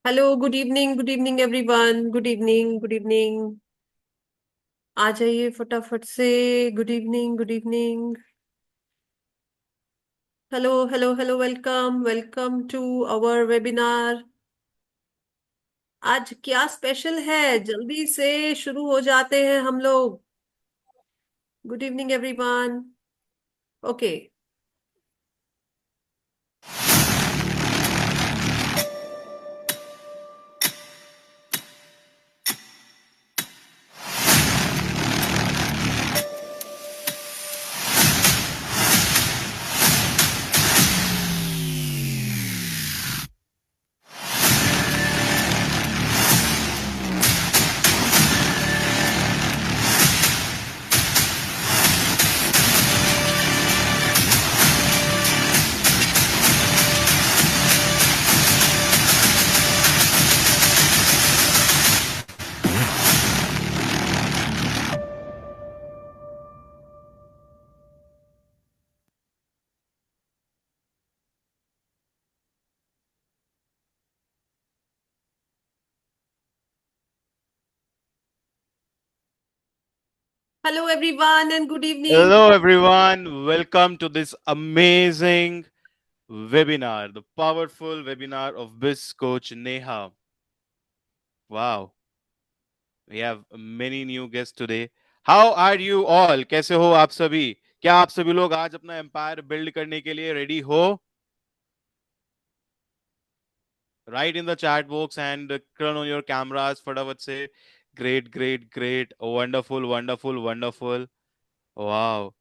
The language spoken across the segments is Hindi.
Hello, good evening everyone. Good evening, good evening. आ जाइए फटाफट से। Good evening, good evening. Hello hello hello, welcome welcome to our webinar. आज क्या स्पेशल है, जल्दी से शुरू हो जाते हैं हम लोग। Good evening everyone. Okay. Hello everyone and good evening. Hello, everyone. Welcome to this amazing webinar, the powerful webinar of Biz Coach Neha. Wow, we have many new guests today. How are you all? कैसे हो आप सभी? क्या आप सभी लोग आज अपना एम्पायर बिल्ड करने के लिए रेडी हो? Write in the chat box and turn on your cameras फटाफट से. Great, great, great. Wonderful, wonderful, wonderful. Wow.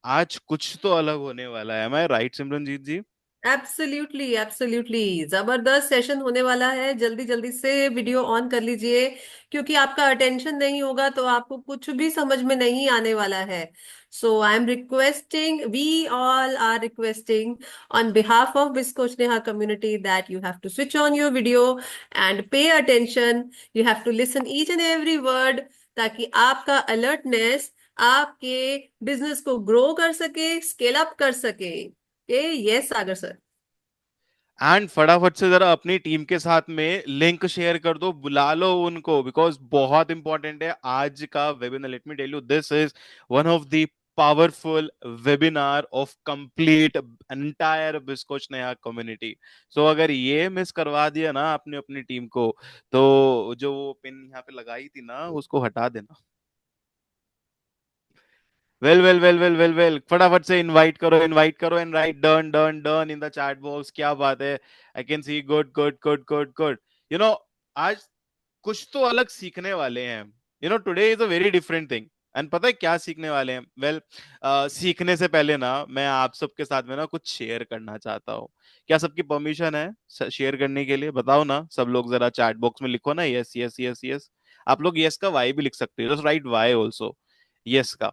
आज कुछ तो अलग होने वाला है. Am I right, Simranjeet ji? Absolutely absolutely, जबरदस्त सेशन होने वाला है। जल्दी जल्दी से वीडियो ऑन कर लीजिए, क्योंकि आपका अटेंशन नहीं होगा तो आपको कुछ भी समझ में नहीं आने वाला है। So I am requesting, we all are requesting on behalf of Biz Coach Neha community that you have to switch on your video and pay attention. You have to listen each and every word, ताकि आपका अलर्टनेस आपके बिजनेस को ग्रो कर सके, स्केल अप कर सके। Yes Sagar sir. एंड फटाफट से जरा अपनी टीम के साथ में लिंक शेयर कर दो, बुला लो उनको, बिकॉज बहुत इंपॉर्टेंट है आज का webinar. Let me tell you, this is one of the powerful webinar of complete entire Biz Coach नया कम्युनिटी. सो अगर ये मिस करवा दिया ना आपने अपनी टीम को, तो जो वो पिन यहाँ पे लगाई थी ना, उसको हटा देना. वेल फटाफट से इनवाइट करो and right done done done in the chat box. क्या बात है. आई can C. Good good good good good. You know, आज कुछ तो अलग सीखने वाले हैं. Today is a very different thing. And पता है क्या सीखने वाले हैं? सीखने से पहले ना मैं आप सबके साथ में ना कुछ शेयर करना चाहता हूँ. क्या सबकी परमिशन है शेयर करने के लिए? बताओ ना सब लोग, जरा चैट बॉक्स में लिखो ना, यस यस यस यस. आप लोग यस का वाई भी लिख सकते हो, just write Y also. Yes का.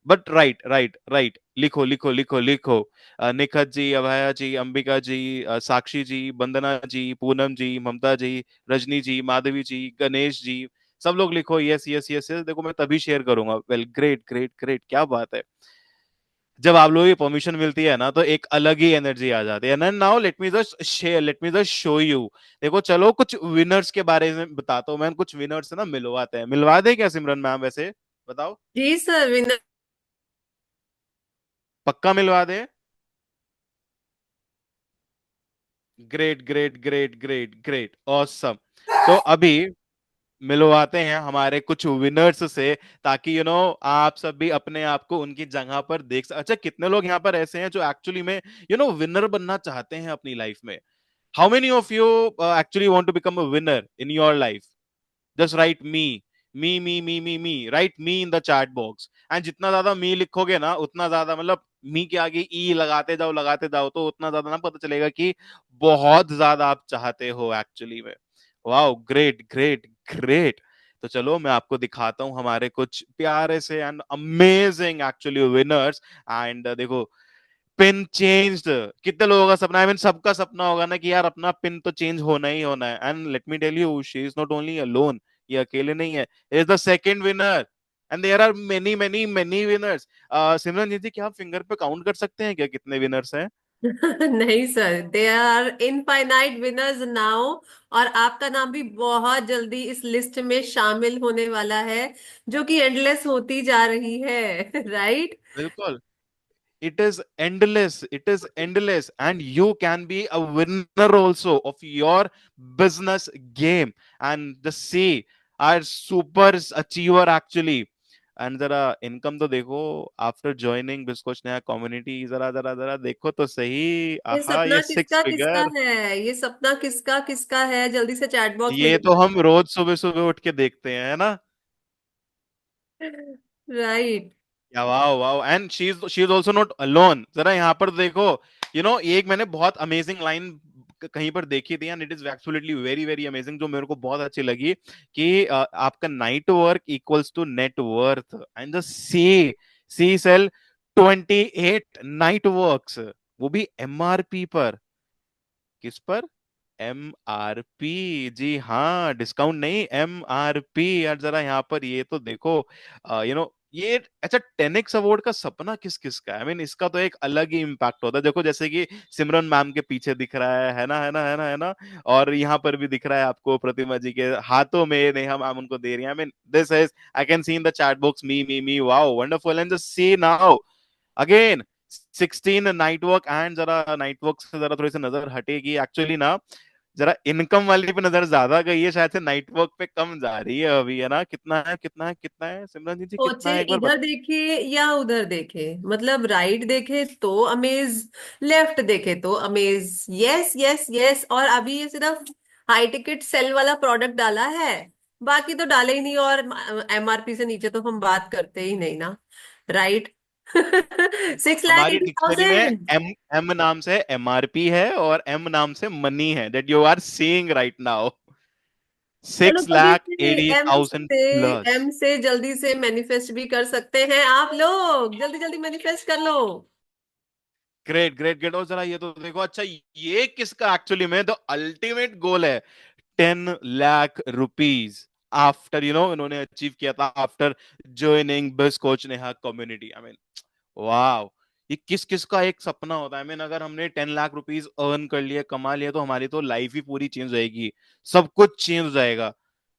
बट राइट राइट राइट, लिखो लिखो लिखो लिखो. निखत जी, अभया जी, अंबिका जी, साक्षी जी, वंदना जी, पूनम जी, ममता जी, रजनी जी, माधवी जी, गणेश जी. सब लोग लिखो यस यस यस यस. देखो मैं तभी शेयर करूंगा. Well, great great great. क्या बात है. जब आप लोगों की परमिशन मिलती है ना, तो एक अलग ही एनर्जी आ जाती है. Now let me just share, let me just show you. देखो चलो कुछ विनर्स के बारे में बताता हूँ मैं. कुछ विनर्स से ना मिलवाते हैं. मिलवा दे क्या सिमरन मैम? वैसे बताओ. जी सर, विनर। पक्का मिलवा दे. Great great great great great awesome. तो अभी मिलवाते हैं हमारे कुछ विनर्स से, ताकि आप सब भी अपने आप को उनकी जगह पर अच्छा, कितने लोग यहाँ पर ऐसे हैं जो एक्चुअली में विनर बनना चाहते हैं अपनी लाइफ में? How many of you actually want to become a winner in your life? Just write me, write me in the chat box. And जितना ज्यादा मी लिखोगे ना, उतना ज्यादा, मतलब मी के आगे ई लगाते जाओ, तो उतना ज्यादा ना पता चलेगा कि बहुत ज्यादा आप चाहते हो एक्चुअली में. Wow, great great great. तो चलो मैं आपको दिखाता हूं हमारे कुछ प्यारे से and amazing actually winners. And देखो, पिन चेंज्ड. कितने लोगों का सपना है? I mean, सबका सपना होगा ना कि यार अपना पिन तो चेंज होना ही होना है. And let me tell you, she is not only alone. ये अकेले नहीं है. Is the second winner. And there are many many many winners. Simran ji, क्या आप फिंगर पे काउंट कर सकते हैं क्या कितने विनर्स हैं? नहीं sir, they are infinite winners now. और आपका नाम भी बहुत जल्दी इस लिस्ट में शामिल होने वाला है, जो कि एंडलेस होती जा रही है। राइट। बिल्कुल। It is endless, it is endless, and you can be a winner also of your business game. And the C are super achiever actually. And जरा इनकम तो देखो, आफ्टर ज्वाइनिंग बिस्कोच नया कम्युनिटी, जरा जरा जरा देखो तो सही। ये आहा, सपना ये सिक्स किसका किसका फिगर। है? ये सपना किसका किसका है? जल्दी से चैट बॉक्स में ये तो हम रोज सुबह सुबह उठ के देखते हैं, है ना। राइट। या wow wow, and she is also not alone. जरा यहाँ पर देखो, एक मैंने बहुत अमेजिंग लाइन कहीं पर देखी थी, and it is absolutely very very amazing, जो मेरे को बहुत अच्छी लगी कि आपका network equals to net worth, and the C sale 28 networks, वो भी एमआरपी पर। किस पर? MRP, जी हाँ, डिस्काउंट नहीं, MRP। यार जरा यहाँ पर ये तो देखो, ये अच्छा, 10x अवार्ड का सपना किस किस का है? इसका तो एक अलग ही इम्पैक्ट होता है। देखो जैसे कि सिमरन मैम के पीछे दिख रहा है ना, है ना, है ना, है ना। और यहाँ पर भी दिख रहा है आपको, प्रतिमा जी के हाथों में नेहा मैम उनको दे रही है। This is, I can see in the chat box, me wow wonderful, and just see now again 16 night work. And जरा नाइट वर्क से जरा थोड़ी सी नजर हटेगी एक्चुअली ना, जरा इनकम वाली पे नजर ज्यादा गई है, शायद से नाइट वर्क पे कम जा रही है अभी, है ना। कितना है, कितना है, कितना है सिमरन जी कितना सोचे है, एक बार इधर बता। देखे या उधर देखे, मतलब राइट देखे तो अमेज, लेफ्ट देखे तो अमेज। Yes yes yes. और अभी ये सिर्फ हाई टिकट सेल वाला प्रोडक्ट डाला है, बाकी तो डाले ही नहीं। और एमआरपी से नीचे तो हम बात करते ही नहीं ना। राइट। 6 लाख हमारी एटी डिक्शनरी में थाउजेंड एम एम नाम से MRP है, और M नाम से मनी है, that you are seeing right now. चलो, सिक्स जल्दी लाख से एटी एम थाउजेंड से प्लस एम से जल्दी से मैनिफेस्ट भी कर सकते हैं आप लोग। जल्दी जल्दी मैनिफेस्ट कर लो। Great great great. और जरा ये तो देखो, अच्छा ये किसका एक्चुअली में द अल्टीमेट गोल है, 10 लाख रुपीज आफ्टर, इन्होंने अचीव किया था आफ्टर ज्वाइनिंग बिस कोच नेहा कम्युनिटी। वाह, ये किस किस का एक सपना होता है। अगर हमने 10 लाख रुपीज अर्न कर लिए, कमा लिया, तो हमारी तो लाइफ ही पूरी चेंज हो जाएगी, सब कुछ चेंज हो जाएगा।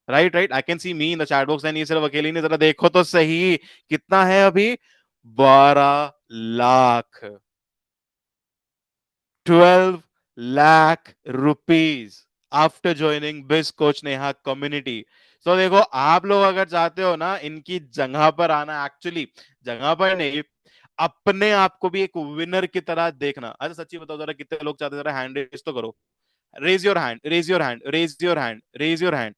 Right right, I can C me in the chat box, and ये सिर्फ अकेली नहीं, जरा देखो तो सही कितना है अभी। 12 lakh, 12 lakh rupees after joining बिस कोच नेहा कम्युनिटी। तो देखो, आप लोग अगर चाहते हो ना इनकी जगह पर आना, एक्चुअली जगह पर नहीं, अपने आप को भी एक विनर की तरह देखना। अच्छा सच्ची बताओ, जरा कितने लोग चाहते हैं, जरा हैंड रेज तो करो। Raise your hand, raise your hand, raise your hand, raise your hand.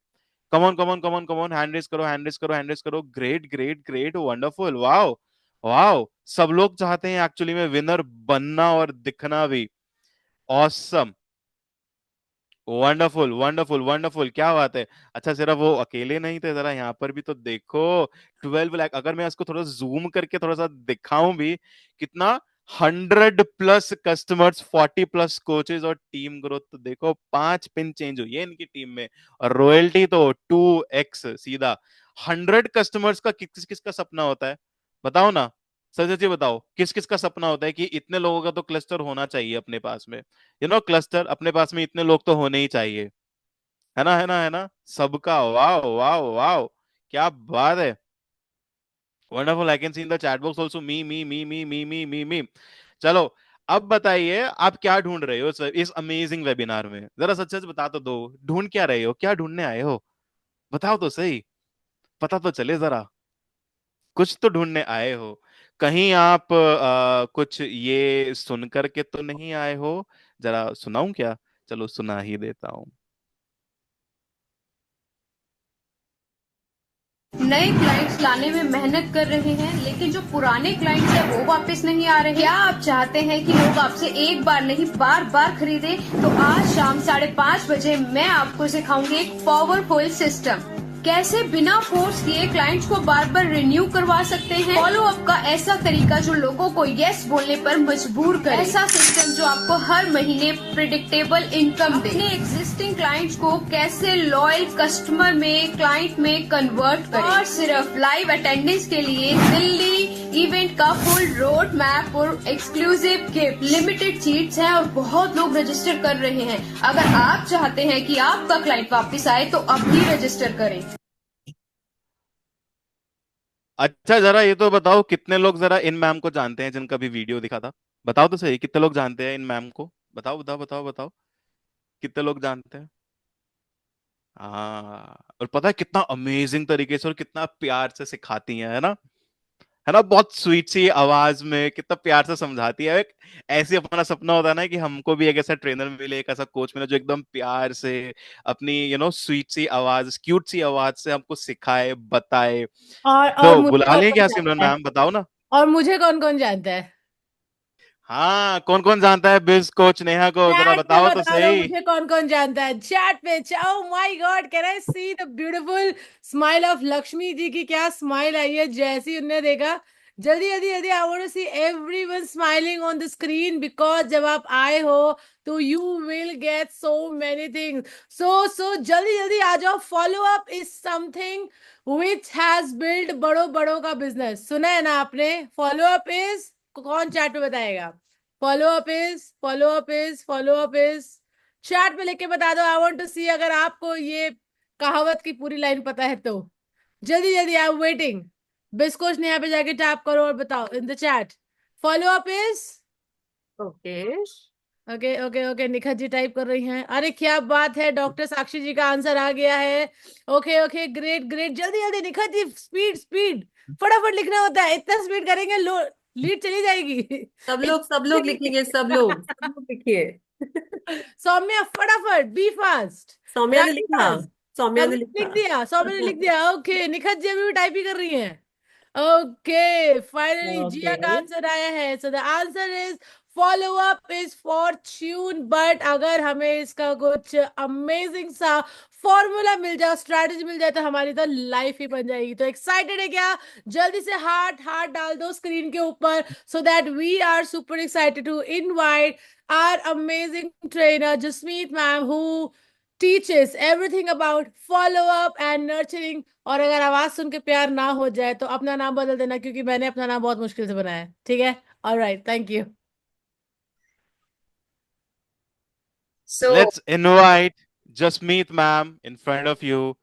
Come on come on come on come on, hand raise करो, हैंड रेज करो, हैंड रेज करो। Great great great, wonderful, wow wow. सब लोग चाहते हैं एक्चुअली में विनर बनना और दिखना भी। ऑसम, वंडरफुल वंडरफुल वंडरफुल, क्या बात है। अच्छा, सिर्फ वो अकेले नहीं थे, जरा यहाँ पर भी तो देखो। 12 लाख, अगर मैं इसको थोड़ा जूम करके थोड़ा सा दिखाऊं भी, कितना, 100+ कस्टमर्स, 40+ कोचेज, और टीम ग्रोथ तो देखो, 5 पिन चेंज हुई है इनकी टीम में, और रॉयल्टी तो 2x सीधा। 100 कस्टमर्स का किस किस का सपना होता है, बताओ ना। सच जी बताओ, किस किस का सपना होता है कि इतने लोगों का तो क्लस्टर होना चाहिए अपने पास में, क्लस्टर अपने पास में इतने लोग तो होने ही चाहिए, है ना, है ना, है ना। सबका वाओ वाओ वाओ, क्या बात है। Wonderful, I can see in the chat box also, me. चलो, अब बताइए आप क्या ढूंढ रहे हो इस अमेजिंग वेबिनार में, जरा सच सच बता तो दो। ढूंढ क्या रहे हो, क्या ढूंढने आए हो, बताओ तो सही, पता तो चले जरा। कुछ तो ढूंढने आए हो, कहीं आप कुछ ये सुन करके तो नहीं आए हो। जरा सुनाऊं क्या? चलो सुना ही देता हूँ। नए क्लाइंट्स लाने में मेहनत कर रहे हैं, लेकिन जो पुराने क्लाइंट्स हैं वो वापस नहीं आ रहे। क्या आप चाहते हैं कि लोग आपसे एक बार नहीं बार बार खरीदें? तो आज शाम 5:30 बजे मैं आपको सिखाऊंगी एक पावरफुल सिस्टम, कैसे बिना फोर्स किए क्लाइंट्स को बार बार रिन्यू करवा सकते हैं। फॉलो अप का ऐसा तरीका जो लोगों को यस बोलने पर मजबूर करे। ऐसा सिस्टम जो आपको हर महीने प्रिडिक्टेबल इनकम दे। अपने एग्जिस्टिंग क्लाइंट्स को कैसे लॉयल कस्टमर में, क्लाइंट में कन्वर्ट करे। और सिर्फ लाइव अटेंडेंस के लिए दिल्ली, इवेंट का फुल रोड मैप और एक्सक्लूसिव गिफ्ट, लिमिटेड सीट्स हैं और बहुत लोग रजिस्टर कर रहे हैं। अगर आप चाहते हैं कि आपका क्लाइंट वापस आए तो अभी रजिस्टर करें। अच्छा जरा ये तो बताओ, कितने लोग जरा इन मैम को जानते हैं जिनका भी वीडियो दिखा था? बताओ तो सही, कितने लोग जानते हैं इन मैम को? बताओ बताओ बताओ बताओ, कितने लोग जानते हैं? हाँ, और पता है कितना अमेजिंग तरीके से और कितना प्यार से सिखाती हैं, है ना? बहुत स्वीट सी आवाज में कितना प्यार से समझाती है। एक ऐसी अपना सपना होता है ना कि हमको भी एक ऐसा ट्रेनर मिले, एक ऐसा कोच मिले जो एकदम प्यार से अपनी स्वीट सी आवाज, क्यूट सी आवाज से हमको सिखाए, बताए। और तो मुझे बुला कौन लें कौन क्या सिमरन जानता है? मैम, बताओ ना। और मुझे कौन कौन जानता है? हाँ, कौन कौन जानता है बिज कोच नेहा को, जरा चैट पे बताओ तो बता दो सही। मुझे कौन कौन जानता है, चैट पे। Oh my God, can I see the beautiful smile of Lakshmi ji की? क्या स्माइल आई है जैसी उनने देखा। जल्दी जल्दी जल्दी, I want to see everyone smiling on the screen, because जब आप आए हो तो you will get so many things. So जल्दी जल्दी आ जाओ। Follow up is something which has build बड़ों बड़ों का बिजनेस। सुना है ना आपने? फॉलो अप इज, कौन चैट पे बताएगा? फॉलो अप इज चैट पे लिख के बता दो। आई वांट टू सी, अगर आपको ये कहावत की पूरी लाइन पता है तो जल्दी जल्दी, आई एम वेटिंग। बिस्कोच ने यहाँ पे जाके टैप करो और बताओ in the chat. Follow up is okay. Okay okay okay. Nikhat ji type कर रही हैं। अरे क्या बात है, डॉक्टर साक्षी जी का आंसर आ गया है। Okay okay, great great. जल्दी जल्दी निखत जी, स्पीड स्पीड, फटाफट लिखना होता है। इतना स्पीड करेंगे लो लीड चली जाएगी। सब इतना लोग लिखेंगे, सब लोग लिखिए। सौम्या फटाफट, बी फास्ट, सौम्या ने रानी लिखा। फास्ट। सौम्या ने सबने लिख लिखा। दिया, सौम्या ने लिख दिया। ओके, निखत जी अभी भी टाइप ही कर रही हैं। Okay, finally okay. जिया का आंसर आया है। So the answer is follow up is Fortune. But अगर हमें इसका कुछ अमेजिंग सा फॉर्मूला मिल जाए, स्ट्रैटेजी मिल जाए, तो हमारी तो लाइफ ही बन जाएगी। तो एक्साइटेड है क्या? जल्दी से हार्ट हार्ट डाल दो स्क्रीन के ऊपर, so that we are super excited to invite our amazing trainer Jasmeet ma'am, who teaches everything about follow up and nurturing। और अगर आवाज सुन के प्यार ना हो जाए तो अपना नाम बदल देना, क्योंकि मैंने अपना नाम बहुत मुश्किल से बनाया है। ठीक है? Alright, thank you. So let's invite Jasmeet ma'am in front of you.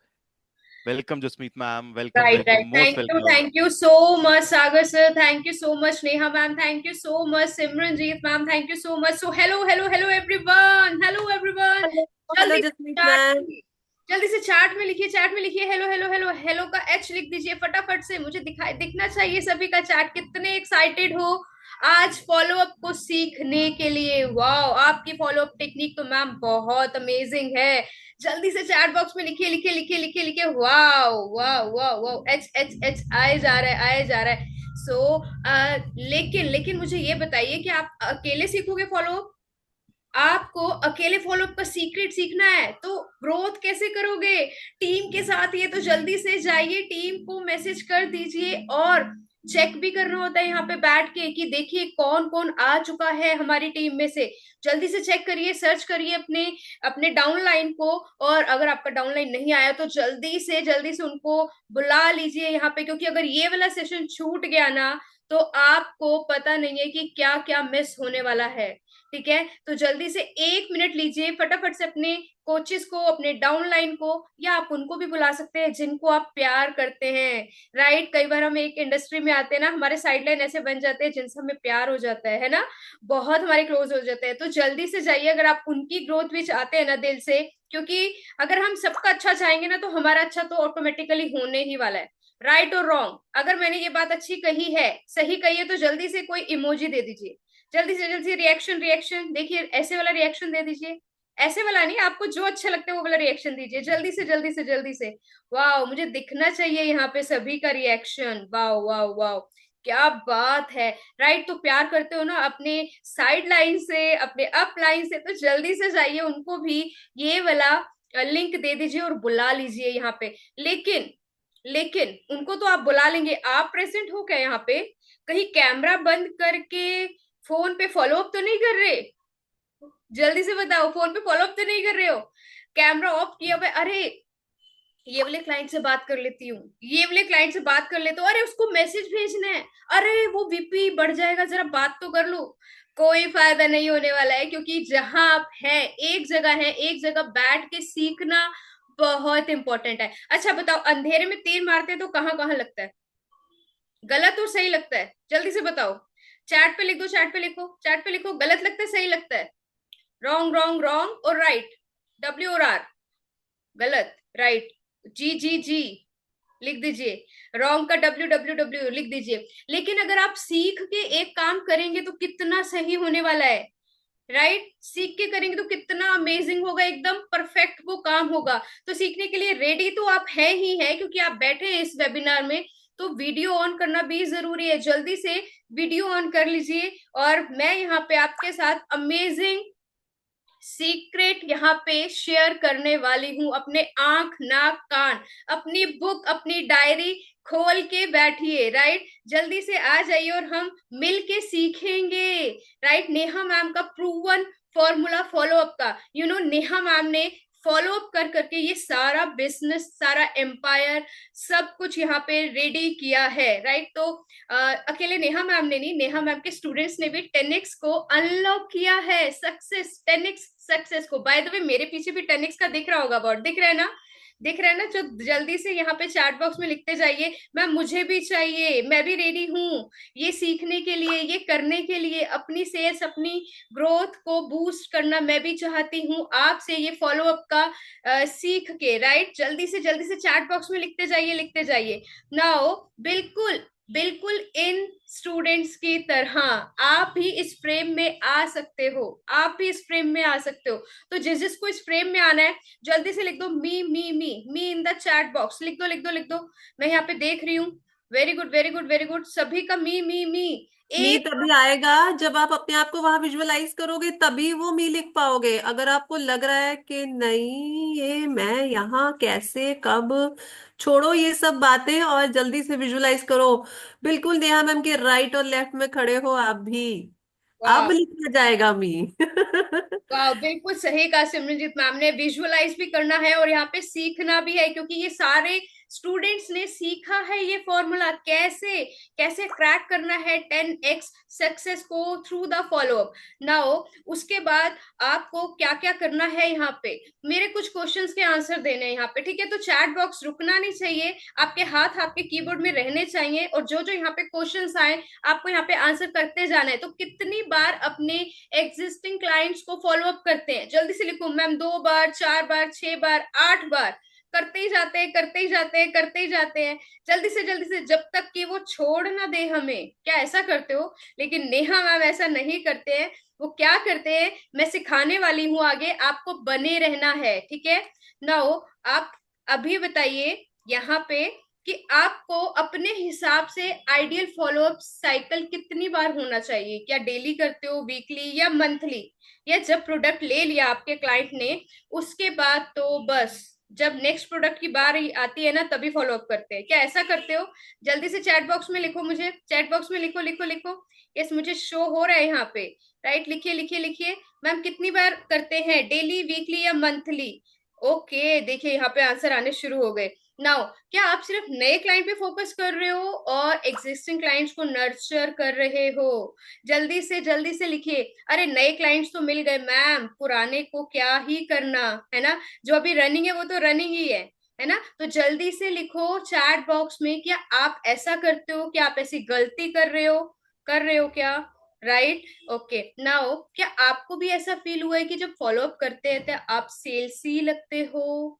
Welcome Jasmeet ma'am, welcome right, right. Welcome, most welcome. Thank you so much, Sagar sir. Thank you so much, Neha ma'am. Thank you so much, Simranjeet ma'am. Thank you so much. So hello, hello, hello everyone. Hello everyone. Hello. Hello जल्दी से जसमीत चैट मैम। में, जल्दी से चैट में लिखिए, चैट में लिखिए हेलो हेलो हेलो। हेलो का एच लिख दीजिए फटाफट से, मुझे दिखना चाहिए सभी का चैट। कितने एक्साइटेड हो आज फॉलो अप को सीखने के लिए? वाओ, आपकी फॉलो अप टेक्निक तो मैम बहुत अमेजिंग है। जल्दी से चैट बॉक्स में लिखिए लिखिए लिखिए लिखिए लिखिए। Wow wow wow wow, H H H आए जा रहा है, आए जा रहा है। लेकिन लेकिन मुझे ये बताइए कि आप अकेले सीखोगे फॉलो अप? आपको अकेले फॉलोअप का सीक्रेट सीखना है तो ग्रोथ कैसे करोगे? टीम के साथ। ये तो जल्दी से जाइए, टीम को मैसेज कर दीजिए और चेक भी करना होता है यहाँ पे बैठ के कि देखिए कौन कौन आ चुका है हमारी टीम में से। जल्दी से चेक करिए, सर्च करिए अपने अपने डाउनलाइन को। और अगर आपका डाउनलाइन नहीं आया तो जल्दी से उनको बुला लीजिए यहाँ पे, क्योंकि अगर ये वाला सेशन छूट गया ना तो आपको पता नहीं है कि क्या क्या मिस होने वाला है। ठीक है, तो जल्दी से 1 मिनट लीजिए फटाफट से अपने कोचेस को, अपने डाउनलाइन को, या आप उनको भी बुला सकते हैं जिनको आप प्यार करते हैं। राइट, कई बार हम एक इंडस्ट्री में आते हैं ना, हमारे साइडलाइन ऐसे बन जाते हैं जिनसे हमें प्यार हो जाता है ना, बहुत हमारे क्लोज हो जाते हैं। तो जल्दी से जाइए अगर आप उनकी ग्रोथ भी चाहते हैं ना दिल से, क्योंकि अगर हम सबका अच्छा चाहेंगे ना तो हमारा अच्छा तो ऑटोमेटिकली होने ही वाला है। राइट और रॉन्ग, अगर मैंने ये बात अच्छी कही है, सही कही है, तो जल्दी से कोई इमोजी दे दीजिए। जल्दी से रिएक्शन रिएक्शन देखिए, ऐसे वाला रिएक्शन दे दीजिए। ऐसे वाला नहीं, आपको जो अच्छा लगता है वो वाला रिएक्शन दीजिए। जल्दी से जल्दी से जल्दी से। वाओ, मुझे दिखना चाहिए यहाँ पे सभी का रिएक्शन। वाओ वाओ वाओ, क्या बात है। राइट, तो प्यार करते हो ना अपने साइड लाइन से, अपने अप लाइन से, तो जल्दी से जाइए उनको भी ये वाला लिंक दे दीजिए और बुला लीजिए यहाँ पे। लेकिन लेकिन उनको तो आप बुला लेंगे, आप प्रेजेंट हो क्या यहाँ पे? कहीं कैमरा बंद करके फोन पे फॉलो अप तो नहीं कर रहे? जल्दी से बताओ, फोन पे फॉलो अप तो नहीं कर रहे हो? कैमरा ऑफ किया हुआ? अरे ये वाले क्लाइंट से बात कर लेती हूँ, ये वाले क्लाइंट से बात कर लेते हो, अरे उसको मैसेज भेजना है, अरे वो वीपी बढ़ जाएगा, जरा बात तो कर लो। कोई फायदा नहीं होने वाला है, क्योंकि जहां आप हैं एक जगह है, एक जगह बैठ के सीखना बहुत इंपॉर्टेंट है। अच्छा बताओ, अंधेरे में तीर मारते हैं तो कहाँ कहाँ लगता है? गलत और सही लगता है? जल्दी से बताओ, चैट पे लिख दो, चैट पे लिखो, चैट पे लिखो, गलत लगता है सही लगता है? रॉन्ग रॉन्ग रॉन्ग और राइट, डब्ल्यू और आर, गलत, राइट, जी जी जी लिख दीजिए, रॉन्ग का डब्ल्यू डब्ल्यू डब्ल्यू लिख दीजिए। लेकिन अगर आप सीख के एक काम करेंगे तो कितना सही होने वाला है, राइट? सीख के करेंगे तो कितना अमेजिंग होगा, एकदम परफेक्ट वो काम होगा। तो सीखने के लिए रेडी तो आप है ही है, क्योंकि आप बैठे हैं इस वेबिनार में, तो वीडियो ऑन करना भी जरूरी है। जल्दी से वीडियो ऑन कर लीजिए, और मैं यहाँ पे आपके साथ अमेजिंग सीक्रेट यहाँ पे शेयर करने वाली हूँ। अपने आंख नाक कान, अपनी बुक अपनी डायरी खोल के बैठिए, राइट? जल्दी से आ जाइए और हम मिल के सीखेंगे, राइट? नेहा मैम का प्रूवन फॉर्मूला फॉलो अप का, नेहा मैम ने फॉलो अप कर करके ये सारा बिजनेस, सारा एम्पायर, सब कुछ यहाँ पे रेडी किया है, राइट? तो अकेले नेहा मैम ने नहीं, नेहा मैम के स्टूडेंट्स ने भी 10x को अनलॉक किया है, सक्सेस, 10x सक्सेस को। बाय द वे, मेरे पीछे भी 10x का दिख रहा होगा बोर्ड, दिख रहा है ना? दिख रहा है ना? जो जल्दी से यहाँ पे चैट बॉक्स में लिखते जाइए, मैम मुझे भी चाहिए, मैं भी रेडी हूँ ये सीखने के लिए, ये करने के लिए, अपनी सेल्स, अपनी ग्रोथ को बूस्ट करना मैं भी चाहती हूँ आपसे, ये फॉलो अप का सीख के, राइट? जल्दी से चैट बॉक्स में लिखते जाइए, लिखते जाइए। नाउ बिल्कुल बिल्कुल इन स्टूडेंट्स की तरह आप भी इस फ्रेम में आ सकते हो, आप भी इस फ्रेम में आ सकते हो। तो जिसको इस फ्रेम में आना है, जल्दी से लिख दो मी इन द चैट बॉक्स, लिख दो लिख दो लिख दो। मैं यहाँ पे देख रही हूँ, very good very good very good, सभी का मी। मी एक तभी आएगा जब आप अपने आप को वहां विजुअलाइज करोगे, तभी वो मी लिख पाओगे। अगर आपको लग रहा है कि नहीं, ये मैं यहाँ कैसे, कब, छोड़ो ये सब बातें और जल्दी से विजुअलाइज करो। बिल्कुल नेहा मैम के राइट और लेफ्ट में खड़े हो आप भी, अब वाह, लिखा जाएगा मी। वाह, बिल्कुल सही कहा सिमरनजीत मैम ने, विजुअलाइज भी करना है और यहाँ पे सीखना भी है, क्योंकि ये सारे स्टूडेंट्स ने सीखा है ये फॉर्मूला, कैसे कैसे क्रैक करना है 10x सक्सेस को through the follow up. Now उसके बाद आपको क्या क्या करना है, यहाँ पे मेरे कुछ क्वेश्चंस के आंसर देने हैं यहाँ पे, ठीक है? तो चैट बॉक्स रुकना नहीं चाहिए, आपके हाथ आपके कीबोर्ड में रहने चाहिए, और जो जो यहाँ पे क्वेश्चंस आए आपको यहाँ पे आंसर करते जाना है। तो कितनी बार अपने एग्जिस्टिंग क्लाइंट्स को फॉलो अप करते हैं? जल्दी से लिखो, मैम 2 बार, 4 बार, 6 बार, 8 बार, करते ही जाते हैं, करते ही जाते हैं, करते ही जाते हैं, जल्दी से जब तक कि वो छोड़ ना दे हमें। क्या ऐसा करते हो? लेकिन नेहा मैम ऐसा नहीं करते हैं। वो क्या करते हैं, मैं सिखाने वाली हूँ आगे, आपको बने रहना है, ठीक है? नाउ आप अभी बताइए यहाँ पे कि आपको अपने हिसाब से आइडियल फॉलोअप साइकिल कितनी बार होना चाहिए? क्या डेली करते हो, वीकली या मंथली, या जब प्रोडक्ट ले लिया आपके क्लाइंट ने उसके बाद तो बस जब नेक्स्ट प्रोडक्ट की बार आती है ना तभी फॉलो अप करते हैं? क्या ऐसा करते हो? जल्दी से चैट बॉक्स में लिखो, मुझे चैट बॉक्स में लिखो लिखो लिखो। यस, मुझे शो हो रहा है यहाँ पे, राइट? लिखिए लिखिए लिखिए, मैम कितनी बार करते हैं, डेली, वीकली या मंथली? ओके, देखिए यहाँ पे आंसर आने शुरू हो गए। नाउ क्या आप सिर्फ नए क्लाइंट पे फोकस कर रहे हो और एग्जिस्टिंग क्लाइंट्स को नर्चर कर रहे हो? जल्दी से लिखिए। अरे नए क्लाइंट्स तो मिल गए मैम, पुराने को क्या ही करना है ना, जो अभी रनिंग है वो तो रनिंग ही है ना? तो जल्दी से लिखो चैट बॉक्स में, क्या आप ऐसा करते हो, क्या आप ऐसी गलती कर रहे हो क्या? Right, okay. नाउ क्या आपको भी ऐसा फील हुआ है कि जब फॉलो अप करते हैं तो आप सेल्सी लगते हो?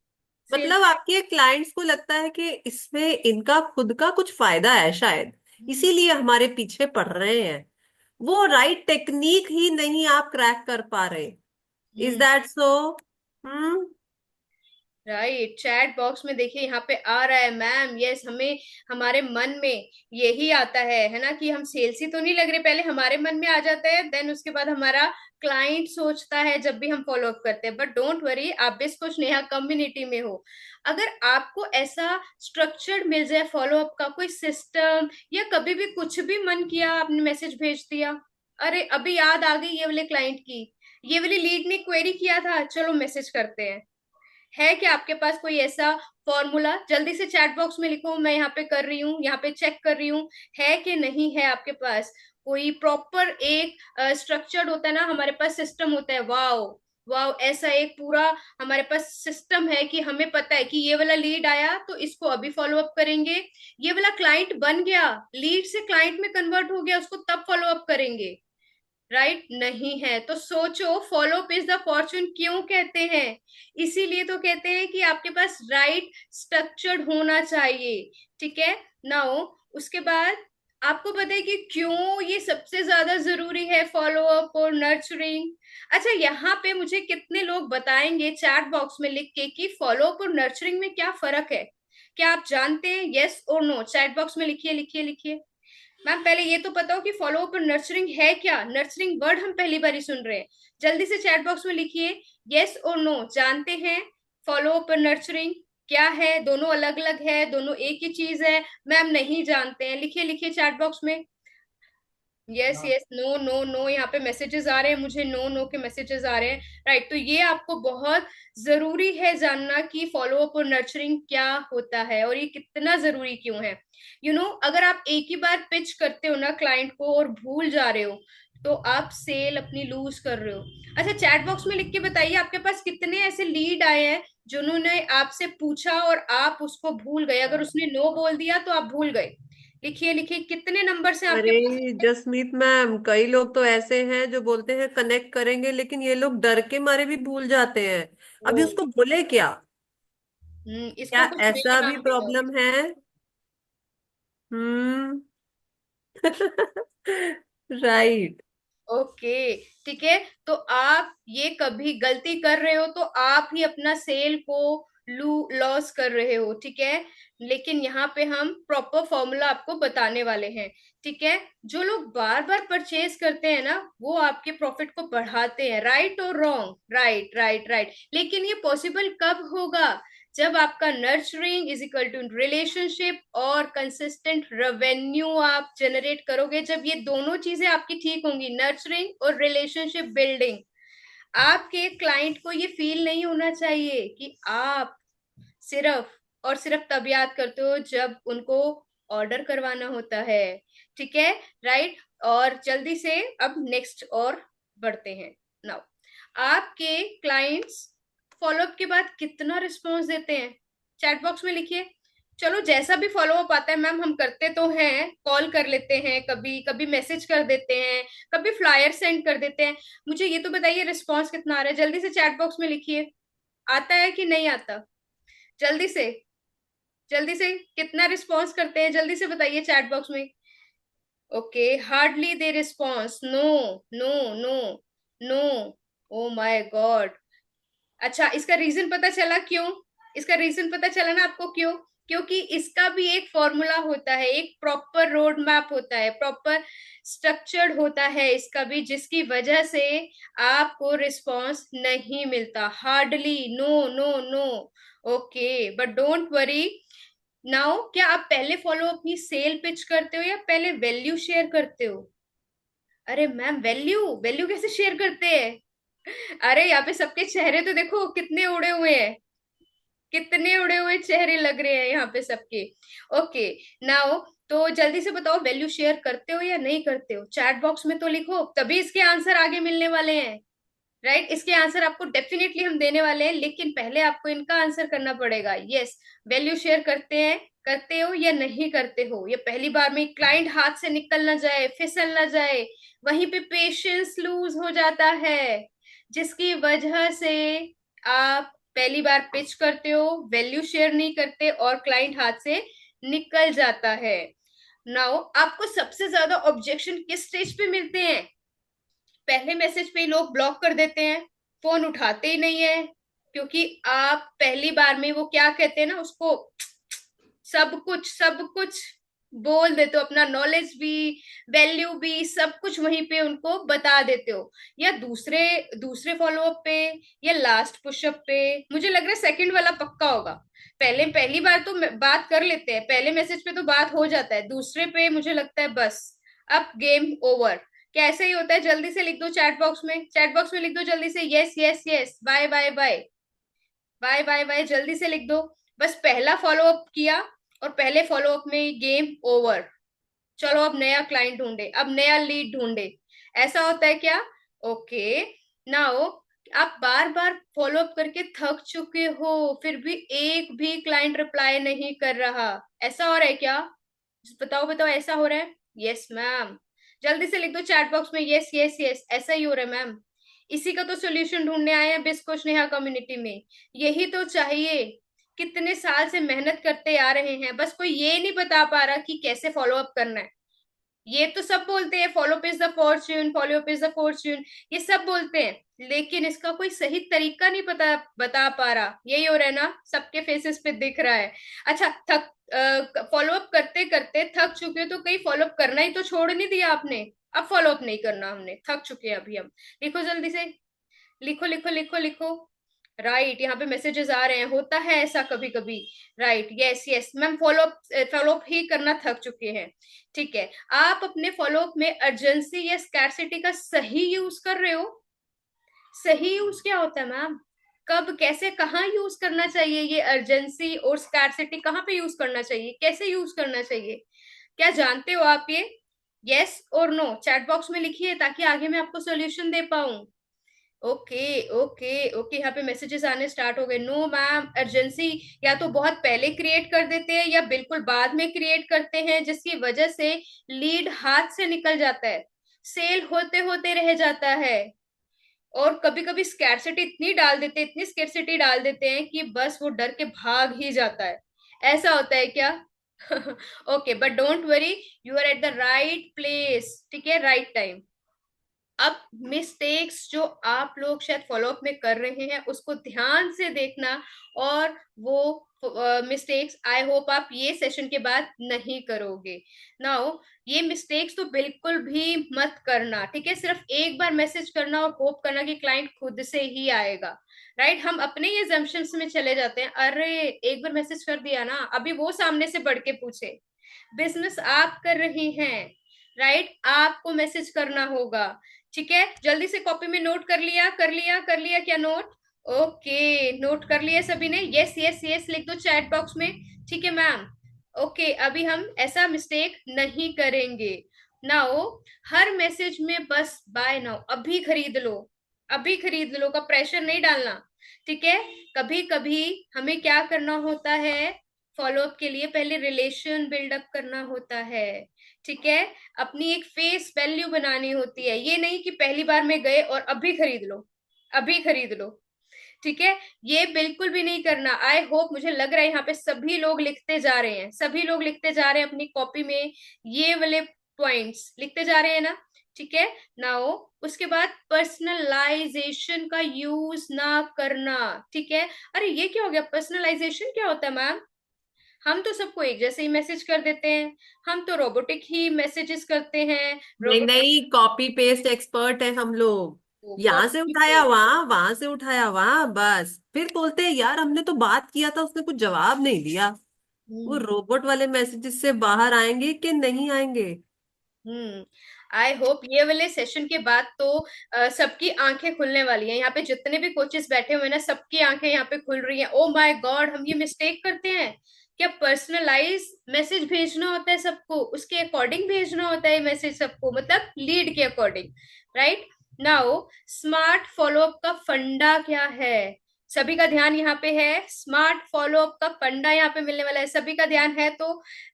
मतलब आपके क्लाइंट्स को लगता है कि इसमें इनका खुद का कुछ फायदा है शायद, सेल्स इसीलिए हमारे पीछे पड़ रहे हैं। वो राइट टेक्निक ही नहीं आप क्रैक कर पा रहे। Is that so? Hmm. Right, chat box में देखिए यहाँ पे आ रहा है, मैम यस, हमें हमारे मन में यही आता है ना, कि हम सेल्सी तो नहीं लग रहे, पहले हमारे मन में आ जाता है, देन उसके बाद हमारा क्लाइंट सोचता है जब भी हम फॉलो अप करते हैं। बट डोंट वरी, आप भी कुछ नेहा कम्युनिटी में हो, अगर आपको ऐसा स्ट्रक्चर्ड मिल जाए फॉलो अप का कोई सिस्टम, या कभी भी कुछ भी मन किया आपने मैसेज भेज दिया, अरे अभी याद आ गई ये वाले क्लाइंट की, ये वाली लीड ने क्वेरी किया था, चलो मैसेज करते हैं, है क्या आपके पास कोई ऐसा फॉर्मूला? जल्दी से चैट बॉक्स में लिखो, मैं यहाँ पे कर रही हूँ, यहाँ पे चेक कर रही हूँ, है कि नहीं है आपके पास कोई प्रॉपर एक स्ट्रक्चर्ड होता है ना, हमारे पास सिस्टम होता है। वाओ वाओ, ऐसा एक पूरा हमारे पास सिस्टम है कि हमें पता है कि ये वाला लीड आया तो इसको अभी फॉलो अप करेंगे, ये वाला क्लाइंट बन गया, लीड से क्लाइंट में कन्वर्ट हो गया, उसको तब फॉलो अप करेंगे। राइट? नहीं है। तो सोचो, follow up is the Fortune क्यों कहते हैं? इसीलिए तो कहते हैं कि आपके पास राइट स्ट्रक्चर्ड होना चाहिए। ठीक है। नाउ उसके बाद आपको पता है कि क्यों ये सबसे ज्यादा जरूरी है, फॉलो अप और नर्चरिंग। अच्छा, यहाँ पे मुझे कितने लोग बताएंगे चैट बॉक्स में लिख के कि फॉलो अप और नर्चरिंग में क्या फर्क है? क्या आप जानते हैं? यस और नो चैट बॉक्स में लिखिए लिखिए लिखिए। मैम पहले ये तो बताओ कि फॉलो अप और नर्चरिंग है क्या? नर्चरिंग वर्ड हम पहली बार ही सुन रहे हैं। जल्दी से चैट बॉक्स में लिखिए यस और नो, जानते हैं फॉलो अप और नर्चरिंग क्या है? दोनों अलग अलग है, दोनों एक ही चीज है? मैम नहीं जानते हैं, लिखिए लिखिए चैट बॉक्स में। Yes yes, no no no, यहाँ पे मैसेजेस आ रहे हैं मुझे, नो नो के मैसेजेस आ रहे हैं। राइट, तो ये आपको बहुत जरूरी है जानना कि फॉलो अप और नर्चरिंग क्या होता है और ये कितना जरूरी क्यों है। अगर आप एक ही बार पिच करते हो ना क्लाइंट को और भूल जा रहे हो तो आप सेल अपनी लूज कर रहे हो। अच्छा, चैट बॉक्स में लिख के बताइए आपके पास कितने ऐसे लीड आए हैं जिन्होंने आपसे पूछा और आप उसको भूल गए। अगर उसने नो बोल दिया तो आप भूल गए। लिखिए लिखिए, कितने नंबर से आपके अरे पास? जसमीत मैम, कई लोग तो ऐसे हैं जो बोलते हैं कनेक्ट करेंगे, लेकिन ये लोग डर के मारे भी भूल जाते हैं। ओ, अभी उसको बोले क्या? क्या इसको कुछ नया ऐसा भी नाम देगा। प्रॉब्लम है? हम्म। राइट। ओके, ठीक है। तो आप ये कभी गलती कर रहे हो तो आप ही अपना सेल को लॉस कर रहे हो। ठीक है। लेकिन यहाँ पे हम प्रॉपर फॉर्मूला आपको बताने वाले हैं। ठीक है। जो लोग बार बार परचेज करते हैं ना, वो आपके प्रॉफिट को बढ़ाते हैं। राइट और रॉन्ग? Right right right. लेकिन ये पॉसिबल कब होगा? जब आपका nurturing is equal to relationship और कंसिस्टेंट रेवेन्यू आप जनरेट करोगे। जब ये दोनों चीजें आपकी ठीक होंगी, नर्चरिंग और रिलेशनशिप बिल्डिंग, आपके क्लाइंट को ये फील नहीं होना चाहिए कि आप सिर्फ और सिर्फ तब याद करते हो जब उनको ऑर्डर करवाना होता है। ठीक है। राइट। और जल्दी से अब नेक्स्ट और बढ़ते हैं। नाउ, आपके क्लाइंट्स फॉलोअप के बाद कितना रिस्पॉन्स देते हैं? चैट बॉक्स में लिखिए। चलो, जैसा भी फॉलोअप आता है मैम हम करते तो हैं, कॉल कर लेते हैं, कभी कभी मैसेज कर देते हैं, कभी फ्लायर सेंड कर देते हैं। मुझे ये तो बताइए रिस्पॉन्स कितना आ रहा है? जल्दी से चैट बॉक्स में लिखिए, आता है कि नहीं आता? जल्दी से, जल्दी से, कितना रिस्पॉन्स करते हैं? जल्दी से बताइए चैट बॉक्स में। Okay, hardly they response, no no no no. Oh my god. अच्छा, इसका रीजन पता चला क्यों? इसका रीजन पता चला ना आपको क्यों? क्योंकि इसका भी एक फॉर्मूला होता है, एक प्रॉपर रोड मैप होता है, प्रॉपर स्ट्रक्चर्ड होता है इसका भी, जिसकी वजह से आपको रिस्पॉन्स नहीं मिलता। Hardly, no no no. Okay, but don't worry. Now, क्या आप पहले फॉलो अपनी सेल पिच करते हो या पहले वैल्यू शेयर करते हो? अरे मैम, वैल्यू वैल्यू कैसे शेयर करते हैं? अरे यहाँ पे सबके चेहरे तो देखो कितने उड़े हुए हैं, कितने उड़े हुए चेहरे लग रहे हैं यहाँ पे सबके। ओके। नाउ, तो जल्दी से बताओ वैल्यू शेयर करते हो या नहीं करते हो? चैट बॉक्स में तो लिखो, तभी इसके आंसर आगे मिलने वाले हैं। राइट, इसके आंसर आपको डेफिनेटली हम देने वाले हैं, लेकिन पहले आपको इनका आंसर करना पड़ेगा। यस, वैल्यू शेयर करते हैं, करते हो या नहीं करते हो? ये पहली बार में क्लाइंट हाथ से निकल ना जाए, फिसल ना जाए, वहीं पे पेशेंस लूज हो जाता है, जिसकी वजह से आप पहली बार पिच करते हो, वैल्यू शेयर नहीं करते और क्लाइंट हाथ से निकल जाता है। नाउ, आपको सबसे ज्यादा ऑब्जेक्शन किस स्टेज पे मिलते हैं? पहले मैसेज पे ही लोग ब्लॉक कर देते हैं, फोन उठाते ही नहीं है, क्योंकि आप पहली बार में वो क्या कहते हैं ना उसको, सब कुछ बोल देते हो, अपना नॉलेज भी, वैल्यू भी, सब कुछ वहीं पे उनको बता देते हो। या दूसरे दूसरे फॉलोअप पे या लास्ट पुशअप पे, मुझे लग रहा है सेकंड वाला पक्का होगा। पहले पहली बार तो बात कर लेते हैं, पहले मैसेज पे तो बात हो जाता है, दूसरे पे मुझे लगता है बस अब गेम ओवर। क्या ऐसा ही होता है? जल्दी से लिख दो चैट बॉक्स में, चैट बॉक्स में लिख दो जल्दी से, yes yes yes, bye bye bye. Bye bye bye, जल्दी से लिख दो। बस पहला फॉलो अप किया और पहले फॉलो अप में गेम ओवर। चलो अब नया क्लाइंट ढूंढे, अब नया लीड ढूंढे। ऐसा होता है क्या? ओके। नाउ आप बार बार फॉलो अप करके थक चुके हो, फिर भी एक भी क्लाइंट रिप्लाई नहीं कर रहा। ऐसा हो रहा है क्या? बताओ बताओ, ऐसा हो रहा है? Yes ma'am. जल्दी से लिख दो चैट बॉक्स में, यस यस यस, ऐसा ही हो रहा है मैम। इसी का तो सोल्यूशन ढूंढने आए हैं बिस्कुट नेहा कम्युनिटी में। यही तो चाहिए। कितने साल से मेहनत करते आ रहे हैं, बस कोई ये नहीं बता पा रहा कि कैसे फॉलो अप करना है। ये तो सब बोलते हैं, follow up is the Fortune, follow up is the Fortune, ये सब बोलते हैं, लेकिन इसका कोई सही तरीका नहीं पता बता पा रहा। यही हो रहा है ना, सबके फेसेस पे दिख रहा है। अच्छा, थक फॉलो अप करते करते थक चुके हो तो कहीं फॉलो अप करना ही तो छोड़ नहीं दिया आपने? अब फॉलो अप नहीं करना हमने, थक चुके हैं अभी हम। लिखो जल्दी से, लिखो लिखो लिखो लिखो। राइट, यहाँ पे मैसेजेस आ रहे हैं, होता है ऐसा कभी कभी। Right, yes yes ma'am, follow up ही करना थक चुके हैं। ठीक है, आप अपने फॉलो अप में अर्जेंसी या स्कैरसिटी का सही यूज कर रहे हो? सही यूज क्या होता है मैम? कब, कैसे, कहाँ यूज करना चाहिए? ये अर्जेंसी और स्कैरसिटी कहाँ पे यूज करना चाहिए, कैसे यूज करना चाहिए? क्या जानते हो आप ये? यस और नो चैट बॉक्स में लिखिए ताकि आगे मैं आपको सॉल्यूशन दे पाऊं। ओके ओके ओके, यहाँ पे मैसेजेस आने स्टार्ट हो गए। नो मैम, अर्जेंसी या तो बहुत पहले क्रिएट कर देते हैं या बिल्कुल बाद में क्रिएट करते हैं, जिसकी वजह से लीड हाथ से निकल जाता है, सेल होते होते रह जाता है। और कभी कभी स्कैरसिटी इतनी डाल देते, इतनी स्कैरसिटी डाल देते हैं कि बस वो डर के भाग ही जाता है। ऐसा होता है क्या? Okay, but don't worry, you are at the right place, ठीक है, राइट टाइम। अब मिस्टेक्स जो आप लोग शायद फॉलोअप में कर रहे हैं उसको ध्यान से देखना, और वो मिस्टेक्स आई होप आप ये सेशन के बाद नहीं करोगे। नाउ ये मिस्टेक्स तो बिल्कुल भी मत करना, ठीक है? सिर्फ एक बार मैसेज करना और होप करना कि क्लाइंट खुद से ही आएगा। राइट, हम अपने ही assumptions में चले जाते हैं, अरे एक बार मैसेज कर दिया ना, अभी वो सामने से बढ़ के पूछे। बिजनेस आप कर रही हैं, राइट, आपको मैसेज करना होगा। ठीक है, जल्दी से कॉपी में नोट कर लिया, कर लिया, कर लिया क्या नोट? ओके, नोट कर लिया सभी ने? यस यस यस लिख दो चैट बॉक्स में। ठीक है मैम। ओके, अभी हम ऐसा मिस्टेक नहीं करेंगे। नाउ हर मैसेज में बस बाय नाउ, अभी खरीद लो, अभी खरीद लो का प्रेशर नहीं डालना। ठीक है, कभी कभी हमें क्या करना होता है, फॉलोअप के लिए पहले रिलेशन बिल्डअप करना होता है। ठीक है, अपनी एक फेस वैल्यू बनानी होती है, ये नहीं कि पहली बार में गए और अभी खरीद लो, अभी खरीद लो। ठीक है, ये बिल्कुल भी नहीं करना। आई होप, मुझे लग रहा है यहाँ पे सभी लोग लिखते जा रहे हैं, सभी लोग लिखते जा रहे हैं अपनी कॉपी में, ये वाले पॉइंट्स लिखते जा रहे हैं ना? ठीक है, नाउ उसके बाद पर्सनलाइजेशन का यूज ना करना। ठीक है, अरे ये क्या हो गया, पर्सनलाइजेशन क्या होता है मैम? हम तो सबको एक जैसे ही मैसेज कर देते हैं, हम तो रोबोटिक ही मैसेजेस करते हैं, नहीं रोबोटिक। नहीं, कॉपी पेस्ट एक्सपर्ट है हम लोग। यहाँ से कॉपी उठाया वहां, वहां से उठाया वहां, बस फिर बोलते हैं यार हमने तो बात किया था, उसने कुछ जवाब नहीं दिया। वो पेस्ट। रोबोट वाले मैसेजेस से बाहर आएंगे कि नहीं आएंगे? हम्म, आई होप ये वाले सेशन के बाद तो सबकी आंखें खुलने वाली हैं। यहाँ पे जितने भी कोचेस बैठे हुए हैं ना, सबकी आंखें यहाँ पे खुल रही हैं। ओ माय गॉड, हम ये मिस्टेक करते हैं क्या? पर्सनलाइज मैसेज भेजना होता है सबको, उसके अकॉर्डिंग भेजना होता है मैसेज सबको, मतलब लीड के according. Right, now smart follow up का फंडा क्या है? सभी का ध्यान यहाँ पे है, स्मार्ट फॉलोअप का फंडा यहाँ पे मिलने वाला है, सभी का ध्यान है तो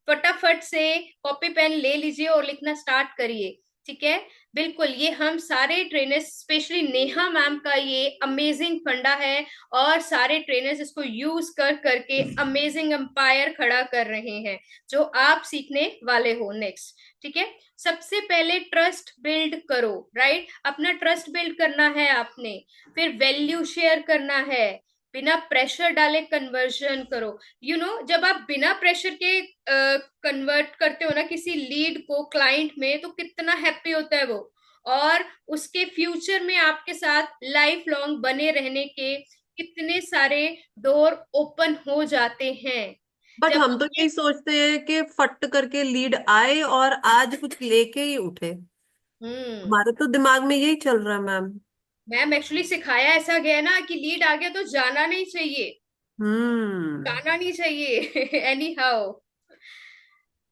फटाफट से कॉपी पेन ले लीजिए और लिखना स्टार्ट करिए। ठीक है, बिल्कुल, ये हम सारे ट्रेनर्स, स्पेशली नेहा मैम का ये अमेजिंग फंडा है, और सारे ट्रेनर्स इसको यूज कर करके अमेजिंग एम्पायर खड़ा कर रहे हैं, जो आप सीखने वाले हो नेक्स्ट। ठीक है, सबसे पहले ट्रस्ट बिल्ड करो। राइट, अपना ट्रस्ट बिल्ड करना है आपने, फिर वैल्यू शेयर करना है, बिना प्रेशर डाले कन्वर्जन करो। जब आप बिना प्रेशर के कन्वर्ट करते हो ना किसी लीड को क्लाइंट में, तो कितना हैप्पी होता है वो, और उसके फ्यूचर में आपके साथ लाइफ लॉन्ग बने रहने के कितने सारे डोर ओपन हो जाते हैं। बट जब हम तो ये यही सोचते हैं कि फट करके लीड आए और आज कुछ लेके ही उठे। हम्म हमारे तो दिमाग में यही चल रहा है मैम। मैम एक्चुअली सिखाया ऐसा गया ना कि लीड आ गया तो जाना नहीं चाहिए, हम्म। जाना नहीं चाहिए एनी हाउ।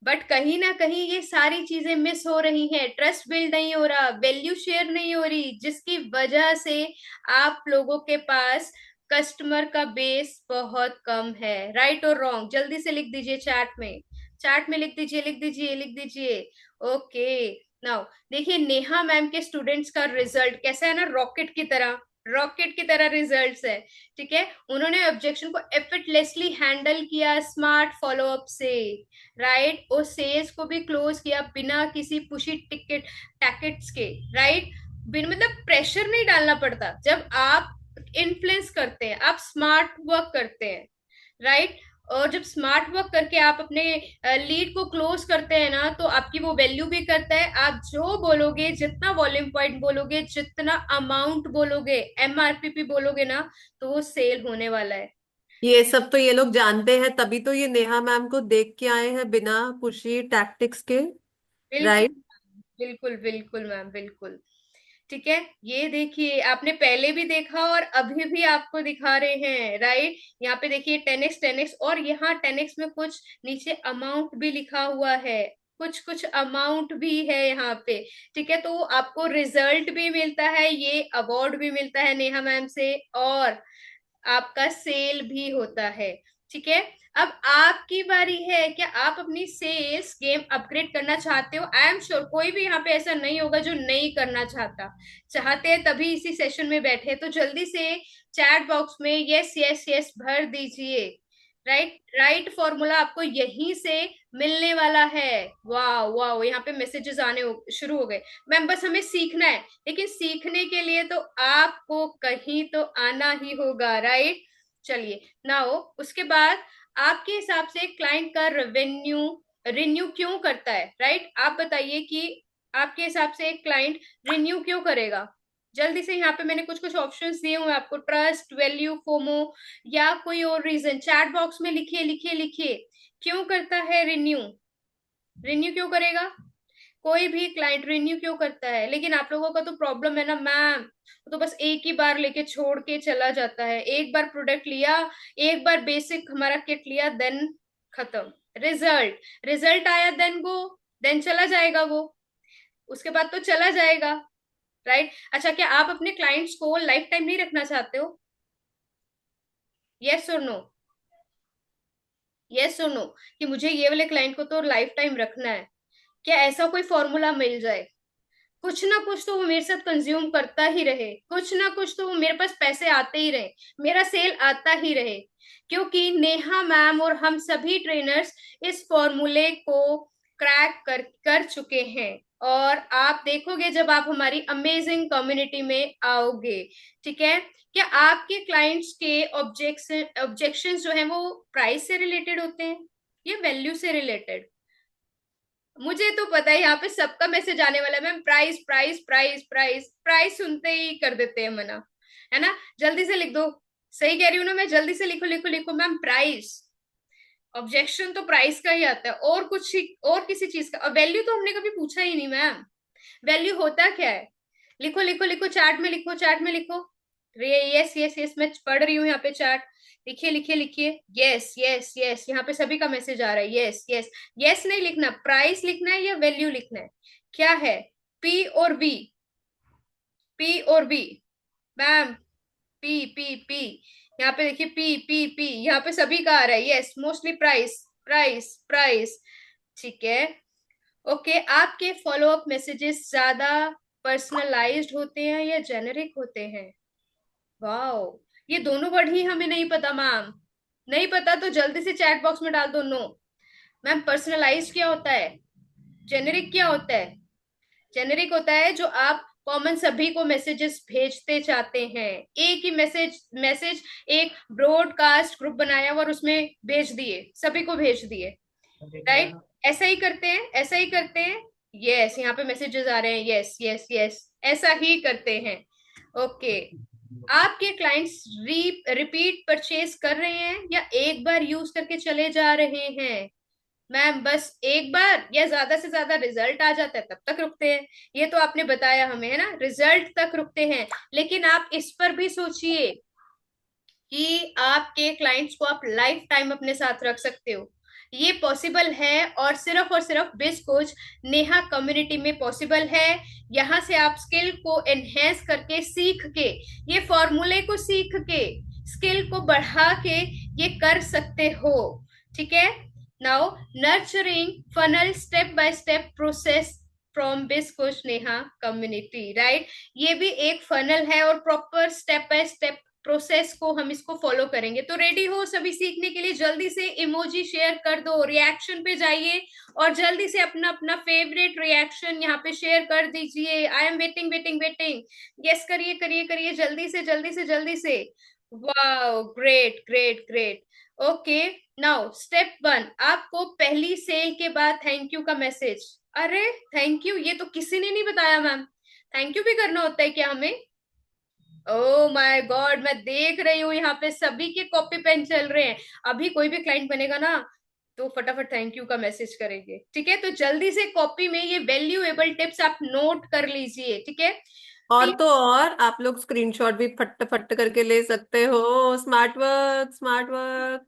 बट कहीं ना कहीं ये सारी चीजें मिस हो रही हैं, ट्रस्ट बिल्ड नहीं हो रहा, वैल्यू शेयर नहीं हो रही, जिसकी वजह से आप लोगों के पास कस्टमर का बेस बहुत कम है। राइट और रॉन्ग जल्दी से लिख दीजिए चैट में, चैट में लिख दीजिए, लिख दीजिए, लिख दीजिए। ओके, नाउ देखिए नेहा मैम के स्टूडेंट्स का रिजल्ट कैसा है ना, रॉकेट की तरह, रॉकेट की तरह रिजल्ट्स है। ठीक है, उन्होंने ऑब्जेक्शन को एफर्टलेसली हैंडल किया स्मार्ट फॉलो अप से, राइट, और सेल्स को भी क्लोज किया बिना किसी पुशी टिकट टैकेट्स के, राइट। बिन मतलब प्रेशर नहीं डालना पड़ता जब आप इन्फ्लुएंस करते हैं, आप स्मार्ट वर्क करते हैं, राइट। और जब स्मार्ट वर्क करके आप अपने लीड को क्लोज करते हैं ना, तो आपकी वो वैल्यू भी करता है। आप जो बोलोगे, जितना वॉल्यूम पॉइंट बोलोगे, जितना अमाउंट बोलोगे, एमआरपी बोलोगे ना, तो वो सेल होने वाला है। ये सब तो ये लोग जानते हैं, तभी तो ये नेहा मैम को देख के आए हैं बिना पुशी टैक्टिक्स के। बिल्कुल, राइट। बिल्कुल बिल्कुल मैम, बिल्कुल। ठीक है, ये देखिए आपने पहले भी देखा और अभी भी आपको दिखा रहे हैं, राइट। यहाँ पे देखिए 10x 10x, और यहाँ 10x में कुछ नीचे अमाउंट भी लिखा हुआ है, कुछ कुछ अमाउंट भी है यहाँ पे। ठीक है, तो आपको रिजल्ट भी मिलता है, ये अवार्ड भी मिलता है नेहा मैम से, और आपका सेल भी होता है। ठीक है, अब आपकी बारी है, क्या आप अपनी सेल्स गेम अपग्रेड करना चाहते हो? आई एम श्योर कोई भी यहाँ पे ऐसा नहीं होगा जो नहीं करना चाहता, चाहते हैं तभी इसी सेशन में बैठे। तो जल्दी से चैट बॉक्स में यस यस यस भर दीजिए, राइट, राइट फॉर्मूला आपको यहीं से मिलने वाला है। वाह वाह, यहाँ पे मैसेजेस आने शुरू हो गए। मैम बस हमें सीखना है, लेकिन सीखने के लिए तो आपको कहीं तो आना ही होगा, राइट। चलिए नाउ उसके बाद आपके हिसाब से क्लाइंट का रेवेन्यू रिन्यू क्यों करता है, राइट। आप बताइए कि आपके हिसाब से एक क्लाइंट रिन्यू क्यों करेगा। जल्दी से, यहाँ पे मैंने कुछ कुछ ऑप्शंस दिए हुए आपको, ट्रस्ट, वैल्यू, फोमो, या कोई और रीजन। चैट बॉक्स में लिखिए लिखिए लिखिए, क्यों करता है रिन्यू, रिन्यू क्यों करेगा कोई भी क्लाइंट, रिन्यू क्यों करता है। लेकिन आप लोगों का तो प्रॉब्लम है ना मैम, तो बस एक ही बार लेके छोड़ के चला जाता है, एक बार प्रोडक्ट लिया, एक बार बेसिक हमारा किट लिया, देन खत्म। रिजल्ट, रिजल्ट आया देन गो, देन चला जाएगा वो, उसके बाद तो चला जाएगा, राइट। अच्छा, क्या आप अपने क्लाइंट्स को लाइफ टाइम नहीं रखना चाहते हो? यस और नो, यस और नो, कि मुझे ये वाले क्लाइंट को तो लाइफ टाइम रखना है। क्या ऐसा कोई फॉर्मूला मिल जाए, कुछ ना कुछ तो वो मेरे साथ कंज्यूम करता ही रहे, कुछ ना कुछ तो वो मेरे पास पैसे आते ही रहे, मेरा सेल आता ही रहे। क्योंकि नेहा मैम और हम सभी ट्रेनर्स इस फॉर्मूले को क्रैक कर चुके हैं, और आप देखोगे जब आप हमारी अमेजिंग कम्युनिटी में आओगे। ठीक है, क्या आपके क्लाइंट्स के ऑब्जेक्शन जो है वो प्राइस से रिलेटेड होते हैं या वैल्यू से रिलेटेड? मुझे तो पता है यहाँ पे सबका मैसेज आने वाला है ma'am, price price price price, price सुनते ही कर देते हैं मना, है ना। जल्दी से लिख दो, सही कह रही हूँ ना मैं, जल्दी से लिखो लिखो लिखो मैम, प्राइस। ऑब्जेक्शन तो प्राइस का ही आता है, और कुछ और किसी चीज का। और वैल्यू तो हमने कभी पूछा ही नहीं मैम, वैल्यू होता क्या है? लिखो लिखो लिखो, चैट में लिखो, चैट में लिखो। यस यस यस, मैं पढ़ रही हूँ यहाँ पे चैट, लिखिए लिखिए लिखिए, यस यस यस, यहाँ पे सभी का मैसेज आ रहा है, यस यस। यस नहीं लिखना, प्राइस लिखना है या वैल्यू लिखना है, क्या है? पी और बी, पी और B ma'am, P P P, यहाँ पे देखिए पी पी पी, यहाँ पे सभी का आ रहा है yes, mostly price price price. ठीक है, ओके, आपके फॉलो अप मैसेजेस ज्यादा पर्सनलाइज्ड होते हैं या जेनेरिक होते हैं? वाओ, ये दोनों वर्ड ही हमें नहीं पता मैम, नहीं पता तो जल्दी से चैट बॉक्स में डाल दो नो। मैम पर्सनलाइज्ड क्या होता है, जेनेरिक क्या होता है? जेनेरिक होता है जो आप कॉमन सभी को मैसेजेस भेजते चाहते हैं, एक ही मैसेज मैसेज एक ब्रॉडकास्ट ग्रुप बनाया और उसमें भेज दिए, सभी को भेज दिए, राइट। ऐसा ही करते हैं, ऐसा ही करते हैं। यस, यहाँ पे मैसेजेस आ रहे हैं, यस यस यस, ऐसा ही करते हैं। ओके, आपके क्लाइंट्स रिपीट परचेज कर रहे हैं या एक बार यूज करके चले जा रहे हैं? मैम बस एक बार या ज्यादा से ज्यादा रिजल्ट आ जाता है तब तक रुकते हैं, ये तो आपने बताया हमें है ना, रिजल्ट तक रुकते हैं। लेकिन आप इस पर भी सोचिए कि आपके क्लाइंट्स को आप लाइफ टाइम अपने साथ रख सकते हो। ये पॉसिबल है और सिर्फ बिज कोच नेहा कम्युनिटी में पॉसिबल है। यहाँ से आप स्किल को एनहेंस करके सीख के, ये फॉर्मूले को सीख के, स्किल को बढ़ा के ये कर सकते हो। ठीक है। Now nurturing funnel step by step process from biz coach Neha community, right. ये भी एक फनल है और proper step by step process को हम इसको फॉलो करेंगे। तो रेडी हो सभी सीखने के लिए? जल्दी से इमोजी शेयर कर दो, रिएक्शन पे जाइए और जल्दी से अपना अपना फेवरेट रिएक्शन यहाँ पे शेयर कर दीजिए। I am waiting waiting waiting. Yes करिए करिए करिए, जल्दी से जल्दी से जल्दी से। Wow, great great great. Okay, now step 1, आपको पहली सेल के बाद थैंक यू का मैसेज। अरे थैंक यू, ये तो किसी ने नहीं बताया मैम। थैंक यू भी करना होता है क्या हमें? ओ माय गॉड, मैं देख रही हूँ यहाँ पे सभी के कॉपी पेन चल रहे हैं। अभी कोई भी क्लाइंट बनेगा ना तो फटाफट थैंक यू का मैसेज करेंगे। ठीक है, तो जल्दी से कॉपी में ये वैल्यूएबल टिप्स आप नोट कर लीजिए। ठीक है। और तो और आप लोग स्क्रीनशॉट भी फट फट करके ले सकते हो। Smart work, smart work.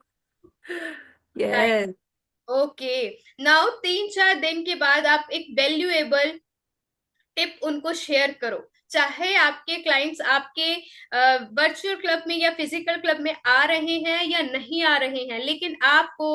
Yes. Okay, now 3-4 दिन के बाद आप एक वैल्यूएबल टिप उनको शेयर करो। चाहे आपके क्लाइंट्स आपके वर्चुअल क्लब में या फिजिकल क्लब में आ रहे हैं या नहीं आ रहे हैं, लेकिन आपको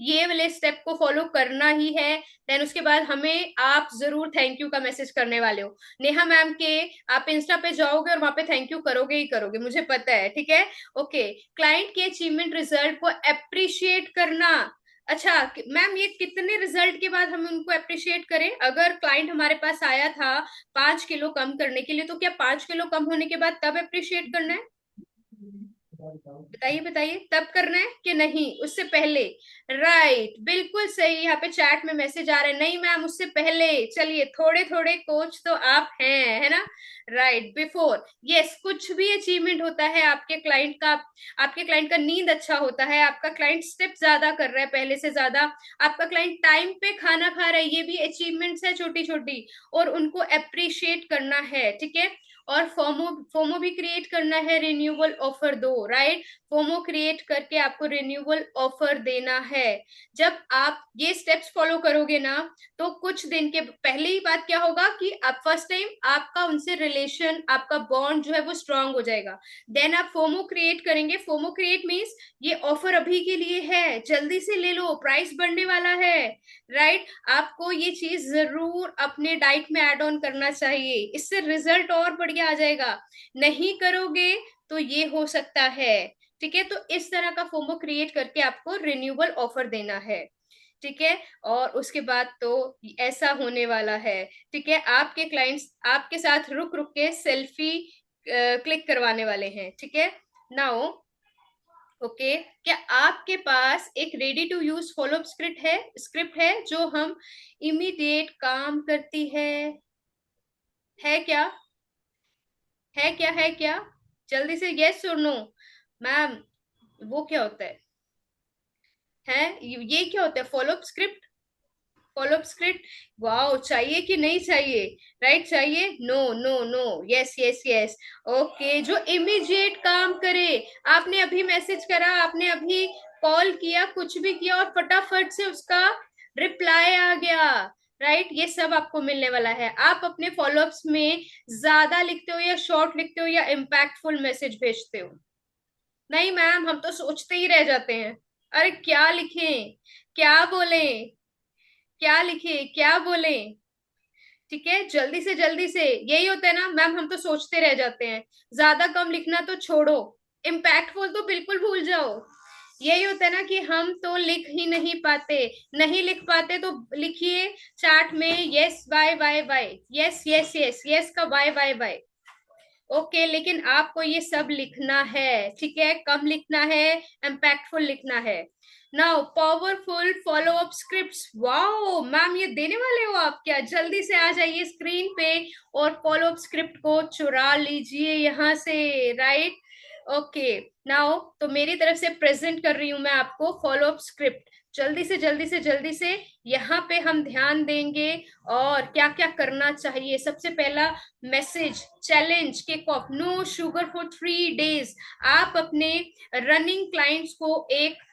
ये वाले स्टेप को फॉलो करना ही है। देन उसके बाद हमें आप जरूर थैंक यू का मैसेज करने वाले हो। नेहा मैम के आप इंस्टा पे जाओगे और वहां पे थैंक यू करोगे ही करोगे, मुझे पता है। ठीक है। ओके, क्लाइंट के अचीवमेंट रिजल्ट को अप्रिशिएट करना। अच्छा मैम, ये कितने रिजल्ट के बाद हम उनको अप्रिशिएट करें? अगर क्लाइंट हमारे पास आया था 5 किलो कम करने के लिए, तो क्या 5 किलो कम होने के बाद तब अप्रिशिएट करना है? बताइए बताइए, तब करना है कि नहीं, उससे पहले? राइट, बिल्कुल सही। यहाँ पे चैट में मैसेज आ रहे हैं, नहीं मैम उससे पहले। चलिए, थोड़े थोड़े कोच तो आप हैं, है ना। Right, before. यस, कुछ भी अचीवमेंट होता है आपके क्लाइंट का, आपके क्लाइंट का नींद अच्छा होता है, आपका क्लाइंट स्टेप ज्यादा कर रहा है पहले से ज्यादा, आपका क्लाइंट टाइम पे खाना खा रहा है, ये भी अचीवमेंट्स है छोटी छोटी, और उनको अप्रिशिएट करना है। ठीक है। और फोमो फोमो भी क्रिएट करना है, रिन्यूअल ऑफर दो। राइट, फोमो क्रिएट करके आपको रिन्यूअल ऑफर देना है। जब आप ये स्टेप्स फॉलो करोगे ना, तो कुछ दिन के पहले ही बात क्या होगा कि आप फर्स्ट टाइम आपका उनसे रिलेशन, आपका बॉन्ड जो है वो स्ट्रांग हो जाएगा। देन आप फोमो क्रिएट करेंगे। फोमो क्रिएट मीन्स ये ऑफर अभी के लिए है, जल्दी से ले लो, प्राइस बढ़ने वाला है। राइट, आपको ये चीज जरूर अपने डाइट में ऐड ऑन करना चाहिए, इससे रिजल्ट और बढ़िया आ जाएगा। नहीं करोगे तो ये हो सकता है। ठीक है, तो इस तरह का फोमो क्रिएट करके आपको रिन्यूअल ऑफर देना है। ठीक है, और उसके बाद तो ऐसा होने वाला है। ठीक है, आपके क्लाइंट्स आपके साथ रुक रुक के सेल्फी क्लिक करवाने वाले हैं। ठीक है। नाउ ओके, क्या आपके पास एक ready to use follow up script है जो हम इमीडिएट काम करती है क्या? है क्या? जल्दी से यस और नो। मैम, वो क्या होता है ये क्या होता है follow up script? Follow up script, wow, चाहिए कि नहीं चाहिए? राइट, चाहिए। No no no, yes yes yes. Okay, जो इमीडिएट काम करे। आपने अभी मैसेज करा, आपने अभी कॉल किया, कुछ भी किया और फटाफट से उसका रिप्लाई आ गया। राइट, ये सब आपको मिलने वाला है। आप अपने फॉलोअप्स में ज्यादा लिखते हो या शॉर्ट लिखते हो या इम्पैक्टफुल मैसेज भेजते हो? नहीं मैम, हम तो सोचते ही रह जाते हैं। अरे क्या लिखें, क्या बोले, क्या लिखे, क्या बोले? ठीक है, जल्दी से यही होता है ना मैम, हम तो सोचते रह जाते हैं। ज्यादा कम लिखना तो छोड़ो, इम्पैक्टफुल तो बिल्कुल भूल जाओ। यही होता है ना कि हम तो लिख ही नहीं पाते। नहीं लिख पाते तो लिखिए चैट में yes Y Y Y, yes yes yes, yes का वाई वाई वाई। ओके, लेकिन आपको ये सब लिखना है। ठीक है, कम लिखना है, इम्पैक्टफुल लिखना है। Now powerful follow up scripts. Wow ma'am, ये देने वाले हो आप क्या? जल्दी से आ जाइए स्क्रीन पे और फॉलो अप स्क्रिप्ट को चुरा लीजिए यहाँ से। Right, okay. नाउ तो मेरी तरफ से प्रेजेंट कर रही हूं मैं आपको फॉलो अप स्क्रिप्ट, जल्दी से यहाँ पे हम ध्यान देंगे और क्या क्या करना चाहिए। सबसे पहला message, challenge kick off, no sugar for 3 days। आप अपने रनिंग क्लाइंट्स को एक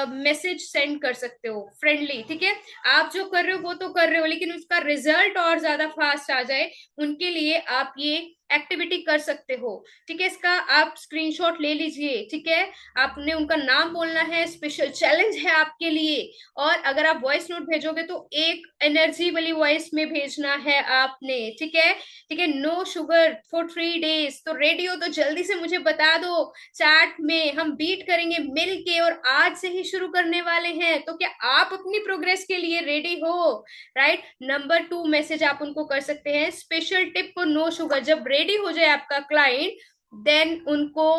मैसेज सेंड कर सकते हो फ्रेंडली, ठीक है। आप जो कर रहे हो वो तो कर रहे हो, लेकिन उसका रिजल्ट और ज्यादा फास्ट आ जाए उनके लिए आप ये एक्टिविटी कर सकते हो, ठीक है। इसका आप स्क्रीनशॉट ले लीजिए, ठीक है। आपने उनका नाम बोलना है, स्पेशल चैलेंज है आपके लिए। और अगर आप वॉइस नोट भेजोगे तो एक एनर्जी वाली वॉइस में भेजना है आपने, ठीक है, ठीक है। No sugar for 3 days। तो रेडी हो तो जल्दी से मुझे बता दो चैट में, हम बीट करेंगे मिल के और आज से ही शुरू करने वाले हैं। तो क्या आप अपनी प्रोग्रेस के लिए रेडी हो? राइट। नंबर 2 मैसेज आप उनको कर सकते हैं, special tip for no sugar. जब रेडी हो जाए आपका क्लाइंट, देन उनको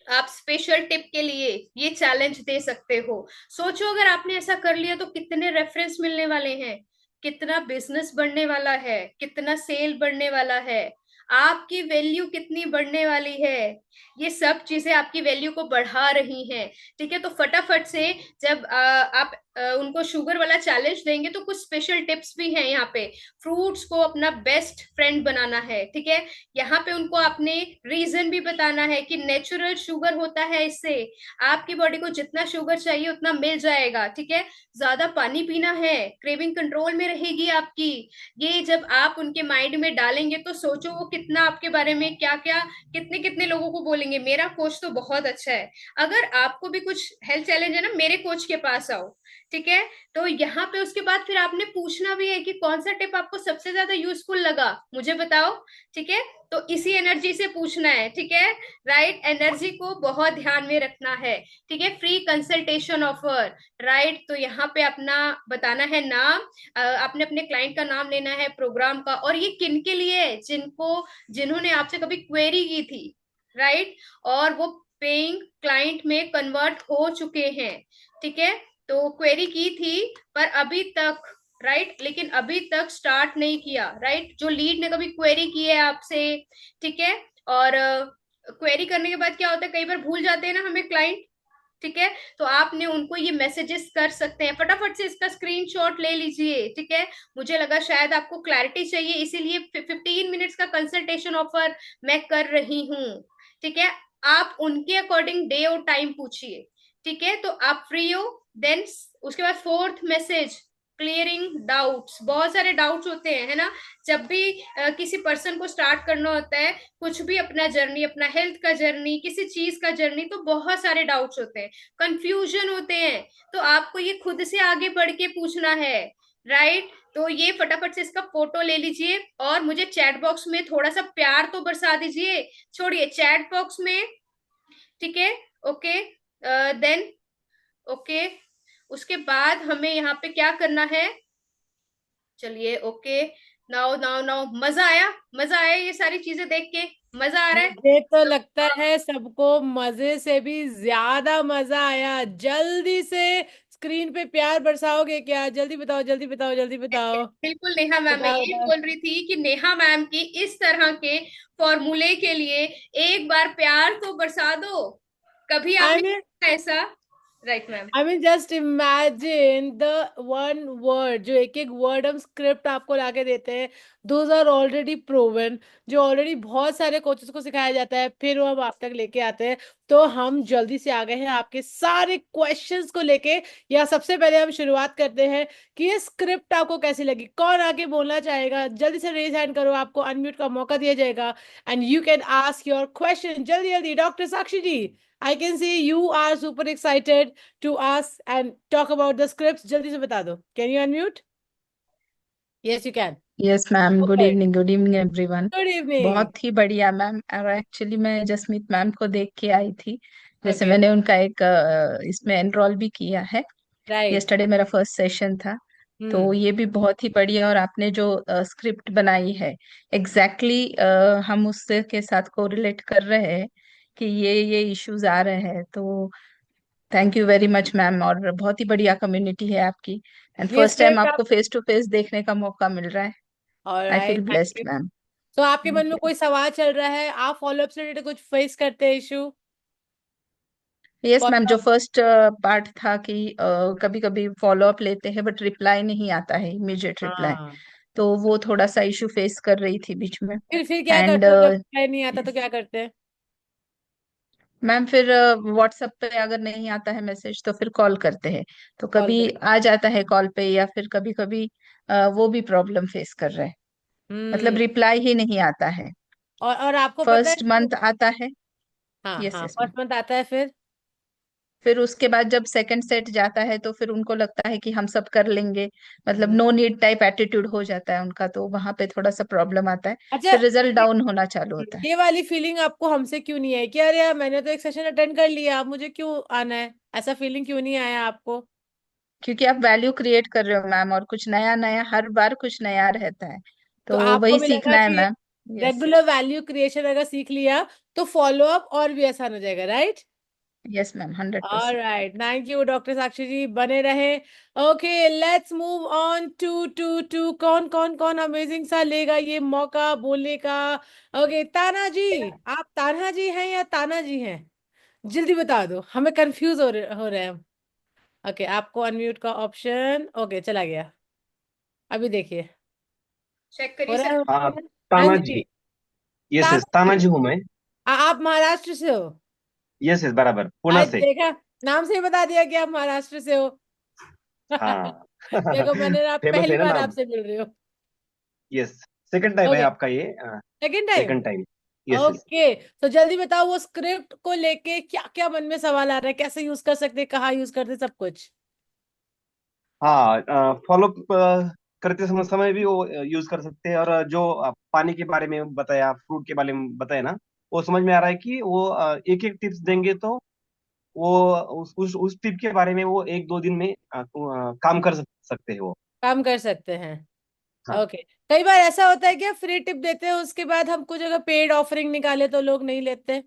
आप स्पेशल टिप के लिए ये चैलेंज दे सकते हो। सोचो अगर आपने ऐसा कर लिया तो कितने रेफरेंस मिलने वाले हैं, कितना बिजनेस बढ़ने वाला है, कितना सेल बढ़ने वाला है, आपकी वैल्यू कितनी बढ़ने वाली है। ये सब चीजें आपकी वैल्यू को बढ़ा रही हैं, ठीक है। तो फटाफट से जब आप उनको शुगर वाला चैलेंज देंगे तो कुछ स्पेशल टिप्स भी हैं यहाँ पे। फ्रूट्स को अपना बेस्ट फ्रेंड बनाना है, ठीक है। यहाँ पे उनको आपने रीजन भी बताना है कि नेचुरल शुगर होता है, इससे आपकी बॉडी को जितना शुगर चाहिए उतना मिल जाएगा, ठीक है। ज्यादा पानी पीना है, क्रेविंग कंट्रोल में रहेगी आपकी। ये जब आप उनके माइंड में डालेंगे तो सोचो वो कितना आपके बारे में क्या क्या कितने कितने लोगों को बोलेंगे मेरा कोच तो बहुत अच्छा है। अगर आपको भी कुछ हेल्थ चैलेंज है ना, मेरे कोच के पास आओ, ठीक है। तो यहाँ पे उसके बाद फिर आपने पूछना भी है कि कौन सा टिप आपको सबसे ज्यादा यूजफुल लगा, मुझे बताओ, ठीक है। तो इसी एनर्जी से पूछना है, ठीक है। राइट, एनर्जी को बहुत ध्यान में रखना है, ठीक है। Free consultation offer, right. तो यहाँ पे अपना बताना है नाम, आपने अपने क्लाइंट का नाम लेना है, प्रोग्राम का, और ये किन के लिए है, जिन्होंने आपसे कभी क्वेरी की थी, राइट, और वो पेइंग क्लाइंट में कन्वर्ट हो चुके हैं, ठीक है। तो क्वेरी की थी पर अभी तक, राइट, लेकिन अभी तक स्टार्ट नहीं किया, राइट। जो लीड ने कभी क्वेरी की है आपसे, ठीक है। और क्वेरी करने के बाद क्या होता है, कई बार भूल जाते हैं ना हमें क्लाइंट, ठीक है। तो आपने उनको ये मैसेजेस कर सकते हैं। फटाफट से इसका स्क्रीनशॉट ले लीजिए, ठीक है। मुझे लगा शायद आपको क्लैरिटी चाहिए, इसीलिए 15 मिनट्स का कंसल्टेशन ऑफर मैं कर रही हूँ, ठीक है। आप उनके अकॉर्डिंग डे और टाइम पूछिए, ठीक है। तो आप फ्री हो, देन उसके बाद 4th मैसेज, क्लियरिंग डाउट्स। बहुत सारे डाउट्स होते हैं, है ना। जब भी किसी पर्सन को स्टार्ट करना होता है कुछ भी, अपना जर्नी, अपना हेल्थ का जर्नी, किसी चीज का जर्नी, तो बहुत सारे डाउट्स होते हैं, कंफ्यूजन होते हैं। तो आपको ये खुद से आगे बढ़ के पूछना है, राइट। तो ये फटाफट से इसका फोटो ले लीजिए और मुझे चैट बॉक्स में थोड़ा सा प्यार तो बरसा दीजिए, छोड़िए चैट बॉक्स में, ठीक है। ओके, देन ओके, उसके बाद हमें यहाँ पे क्या करना है, चलिए ओके। नाउ नाउ नाउ, मजा आया ये सारी चीजें देख के, मजा आ रहा है। मुझे तो लगता है सबको मजे से भी ज्यादा मजा आया। जल्दी से स्क्रीन पे प्यार बरसाओगे क्या? जल्दी बताओ, जल्दी बताओ, जल्दी बताओ। बिल्कुल नेहा मैम, मैं बताओ यही बताओ। बोल रही थी कि नेहा मैम की इस तरह के फॉर्मूले के लिए एक बार प्यार तो बरसा दो। कभी आई आपने मीन किया ऐसा? Right ma'am. I mean just imagine the one word, जो एक एक वर्ड हम स्क्रिप्ट आपको लाके देते हैं, दोज आर ऑलरेडी प्रूवन, जो ऑलरेडी बहुत सारे कोचेस को सिखाया जाता है, फिर वो हम आप तक लेके आते हैं। तो हम जल्दी से आ गए हैं आपके सारे क्वेश्चंस को लेके। या सबसे पहले हम शुरुआत करते हैं कि ये स्क्रिप्ट आपको कैसी लगी। कौन आगे बोलना चाहेगा? जल्दी से रेज हैंड करो, आपको अनम्यूट का मौका दिया जाएगा and you can ask your question. जल्दी जल्दी, doctor Sakshi ji, I can see you are super excited to us and talk about the scripts. जल्दी से बता दो. Can you unmute? Yes, you can. Yes ma'am, good Okay. Evening everyone. Good evening. बहुत ही बढ़िया मैम। और एक्चुअली मैं जसमीत मैम को देख के आई थी, जैसे Okay. मैंने उनका एक इसमें एनरोल भी किया है। Right. यस्टरडे मेरा फर्स्ट सेशन था। तो Hmm. ये भी बहुत ही बढ़िया, और आपने जो स्क्रिप्ट बनाई है एग्जैक्टली हम उससे के साथ कोरिलेट कर रहे हैं कि ये इश्यूज आ रहे हैं। तो thank you very much ma'am, और बहुत ही बढ़िया कम्युनिटी है आपकी, एंड ये फर्स्ट टाइम स्क्रिप्ट आप, आपको फेस टू फेस देखने का मौका मिल रहा है। आई alright, feel thank blessed you. Ma'am. तो आपके मन थैंक में यू। कोई सवाल चल रहा है? आप फॉलोअप से रिलेटेड कुछ फेस करते हैं इशू? यस मैम, जो follow-up? फर्स्ट पार्ट था कि कभी कभी फॉलो अप लेते हैं बट रिप्लाई नहीं आता है, इमीडिएट रिप्लाई। हाँ, तो वो थोड़ा सा इशू फेस कर रही थी बीच में। फिर क्या एंड करते हो जब reply नहीं आता तो क्या करते हैं? मैम फिर व्हाट्सएप पे अगर नहीं आता है मैसेज तो फिर कॉल करते हैं। तो कॉल कभी कर। आ जाता है कॉल पे, या फिर कभी कभी वो भी प्रॉब्लम फेस कर रहे हैं, मतलब हम्म। रिप्लाई ही नहीं आता है। और आपको पता है फर्स्ट मंथ आता है। हाँ यस हाँ, यस मैम। फर्स्ट मंथ आता है फिर। फिर उसके बाद जब सेकंड सेट जाता है तो फिर उनको लगता है कि हम सब कर लेंगे, मतलब हम्म। नो नीड टाइप एटीट्यूड हो जाता है उनका, तो वहां पे थोड़ा सा प्रॉब्लम आता है। अच्छा, फिर रिजल्ट डाउन होना चालू होता है। ये वाली फीलिंग आपको हमसे क्यों नहीं आई कि अरे यार मैंने तो एक सेशन अटेंड कर लिया, अब मुझे क्यों आना है? ऐसा फीलिंग क्यों नहीं आया आपको? क्योंकि आप वैल्यू क्रिएट कर रहे हो मैम, और कुछ नया नया, हर बार कुछ नया रहता है, तो तो आपको वही भी लगा सीखना है कि ma'am. Yes regular value creation अगर सीख लिया तो फॉलो अप और भी आसान हो जाएगा, right? Yes ma'am, 100%। Alright, thank you doctor Sakshi ji, बने रहे। Okay, let's move on to कौन कौन कौन अमेजिंग सा लेगा ये मौका बोलने का? ओके, ताना जी। आप ताना जी हैं या ताना जी हैं? जल्दी बता दो, हमें कंफ्यूज हो रहे हैं हम। ओके, आपको अनम्यूट का ऑप्शन, ओके, चला गया। अभी देखिए, चेक हो करिए रहा है, सर। हो हाँ, रहा है? हाँ ताना जी। जी। यस यस, ताना ताना जी, जी हूँ मैं। आप महाराष्ट्र से हो? यस यस, बराबर, पुणे आज से। देखा, नाम से ही बता दिया कि आप महाराष्ट्र से हो। हाँ। देखो, मैंने आप फेमस है पहली ना बार नाम। आपसे मिल रही हो। यस, सेकंड टाइम है ओके, आपका ये। Second time. Second time. Yes yes. Okay, तो जल्दी बताओ वो स्क्रिप्ट को लेके क्या क्या मन में सवाल आ रहा है, कैसे यूज कर सकते हैं, कहाँ यूज करते हैं, सब कुछ। हाँ, फॉलो करते समय समय भी वो यूज कर सकते हैं। और जो पानी के बारे में बताया, फ्रूट के बारे में बताया ना, वो समझ में आ रहा है कि वो एक एक टिप्स देंगे तो वो उस टिप के बारे में वो एक दो दिन में काम कर सकते हैं वो। काम कर सकते हैं। हाँ ओके, कई बार ऐसा होता है कि फ्री टिप देते हैं, उसके बाद हम कुछ अगर पेड ऑफरिंग निकाले तो लोग नहीं लेते।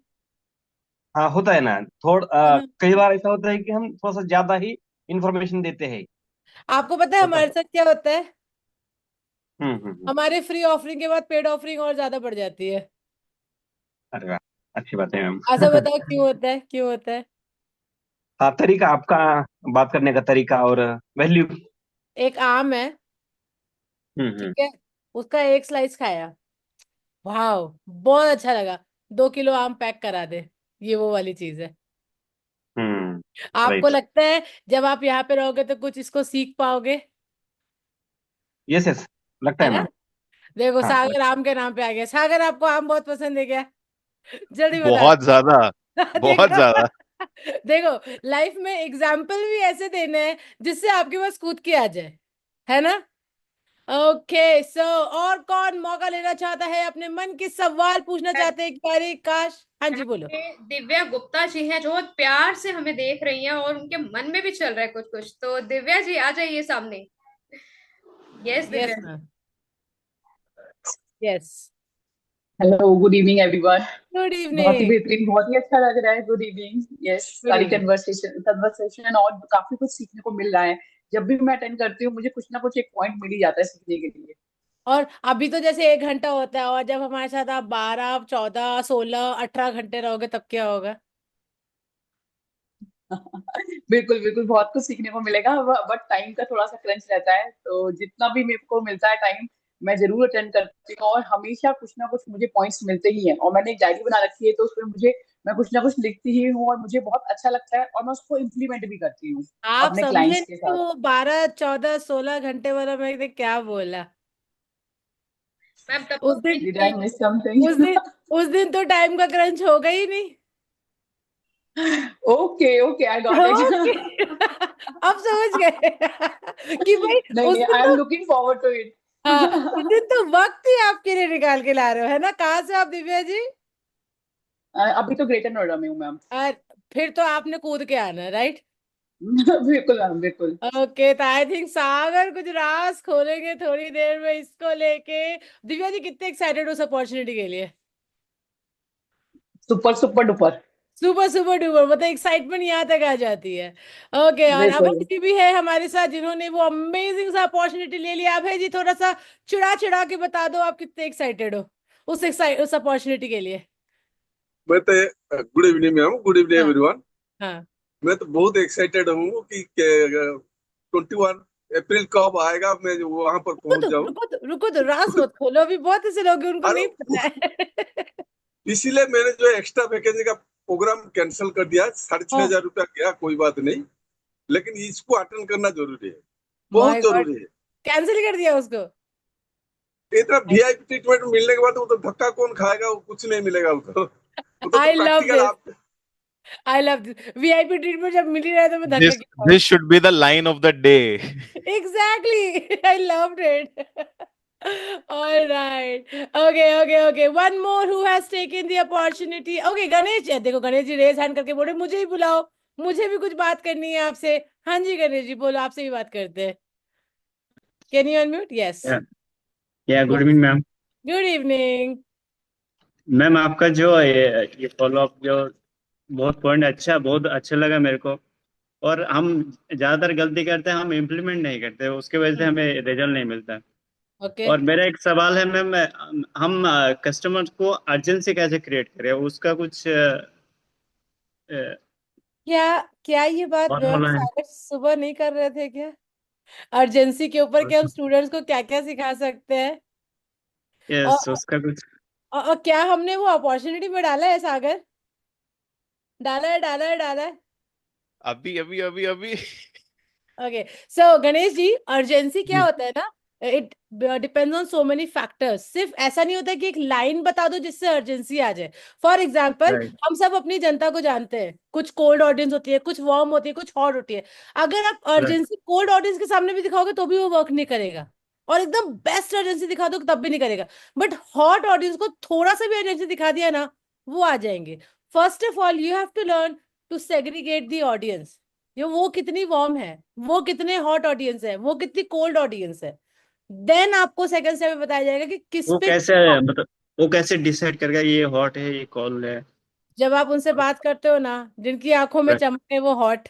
हाँ, होता है ना। हाँ। कई बार ऐसा होता है कि हम थोड़ा सा ज्यादा ही इंफॉर्मेशन देते हैं। आपको पता है होता हमारे है। साथ क्या होता है? हम्म। हमारे फ्री ऑफरिंग के बाद पेड ऑफरिंग और ज्यादा बढ़ जाती है। अरे वाह, अच्छी बात है मैम। ऐसा बताओ क्यों होता है, क्यों होता है? हाँ, तरीका आपका, बात करने का तरीका और वैल्यू। एक आम है, ठीक हम्म। है, उसका एक स्लाइस खाया, वाह बहुत अच्छा लगा, 2 किलो आम पैक करा दे। ये वो वाली चीज है। हम्म। आपको राइट। लगता है जब आप यहाँ पे रहोगे तो कुछ इसको सीख पाओगे? यस यस, लगता है है ना? मैम। देखो, हाँ, सागर आम के नाम पे आ गया। सागर, आपको आम बहुत पसंद है क्या? जल्दी बता बहुत ज्यादा, दो। बहुत देखो, ज्यादा। देखो लाइफ में एग्जाम्पल भी ऐसे देने हैं जिससे आपके पास कूद के आ जाए, है ना? ओके, सो और कौन मौका लेना चाहता है, अपने मन के सवाल पूछना चाहते हैं कि अरे काश? हाँ जी, बोलो। पे दिव्या गुप्ता जी हैं जो बहुत प्यार से हमें देख रही हैं और उनके मन में भी चल रहा है कुछ कुछ। तो दिव्या जी आ जाइए सामने। Yes Divya yes ji. Ma'am, yes. Hello, good evening everyone. Good बहुत ही इवनिंग। बेहतरीन, बहुत ही अच्छा लग रहा है। Good evening. यस, गुड सारी इवनिंग। कन्वर्सेशन और काफी कुछ सीखने को मिल रहा है। जब भी मैं अटेंड करती हूँ मुझे कुछ ना कुछ एक पॉइंट मिल ही जाता है सीखने के लिए। और अभी तो जैसे 1 घंटा होता है, और जब हमारे साथ आप 12, 14, 16, 18 घंटे रहोगे तब क्या होगा? बिल्कुल बिल्कुल, बहुत कुछ सीखने को मिलेगा। बट टाइम का थोड़ा सा क्रंच रहता है, तो जितना भी मेरे को मिलता है टाइम मैं जरूर अटेंड करती हूँ। और हमेशा कुछ ना कुछ मुझे पॉइंट्स मिलते ही हैं। और मैंने एक डायरी बना रखी है तो उसमें मुझे, मैं कुछ ना कुछ लिखती ही हूँ और मुझे बहुत अच्छा लगता है और मैं उसको इम्प्लीमेंट भी करती हूँ आप अपने समझे क्लाइंट्स नहीं के कि साथ। वो 12, 14, 16 घंटे वाला मैंने क्या बोला? मैम तब तो उस दिन, डिड आई मिस समथिंग? उस दिन उस दिन तो टाइम का क्रंच होगा ही नहीं। Okay okay, I got it. Okay. अब समझ गए कि भाई नहीं उस नहीं, दिन आई एम तो, लुकिंग फॉरवर्ड टू इट। हाँ, उस दिन तो वक्त ही आपके लिए निकाल के ला रहे हो, है ना? कहाँ से आप, दिव्या जी? अभी तो ग्रेटर नोएडा में हूँ मैम। और फिर तो आपने कूद के आना, राइट? बिल्कुल मैम, बिल्कुल। ओके, तो आई थिंक सागर कुछ राज खोलेंगे थोड़ी देर में इसको लेके। दिव्या जी, कितने एक्साइटेड हो उस अपॉर्चुनिटी के लिए? Super super duper. Super super duper, मतलब एक्साइटमेंट यहाँ तक आ जाती है। ओके, और बिल्कुल। अभय जी भी है हमारे साथ जिन्होंने वो अमेजिंग सा अपॉर्चुनिटी ले लिया। अभय जी, थोड़ा सा चिढ़ा चिढ़ा के बता दो आप कितने एक्साइटेड हो उस अपॉर्चुनिटी के लिए। But good evening, ma'am. Good evening, हाँ, everyone. हाँ। मैं तो बहुत एक्साइटेड हूँ कि 21 अप्रैल कब आएगा, मैं वहां पर रुको पहुंच तो जाऊं। रुको तो रुको तो रास मत खोलो, अभी बहुत ऐसे लोग हैं उनको अरे नहीं पता है। इसीलिए मैंने जो एक्स्ट्रा वैकेंसी का प्रोग्राम कैंसिल कर दिया। 6,500 रुपया गया, कोई बात नहीं, लेकिन इसको अटेंड करना जरूरी है, बहुत माय गॉड, जरूरी है। कैंसिल कर दिया उसको। इतना वीआईपी ट्रीटमेंट मिलने के बाद वो तो धक्का कौन खाएगा, वो कुछ नहीं मिलेगा वो तो आई लव प्रैक्टिकल दिस, आप। I love this. VIP treatment जब मिल ही रहा है तो मैं धक्के This क्यों खाऊं? this should be the line of the day. Exactly. I loved it. All right. Okay, okay, okay. One more who has taken the opportunity. Okay, Ganesh ji, देखो गणेश जी रेज हैंड करके बोले मुझे ही बुलाओ, मुझे भी कुछ बात करनी है आपसे। हाँ जी गणेश जी बोलो, आपसे भी बात करते हैं। Can you unmute? यस। या good yes, evening ma'am. Good evening. Ma'am आपका जो ये फॉलो अप जो बहुत पॉइंट अच्छा, बहुत अच्छा लगा मेरे को। और हम ज्यादातर गलती करते हैं, हम इम्प्लीमेंट नहीं करते, उसके वजह से हमें रिजल्ट नहीं मिलता। ओके, और मेरा एक सवाल है मैम, हम कस्टमर को अर्जेंसी कैसे क्रिएट करें, उसका कुछ क्या क्या ये बात फॉर्मूला है? सागर सुबह नहीं कर रहे थे क्या? अर्जेंसी के ऊपर कि हम स्टूडेंट्स को क्या क्या सिखा सकते हैं? और, यस, उसका कुछ। और क्या हमने वो अपॉर्चुनिटी में डाला है सागर? डाला है, डाला है, डाला है। अभी अभी अभी अभी ओके, सो गणेश जी, अर्जेंसी क्या होता है ना, it depends on so many factors. सिर्फ ऐसा नहीं होता कि एक लाइन बता दो जिससे अर्जेंसी आ जाए। फॉर एग्जाम्पल, राइट, हम सब अपनी जनता को जानते हैं, कुछ कोल्ड ऑडियंस होती है, कुछ वार्म होती है, कुछ हॉट होती है। अगर आप राइट, अर्जेंसी कोल्ड ऑडियंस के सामने भी दिखाओगे तो भी वो वर्क नहीं करेगा, और एकदम बेस्ट अर्जेंसी दिखा दो तब भी नहीं करेगा। बट हॉट ऑडियंस को थोड़ा सा भी अर्जेंसी दिखा दिया ना, वो आ जाएंगे। First of all you have to learn to segregate the audience, ये वो कितनी वार्म है, वो कितने हॉट ऑडियंस है, वो कितनी कोल्ड ऑडियंस है। देन आपको सेकंड स्टेप में बताया जाएगा कि किस वो पे, कैसे, मतलब वो कैसे डिसाइड करेगा ये हॉट है ये कॉल्ड है? जब आप उनसे बात करते हो ना, जिनकी आंखों में चमक है वो हॉट।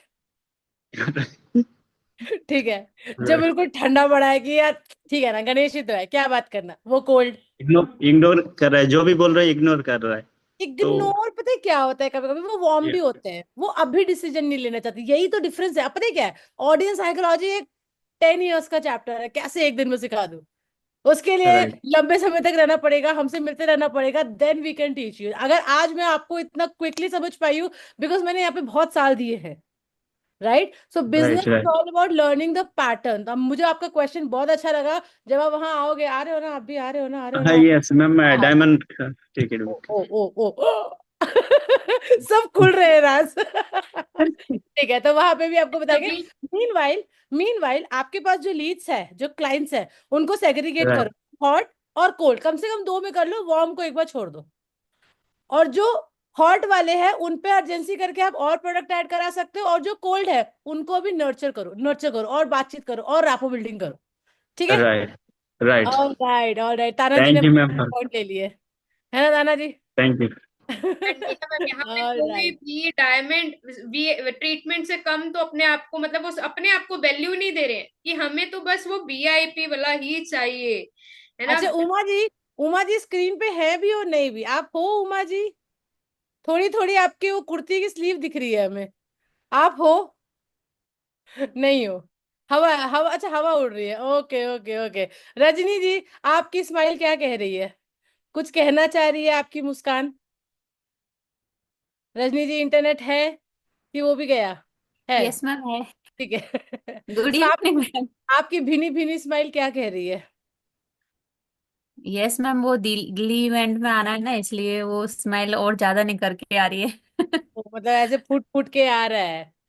ठीक है, जो बिल्कुल ठंडा पड़ा है कि यार ठीक है ना, गणेश ही तो है, क्या बात करना, वो कोल्ड। इग्नोर इग्नोर कर रहा है, जो भी बोल रहा है इग्नोर कर रहा है। तो इग्नोर, पता है क्या होता है, कभी कभी वो वार्म ये भी होते हैं, वो अभी डिसीजन नहीं लेना चाहते। यही तो डिफरेंस है। पता है क्या है, ऑडियंस साइकोलॉजी एक 10 years का चैप्टर है, कैसे एक दिन में सिखा दूं। उसके लिए राइट, लंबे समय तक रहना पड़ेगा, हमसे मिलते रहना पड़ेगा, then we can teach you. अगर आज मैं आपको इतना क्विकली समझ पाई हूँ, बिकॉज मैंने यहाँ पे बहुत साल दिए हैं। Right, so business right, is right. All about learning the pattern. अब मुझे आपका क्वेश्चन बहुत अच्छा लगा। जब आप वहां आओगे, आ रहे हो ना, आप भी आ रहे हो ना, आ रहे हो हाँ ना? यस मैम, हाँ। डायमंड टिकट ओ बुक। ओ ओ ओ सब खुल रहे हैं राज। ठीक है, तो वहां पे भी आपको बताएंगे। तभी मीनवाइल, मीनवाइल आपके पास जो लीड्स है, जो क्लाइंट्स है, उनको सेग्रीगेट राइट, करो, हॉट और कोल्ड, कम से कम दो में कर लो, वार्म को एक बार छोड़ दो। और जो हॉट वाले हैं उन पे अर्जेंसी करके आप और प्रोडक्ट ऐड करा सकते हो, और जो कोल्ड है उनको भी नर्चर करो, नर्चर करो और बातचीत करो और रैपो बिल्डिंग करो। ठीक है? Right, right. All right, all right, ताना जी ने थैंक यू मैम। पॉइंट ले लिए, है ना Tana ji? Thank you. And Meena ma'am, यहाँ पे ऑल कोई राइट। भी डायमंड ट्रीटमेंट से कम तो अपने आप को, मतलब वो अपने आप को वैल्यू नहीं दे रहे हैं कि हमें तो बस वो वीआईपी वाला ही चाहिए, है ना। अच्छा उमा जी, उमा जी स्क्रीन पे है भी और नहीं भी, आप हो उमा जी? थोड़ी थोड़ी आपकी वो कुर्ती की स्लीव दिख रही है हमें, आप हो? नहीं हो? हवा हवा, अच्छा हवा उड़ रही है, ओके ओके ओके। रजनी जी, आपकी स्माइल क्या कह रही है, कुछ कहना चाह रही है आपकी मुस्कान? रजनी जी इंटरनेट है कि वो भी गया है? यस मैम है। ठीक है। Good So, evening ma'am. आपकी भीनी भीनी स्माइल क्या कह रही है? यस मैम, वो दिल्ली इवेंट में आना है ना, इसलिए वो स्माइल और ज्यादा निकल के आ रही है। वो मतलब ऐसे फुट फुट के आ रहा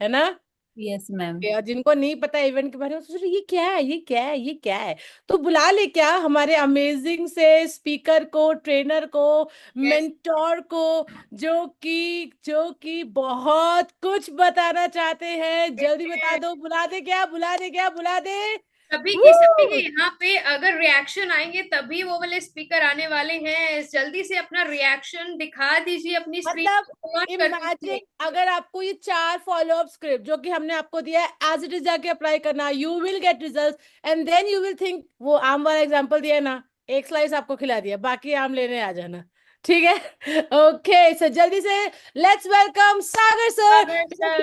है ना? Yes ma'am. और जिनको नहीं पता इवेंट के बारे में, सोच रहे ये क्या है, ये क्या है, ये क्या है, तो बुला ले क्या हमारे अमेजिंग से स्पीकर को, ट्रेनर को, यस, मेंटोर को, जो कि बहुत कुछ बताना चाहते हैं। जल्दी बता दो, बुला दे क्या, बुला दे क्या, बुला दे? सभी के यहाँ पे अगर रिएक्शन आएंगे तभी वो वाले स्पीकर आने वाले हैं। जल्दी से अपना रिएक्शन दिखा दीजिए, अपनी स्क्रीन मतलब ऑन कर इमेजिन, दीजिए। अगर आपको ये 4 फॉलोअप स्क्रिप्ट जो कि हमने आपको दिया है एज इट इज जाके अप्लाई करना, you will get result and then you will think, वो आम वाला एग्जांपल दिया है ना, एक स्लाइस आपको खिला दिया, बाकी आम लेने आ जाना। ठीक है, ओके, सो जल्दी से let's welcome Sagar sir.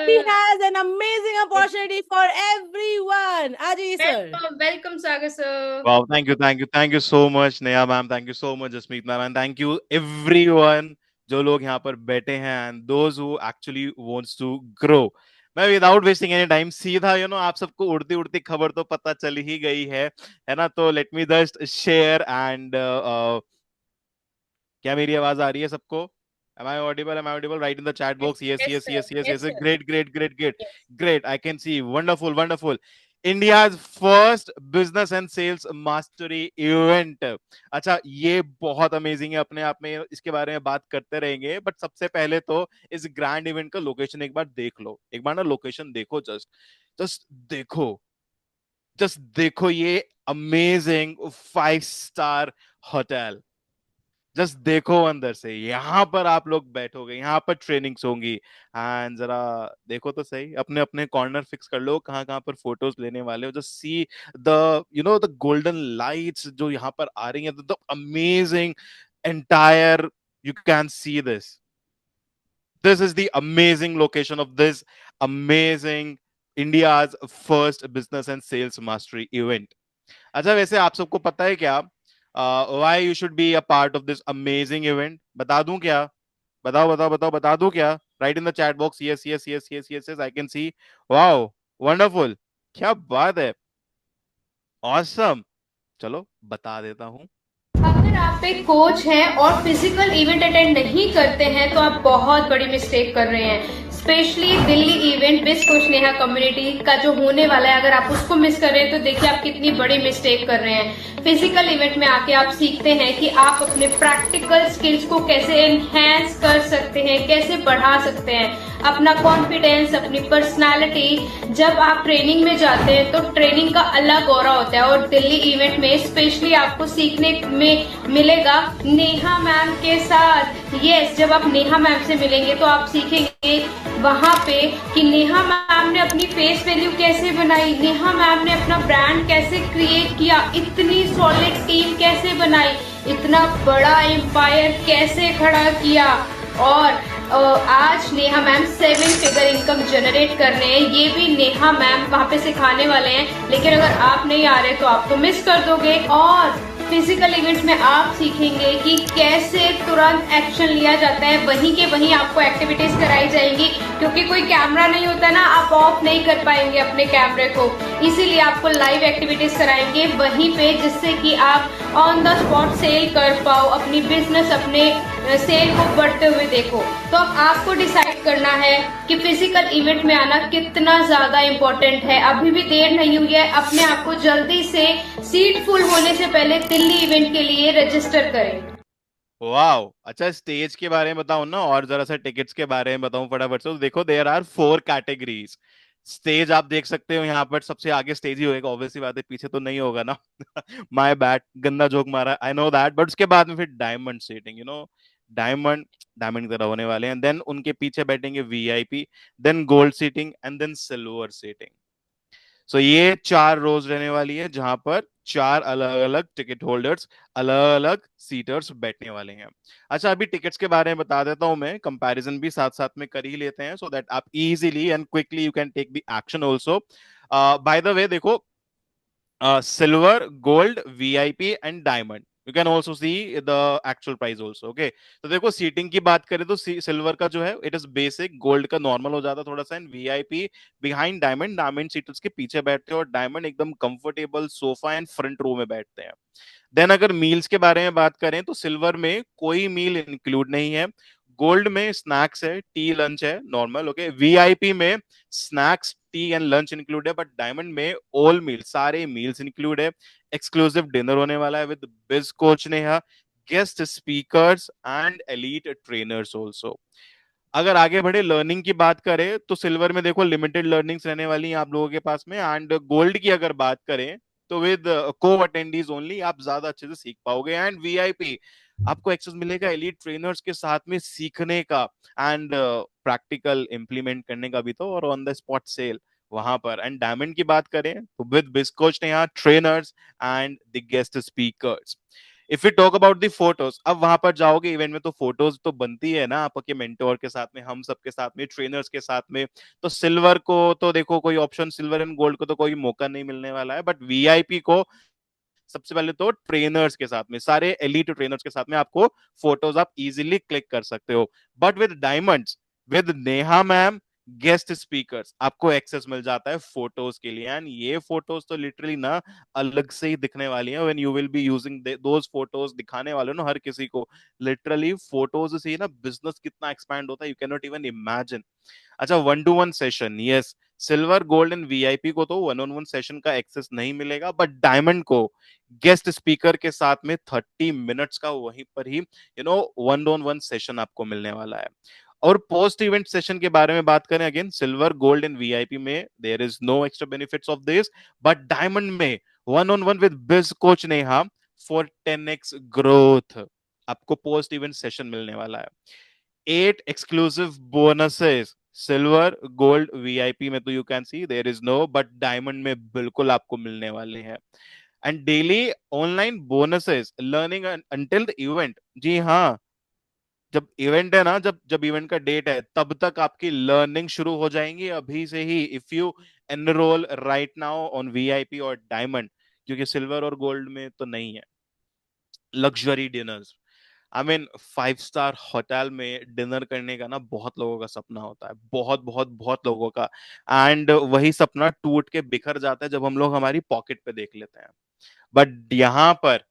He has an amazing opportunity for everyone. आ जाइए sir. Welcome Sagar sir. Wow, thank you so much, Neha ma'am. Thank you so much, Jasmeet ma'am, and thank you everyone जो लोग यहाँ पर बैठे हैं and those who actually wants to grow. मैं विदाउट वेस्टिंग एनी टाइम सीधा आप सबको उड़ती उड़ती खबर तो पता चल ही गई है ना। तो let me just share and क्या मेरी आवाज आ रही है सबको? Am I audible? Am I audible? Write in the chat box. Yes, yes, yes, yes, yes. Great, great, great, great, great. I can see. Wonderful, wonderful. India's first business and sales mastery event. अच्छा, ये बहुत अमेजिंग है अपने आप में, इसके बारे में बात करते रहेंगे। बट सबसे पहले तो इस ग्रैंड इवेंट का लोकेशन एक बार देख लो, एक बार ना लोकेशन देखो, जस्ट देखो, जस्ट देखो ये अमेजिंग 5 स्टार होटल। जस्ट देखो अंदर से, यहाँ पर आप लोग बैठोगे, यहाँ पर ट्रेनिंग्स होंगी। एंड जरा देखो तो सही, अपने अपने कॉर्नर फिक्स कर लो कहाँ कहाँ पर फोटोज लेने वाले हो। Just see the the golden lights जो यहाँ पर आ रही हैं, the amazing entire, you can see this. This is the amazing location of this amazing India's first business and sales mastery event. अच्छा, वैसे आप सबको पता है क्या why you should be a part of this amazing event? बता दूं क्या? बताओ बताओ बताओ, बता दूं क्या? Write in the chat box. Yes, yes, yes, yes, yes, yes. I can see. Wow, wonderful. क्या बात है, awesome. चलो बता देता हूँ। अगर आप एक कोच हैं और फिजिकल इवेंट अटेंड नहीं करते हैं तो आप बहुत बड़ी मिस्टेक कर रहे हैं। स्पेशली दिल्ली इवेंट बिस कोच नेहा कम्युनिटी का जो होने वाला है, अगर आप उसको मिस कर रहे हैं तो देखिए आप कितनी बड़ी मिस्टेक कर रहे हैं। फिजिकल इवेंट में आके आप सीखते हैं कि आप अपने प्रैक्टिकल स्किल्स को कैसे एनहेंस कर सकते हैं, कैसे बढ़ा सकते हैं, अपना कॉन्फिडेंस, अपनी पर्सनालिटी। जब आप ट्रेनिंग में जाते हैं तो ट्रेनिंग का अलग ऑरा होता है, और दिल्ली इवेंट में स्पेशली आपको सीखने में मिलेगा नेहा मैम के साथ। यस, जब आप नेहा मैम से मिलेंगे तो आप सीखेंगे वहां पे कि नेहा मैम ने अपनी फेस वैल्यू कैसे बनाई, नेहा मैम ने अपना ब्रांड कैसे क्रिएट किया, इतनी सॉलिड टीम कैसे बनाई, इतना बड़ा एम्पायर कैसे खड़ा किया। और आज Neha ma'am 7 figure income generate कर रहे हैं, ये भी नेहा मैम वहाँ पे सिखाने वाले हैं। लेकिन अगर आप नहीं आ रहे तो आप तो मिस कर दोगे। और फिजिकल इवेंट में आप सीखेंगे कि कैसे तुरंत एक्शन लिया जाता है, वहीं के वहीं आपको एक्टिविटीज कराई जाएंगी, क्योंकि कोई कैमरा नहीं होता ना, आप ऑफ नहीं कर पाएंगे अपने कैमरे को, इसीलिए आपको लाइव एक्टिविटीज कराएंगे वहीं पे, जिससे कि आप ऑन द स्पॉट सेल कर पाओ, अपनी बिजनेस, अपने सेल को बढ़ते हुए देखो। तो अब आपको डिसाइड करना है कि फिजिकल इवेंट में आना कितना ज्यादा इम्पोर्टेंट है। अभी भी देर नहीं हुई है, अपने आप को जल्दी से सीट फुल होने से पहले दिल्ली इवेंट के लिए रजिस्टर करें। वाओ, अच्छा स्टेज के बारे में बताऊं ना, और जरा सा टिकट्स के बारे में बताऊं फटाफट से। तो देखो, देयर आर 4 कैटेगरीज। स्टेज आप देख सकते हो यहाँ पर, सबसे आगे स्टेज ही होगा, ऑब्वियसली बात है, पीछे तो नहीं होगा ना। माय बैड, गंदा जोक मारा, आई नो दैट। बट उसके बाद में फिर डायमंड सीटिंग, डायमंड डायमंड की तरह होने वाले हैं। देन उनके पीछे बैठेंगे VIP, then gold seating and then silver seating. So ये 4 रोज रहने वाली है, जहां पर 4 अलग अलग टिकट होल्डर्स, अलग अलग सीटर्स बैठने वाले हैं। अच्छा, अभी टिकट्स के बारे में बता देता हूं मैं, कंपैरिजन भी साथ साथ में कर ही लेते हैं, सो दैट आप easily and quickly you can take the action also. By the way देखो, silver, gold, VIP and diamond, you can also see the actual price also. Okay, तो देखो सीटिंग की बात करें तो सिल्वर का जो है इट इज बेसिक, गोल्ड का नॉर्मल हो जाता है थोड़ा सा, and VIP behind diamond, diamond seaters के पीछे बैठते हैं, और डायमंड एकदम comfortable sofa and front row में बैठते हैं। देन अगर मील्स के बारे में बात करें तो सिल्वर में कोई मील इंक्लूड नहीं है, गोल्ड में स्नैक्स है, टी लंच है नॉर्मल। ओके, वीआईपी में snacks, T and lunch include है, बट डायमंड में ऑल मील, सारे मील्स इंक्लूड है। एक्सक्लूसिव डिनर होने वाला है with Biz coach Neha, guest speakers and elite trainers also. अगर आगे बढ़े लर्निंग की बात करें तो सिल्वर में देखो लिमिटेड लर्निंग्स रहने वाली हैं आप लोगों के पास में, एंड गोल्ड की अगर बात करें तो विद को अटेंडीज ओनली आप ज्यादा अच्छे से सीख पाओगे। एंड वीआईपी आपको एक्सेस मिलेगा एलीट ट्रेनर्स के साथ में सीखने का, एंड प्रैक्टिकल इंप्लीमेंट करने का भी, तो और ऑन द स्पॉट सेल वहां पर। एंड डायमंड की बात करें तो with Biz Coach Neha, trainers and the guest speakers. If you talk about the photos, अब वहां पर जाओगे इवेंट में तो फोटोज तो बनती है ना आपके मेंटोर के साथ में, हम सबके साथ में, ट्रेनर्स के साथ में। तो सिल्वर को तो देखो कोई ऑप्शन, सिल्वर एंड गोल्ड को तो कोई मौका नहीं मिलने वाला है, बट वीआईपी को सबसे पहले तो ट्रेनर्स के साथ में, सारे एलीट ट्रेनर्स के साथ में आपको फोटोज आप इजीली क्लिक कर सकते हो। But with diamonds, with Neha ma'am, guest speakers, आपको एक्सेस मिल जाता है फोटोज के लिए। एंड ये फोटोज तो लिटरली ना अलग से ही दिखने वाली है when you will be using those photos. दिखाने वाले हो ना हर किसी को, लिटरली फोटोज से ही ना बिजनेस कितना एक्सपैंड होता है, you can not even imagine. अच्छा, 1-to-1 session, yes, silver gold and VIP को तो 1-on-1 सेशन का एक्सेस नहीं मिलेगा, बट डायमंड को गेस्ट स्पीकर के साथ में 30 मिनट्स का वहीं पर ही 1-on-1 सेशन आपको मिलने वाला है। और पोस्ट इवेंट सेशन के बारे में बात करें, again silver gold and VIP में there is no extra benefits of this, but diamond में 1-on-1 with Biz coach Neha for 10x growth आपको पोस्ट इवेंट सेशन मिलने वाला है। 8 exclusive bonuses, silver gold VIP में तो you can see there is no, but diamond में बिल्कुल आपको मिलने वाले हैं। And daily online bonuses learning until the event. जी हाँ, जब इवेंट है ना, जब जब इवेंट का डेट है तब तक आपकी लर्निंग शुरू हो जाएंगी अभी से ही, if you enrol right now on VIP और डायमंड, क्योंकि सिल्वर और गोल्ड में तो नहीं है। Luxury diners, I mean 5 star hotel में डिनर करने का ना बहुत लोगों का सपना होता है, बहुत बहुत बहुत लोगों का। एंड वही सपना टूट के बिखर जाता है जब हम लोग हमारी पॉकेट पे देख लेते हैं। बट यहाँ पर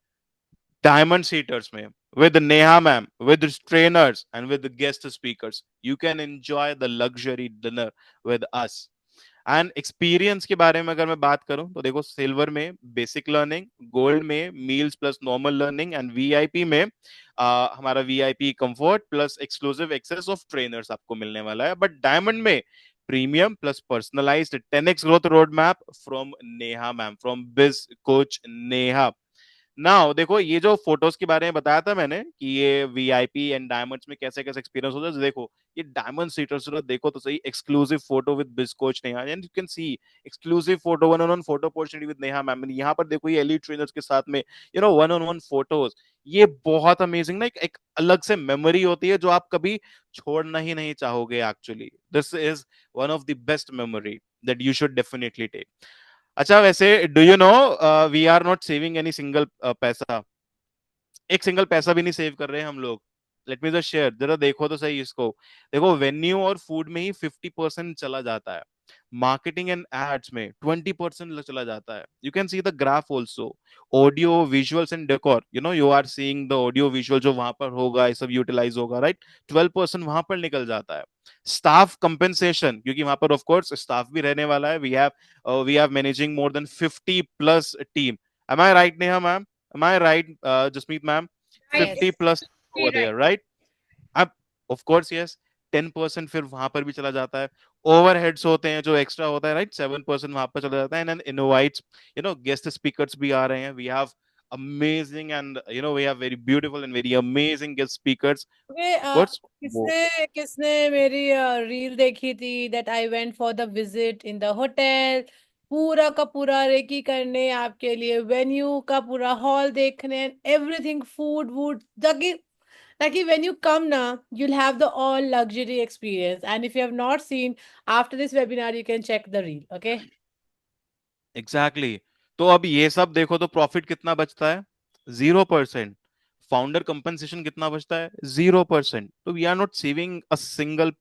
डायमंड सीटर्स में, with Neha ma'am, with trainers and with the guest speakers, you can enjoy the luxury dinner with us. And experience के बारे में अगर मैं बात करूं तो देखो, सिल्वर में बेसिक लर्निंग, गोल्ड में meals plus normal learning, and VIP में हमारा VIP comfort plus exclusive access of trainers आपको मिलने वाला है। बट डायमंड में premium plus personalised 10x growth road map from Neha ma'am, from biz coach Neha. Now देखो, ये जो फोटोज के बारे में बताया था मैंने कि ये वीआईपी एंड डायमंड्स में कैसे कैसे एक्सपीरियंस होता है, देखो ये डायमंड सीटर्स देखो तो सही, exclusive photo with Biz coach Neha, and you can C exclusive photo, 1-on-1 photo opportunity with Neha ma'am. यहाँ पर देखो ये एलीट ट्रेनर्स के साथ में 1-on-1 फोटोज, ये बहुत अमेजिंग ना, एक अलग से मेमोरी होती है जो आप कभी छोड़ना ही नहीं चाहोगे। Actually this is one of the best memory that you should definitely take. अच्छा, वैसे do you know we are not saving any single पैसा, एक सिंगल पैसा भी नहीं सेव कर रहे हैं हम लोग। लेट मी जस्ट शेयर, जरा देखो तो सही इसको। देखो, वेन्यू और फूड में ही 50% चला जाता है, मार्केटिंग एंड एड्स में 20% चला जाता है। You can see the graph also, audio visuals and decor, you are seeing the audio visual जो वहां पर होगा, ये सब यूटिलाइज होगा, राइट। 12% वहां पर निकल जाता है। स्टाफ कंपेंसेशन, क्योंकि वहां पर ऑफ कोर्स स्टाफ भी रहने वाला है, we have managing more than 50+ team. Am I right Neha ma'am, am I right Jasmeet ma'am? 50+ over there, right? अब ऑफ कोर्स यस, 10% फिर वहां पर भी चला जाता है। ओवरहेड्स होते हैं जो एक्स्ट्रा होता है, राइट, 7% वहां पर चला जाता है। एंड इनवाइट्स, गेस्ट स्पीकर्स भी आ रहे हैं, we have amazing and we have very beautiful and very amazing guest speakers, of course। किसने किसने मेरी रील देखी थी that I went for the visit in the hotel, पूरा का पूरा रेकी करने आपके लिए, वेन्यू का पूरा हॉल देखने, एवरीथिंग, फूड वूड, ताकि ताकि when you come now you'll have the all luxury experience, and if you have not seen, after this webinar you can check the reel, okay? Exactly तो अब ये सब देखो तो प्रॉफिट कितना बचता है, 0%। फाउंडर कंपनसेशन कितना बचता है, 0%। तो we are not saving a single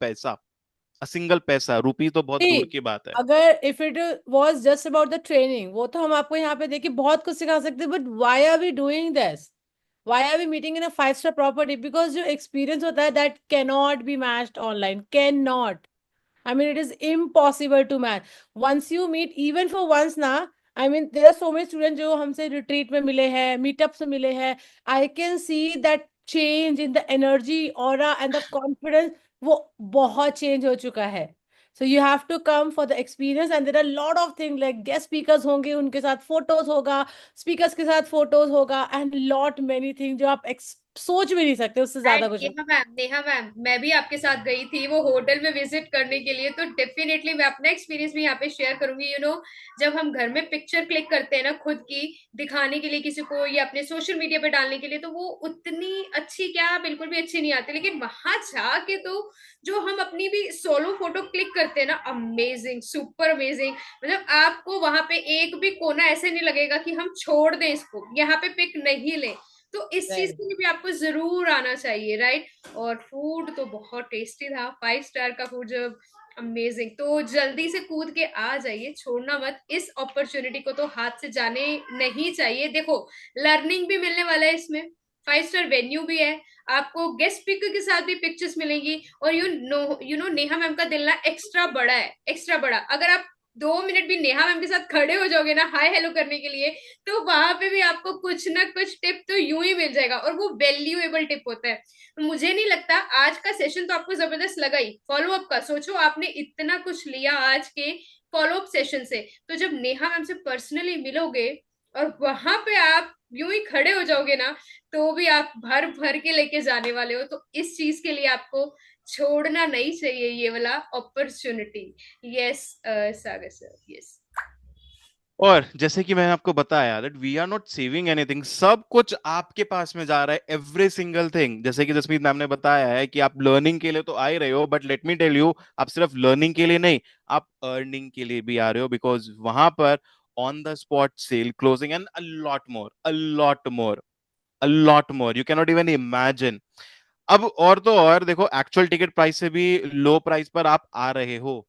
पैसा, रुपी तो बहुत दूर की बात है। अगर if it was just about the training, वो तो हम आपको यहाँ पे देखिए बहुत कुछ सिखा सकते हैं, but why are we doing this? Why are we meeting in a 5-star property? Because जो experience होता है that cannot be matched online. Cannot. I mean, it is impossible to match. Once you meet, even for once ना, I mean, there are so many students जो हमसे retreat में मिले हैं, meetups में मिले हैं. I can see that change in the energy, aura and the confidence. वो बहुत change हो चुका है. So you have to come for the experience, and there are a lot of things like guest speakers होंगे, उनके साथ photos होगा, speakers के साथ photos होगा, and lot many things जो आप सोच भी नहीं सकते उससे ज्यादा कुछ। नेहा मैम मैं भी आपके साथ गई थी वो होटल में विजिट करने के लिए, तो डेफिनेटली मैं अपना एक्सपीरियंस भी यहाँ पे शेयर करूंगी। जब हम घर में पिक्चर क्लिक करते हैं ना खुद की दिखाने के लिए किसी को या अपने सोशल मीडिया पे डालने के लिए, तो वो उतनी अच्छी क्या बिल्कुल भी अच्छी नहीं आती, लेकिन वहां जाके तो जो हम अपनी भी सोलो फोटो क्लिक करते हैं ना, अमेजिंग, सुपर अमेजिंग। मतलब आपको वहां पे एक भी कोना ऐसे नहीं लगेगा कि हम छोड़ दें इसको, यहाँ पे पिक नहीं लें। तो इस चीज के लिए भी आपको जरूर आना चाहिए, राइट। और फूड तो बहुत टेस्टी था, 5 स्टार का फूड, जब अमेजिंग। तो जल्दी से कूद के आ जाइए, छोड़ना मत, इस अपॉर्चुनिटी को तो हाथ से जाने नहीं चाहिए। देखो लर्निंग भी मिलने वाला है इसमें, 5 स्टार वेन्यू भी है, आपको गेस्ट स्पीकर के साथ भी पिक्चर्स मिलेंगी। और यू नो नेहा मैम का दिल ना एक्स्ट्रा बड़ा है, एक्स्ट्रा बड़ा। अगर आप 2 मिनट भी नेहा मैम के साथ खड़े हो जाओगे ना हाय हेलो करने के लिए, तो वहां पे भी आपको कुछ ना कुछ टिप तो यूं ही मिल जाएगा, और वो वैल्यूएबल टिप होता है। मुझे नहीं लगता आज का सेशन तो आपको जबरदस्त लगा ही, फॉलो अप का सोचो, आपने इतना कुछ लिया आज के फॉलो अप सेशन से, तो जब नेहा मैम से पर्सनली मिलोगे और वहां पे आप यूं ही खड़े हो जाओगे ना, तो भी आप भर भर के लेके जाने वाले हो। तो इस चीज के लिए आपको छोड़ना नहीं चाहिए ये वाला opportunity. Yes Sagar sir, yes. और जैसे कि मैंने आपको बताया that we are not saving anything, सब कुछ आपके पास में जा रहा है, एवरी सिंगल थिंग। जैसे कि जसमीत मैम ने बताया है कि आप लर्निंग के लिए तो आ ही रहे हो, but let me tell you, आप सिर्फ लर्निंग के लिए नहीं, आप अर्निंग के लिए भी आ रहे हो, बिकॉज वहां पर on the spot sale, closing and a lot more, a lot more, a lot more, you can not even imagine. अब और तो और देखो, एक्चुअल टिकट प्राइस से भी लो प्राइस पर आप आ रहे हो।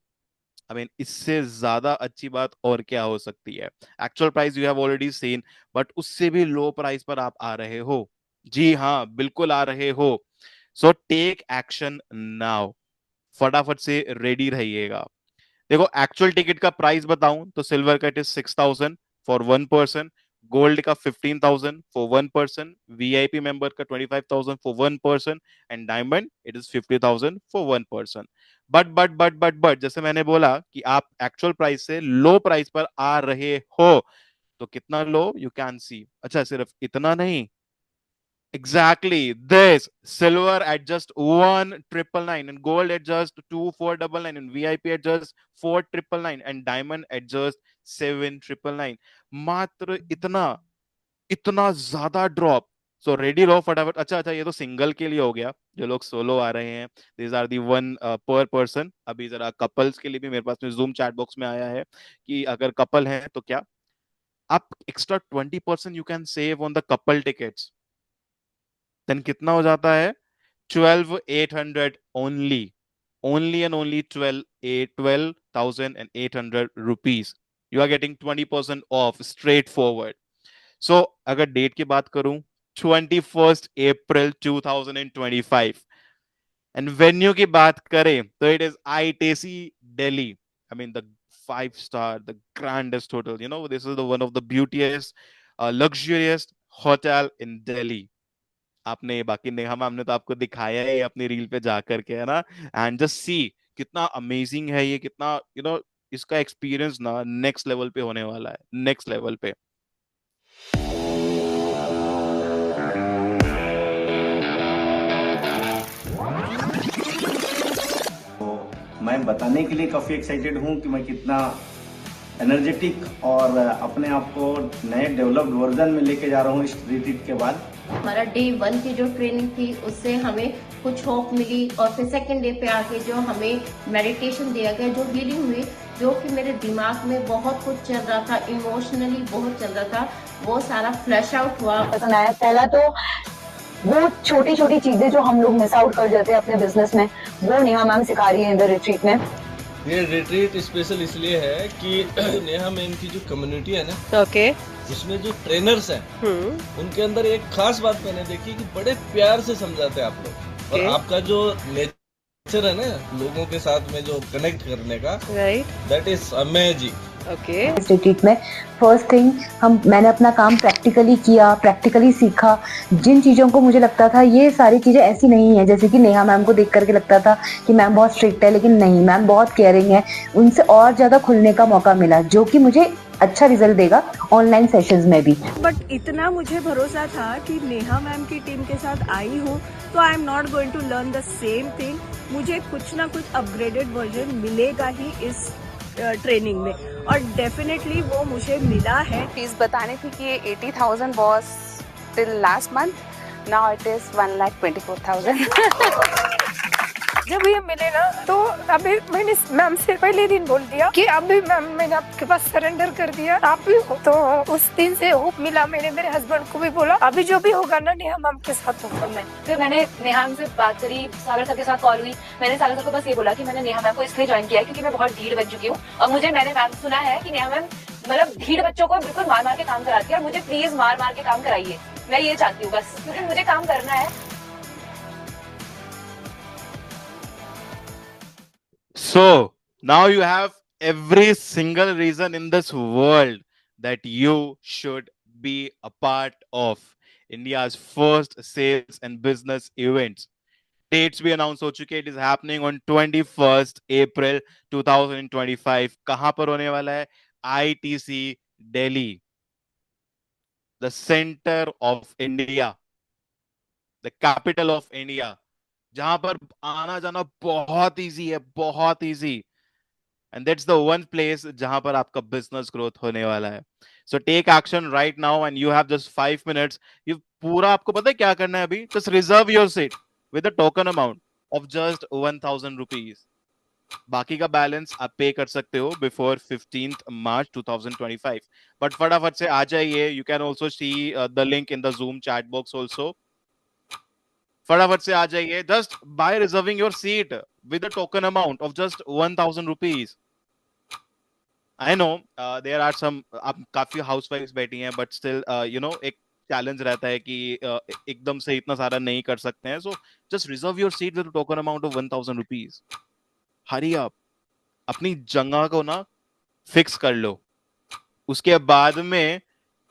आई मीन इससे ज्यादा अच्छी बात और क्या हो सकती है। Actual price you have already seen, but उससे भी लो प्राइस पर आप आ रहे हो। जी हाँ, बिल्कुल आ रहे हो। सो टेक एक्शन नाउ, फटाफट से रेडी रहिएगा। देखो एक्चुअल टिकट का प्राइस बताऊं तो सिल्वर का it is 6,000 for 1 person, gold का 15,000 फॉर 1 पर्सन, वीआईपी मेंबर का 25,000 for 1 person, and diamond it is 50,000 for 1 person. But जैसे मैंने बोला कि आप एक्चुअल प्राइस से लो प्राइस पर आ रहे हो, तो कितना लो यू कैन सी। अच्छा सिर्फ इतना नहीं, exactly this, silver at just 1,999 and gold at just 2,499 and VIP at just 4,999 and diamond at just 7,999। मात्र इतना, इतना ज्यादा ड्रॉप। सो रेडी रहो फटाफट। अच्छा, ये तो सिंगल के लिए हो गया, जो लोग सोलो आ रहे हैं, दिस आर दी वन पर पर्सन। अभी जरा कपल्स के लिए भी मेरे पास में जूम चैट बॉक्स में आया है कि अगर कपल है तो क्या आप extra 20% you can save on the couple tickets. Then कितना हो जाता है, 12,800 only and only 12,800 rupees। You are getting 20% off straight forward। So अगर डेट की बात करूं, 21st April 2025। एंड वेन्यू की बात करें तो it is ITC Delhi। I mean the 5 star, the grandest hotel, you know, this is the one of the beautiest, luxurious hotel in Delhi। आपने बाकी नेहा मैम ने तो आपको दिखाया है अपनी रील पे जा करके, है ना। एंड जस्ट सी कितना अमेजिंग है ये, कितना इसका एक्सपीरियंस ना नेक्स्ट लेवल पे होने वाला है, नेक्स्ट लेवल पे। मैं बताने के लिए काफ़ी एक्साइटेड हूँ कि मैं कितना एनर्जेटिक और अपने आप को नए डेवलप्ड वर्जन में लेके जा रहा हूँ इस रिट्रीट के बाद। हमारा डे 1 की जो ट्रेनिंग थी उससे हमें कुछ होप मिली, और फिर सेकंड डे पे आके जो हमें मेडिटेशन दिया गया, जो हीलिंग हुई, जो कि मेरे दिमाग में बहुत कुछ चल रहा था, इमोशनली बहुत चल रहा था, वो सारा फ्लैश आउट हुआ। पसंद आया। पहला तो वो छोटी छोटी चीजें जो हम लोग मिस आउट कर जाते हैं अपने बिजनेस में, वो नेहा मैम सिखा रही है इन द रिट्रीट में। ये रिट्रीट स्पेशल इसलिए है कि नेहा मैम की जो कम्युनिटी है ना, ओके, उसमें जो ट्रेनर्स हैं उनके अंदर एक खास बात मैंने देखी कि बड़े प्यार से समझाते हैं आप लोग, और आपका जो नेचर है ना लोगों के साथ में जो कनेक्ट करने का, right, that is amazing. Okay, इस रिट्रीट में फर्स्ट थिंग मैंने अपना काम प्रैक्टिकली किया, प्रैक्टिकली सीखा। जिन चीज़ों को मुझे लगता था ये सारी चीज़ें ऐसी नहीं है, जैसे कि नेहा मैम को देख करके लगता था कि मैम बहुत स्ट्रिक्ट है, लेकिन नहीं, मैम बहुत केयरिंग है। उनसे और ज़्यादा खुलने का मौका मिला, जो कि मुझे अच्छा रिजल्ट देगा ऑनलाइन सेशंस में भी। बट इतना मुझे भरोसा था कि नेहा मैम की टीम के साथ आई हूँ तो I am not going to learn the same thing. मुझे कुछ ना कुछ अपग्रेडेड वर्जन मिलेगा ही इस ट्रेनिंग में, और डेफिनेटली वो मुझे मिला है। फीस बताने थी कि 80,000 was till last month, now it is 1,24,000। जब ये मिले ना तो अभी मैंने मैम से पहले दिन बोल दिया कि अभी मैम मैंने आपके पास सरेंडर कर दिया, आप भी हो। तो उस दिन से होप मिला। मैंने मेरे हस्बैंड को भी बोला अभी जो भी होगा ना नेहा मैम के साथ होगा। फिर मैंने नेहा मैम से बात करी, सागर सर के साथ कॉल हुई। मैंने सागर सर को बस ये बोला कि मैंने नेहा मैम को इसलिए ज्वाइन किया है क्योंकि मैं बहुत ढीठ बन चुकी हूँ, और मैंने मैम सुना है कि नेहा मैम मतलब ढीठ बच्चों को बिल्कुल मार मार के काम कराती है, और मुझे प्लीज मार मार के काम कराइए। मैं ये चाहती हूँ बस, क्योंकि मुझे काम करना है। So now you have every single reason in this world that you should be a part of India's first sales and business events. Dates भी announce हो चुके हैं. It is happening on 21st April 2025. कहाँ पर होने वाला है? ITC Delhi, the center of India, the capital of India, जहां पर आना जाना बहुत इजी है, बहुत easy. And that's the one place जहां पर आपका बिजनेस ग्रोथ होने वाला है। So take action right now and you have just 5 minutes. ये पूरा आपको पता है क्या करना है अभी? Just reserve your seat with a token amount of just 1,000 rupees. बाकी का बैलेंस आप पे कर सकते हो बिफोर 15th March 2025। बट फटाफट से आ जाइए। You can also see the link in the Zoom chat box also. फटाफट से आ जाइए। Just by reserving your seat with a token amount of just 1,000 rupees. I know there are some, आप काफी हाउसवाइफ्स बैठी हैं, बट स्टिल यू नो एक चैलेंज रहता है कि एकदम से इतना सारा नहीं कर सकते हैं। So just reserve your seat with token amount of 1,000 rupees. Hurry up, अपनी जगह को ना फिक्स कर लो। उसके बाद में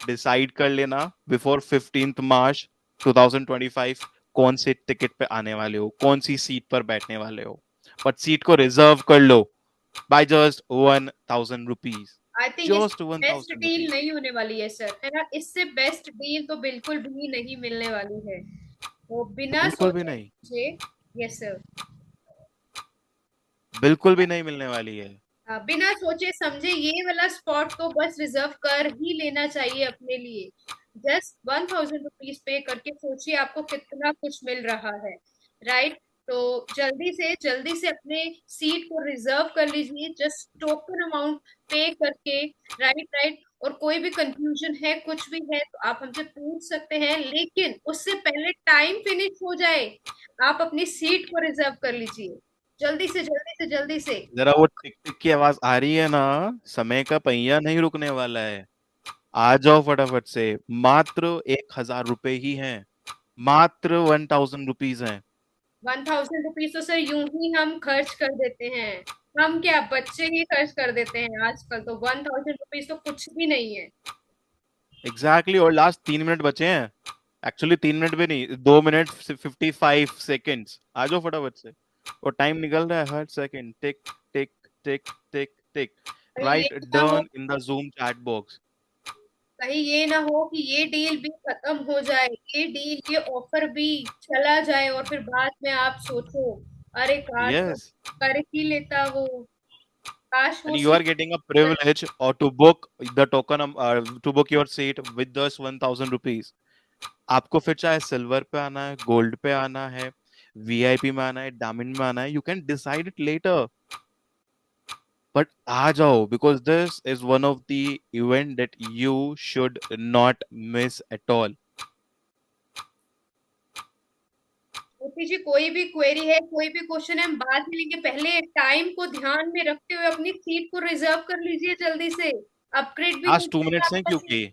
डिसाइड कर लेना बिफोर 15th March 2025 कौन से टिकट पे आने वाले हो, कौन सी सीट पर बैठने वाले हो। बट सीट को रिजर्व कर लो by just 1,000 rupees. I think just best 1,000 deal नहीं होने वाली है सर, है ना? इससे बेस्ट डील तो बिल्कुल भी नहीं मिलने वाली है। वो बिना बिल्कुल भी सोचे नहीं, समझे, यस सर, बिल्कुल भी नहीं मिलने वाली है। बिना सोचे समझे ये वाला स्पॉट तो बस रिजर्व कर ही लेना चाहिए अपने लिए। जस्ट 1,000 रुपीज पे करके सोचिए आपको कितना कुछ मिल रहा है, राइट? तो जल्दी से अपने सीट को रिजर्व कर लीजिए, जस्ट टोकन अमाउंट पे करके, राइट राइट। और कोई भी कंफ्यूजन है, कुछ भी है, तो आप हमसे पूछ सकते हैं, लेकिन उससे पहले टाइम फिनिश हो जाए आप अपनी सीट को रिजर्व कर लीजिए जल्दी से जल्दी से जल्दी से। जरा वो टिक टिक की आवाज आ रही है ना, समय का पहिया नहीं रुकने वाला है। आ जाओ फटाफट से। मात्र 1,000 रुपए ही हैं, मात्र 1,000 रुपीज हैं। 1,000 रुपीज तो सर यूं ही हम खर्च कर देते हैं। हम क्या, बच्चे ही खर्च कर देते हैं आजकल। तो 1,000 रुपीज तो कुछ भी नहीं है। एग्जैक्टली। और लास्ट 3 मिनट बचे हैं। एक्चुअली 3 मिनट भी नहीं, 2 मिनट 55 सेकेंड्स। आ जाओ फटाफट से। और टाइम निकल रहा है हर second. Tick tick tick tick tick. Write done in the Zoom chat box. कहीं ये ना हो कि ये डील भी खत्म हो जाए, ये ऑफर भी चला जाए, और फिर बाद में आप सोचो अरे काश तो Yes, कर ही लेता वो, काश वो and you are getting a privilege or to book the token to book your seat with just 1,000 rupees. आपको फिर चाहे सिल्वर पे आना है, गोल्ड पे आना है, वीआईपी में आना है, डायमंड में आना है, you can decide it later. But आ जाओ, because this is one of the event that you should not miss at all. मोती जी, कोई भी क्वेरी है, कोई भी क्वेश्चन है, हम बाद में लेंगे। पहले टाइम को ध्यान में रखते हुए अपनी सीट को रिजर्व कर लीजिए जल्दी से। अपग्रेड भी हो आज 2 जाएगा मिनट्स हैं आपका सीट, क्योंकि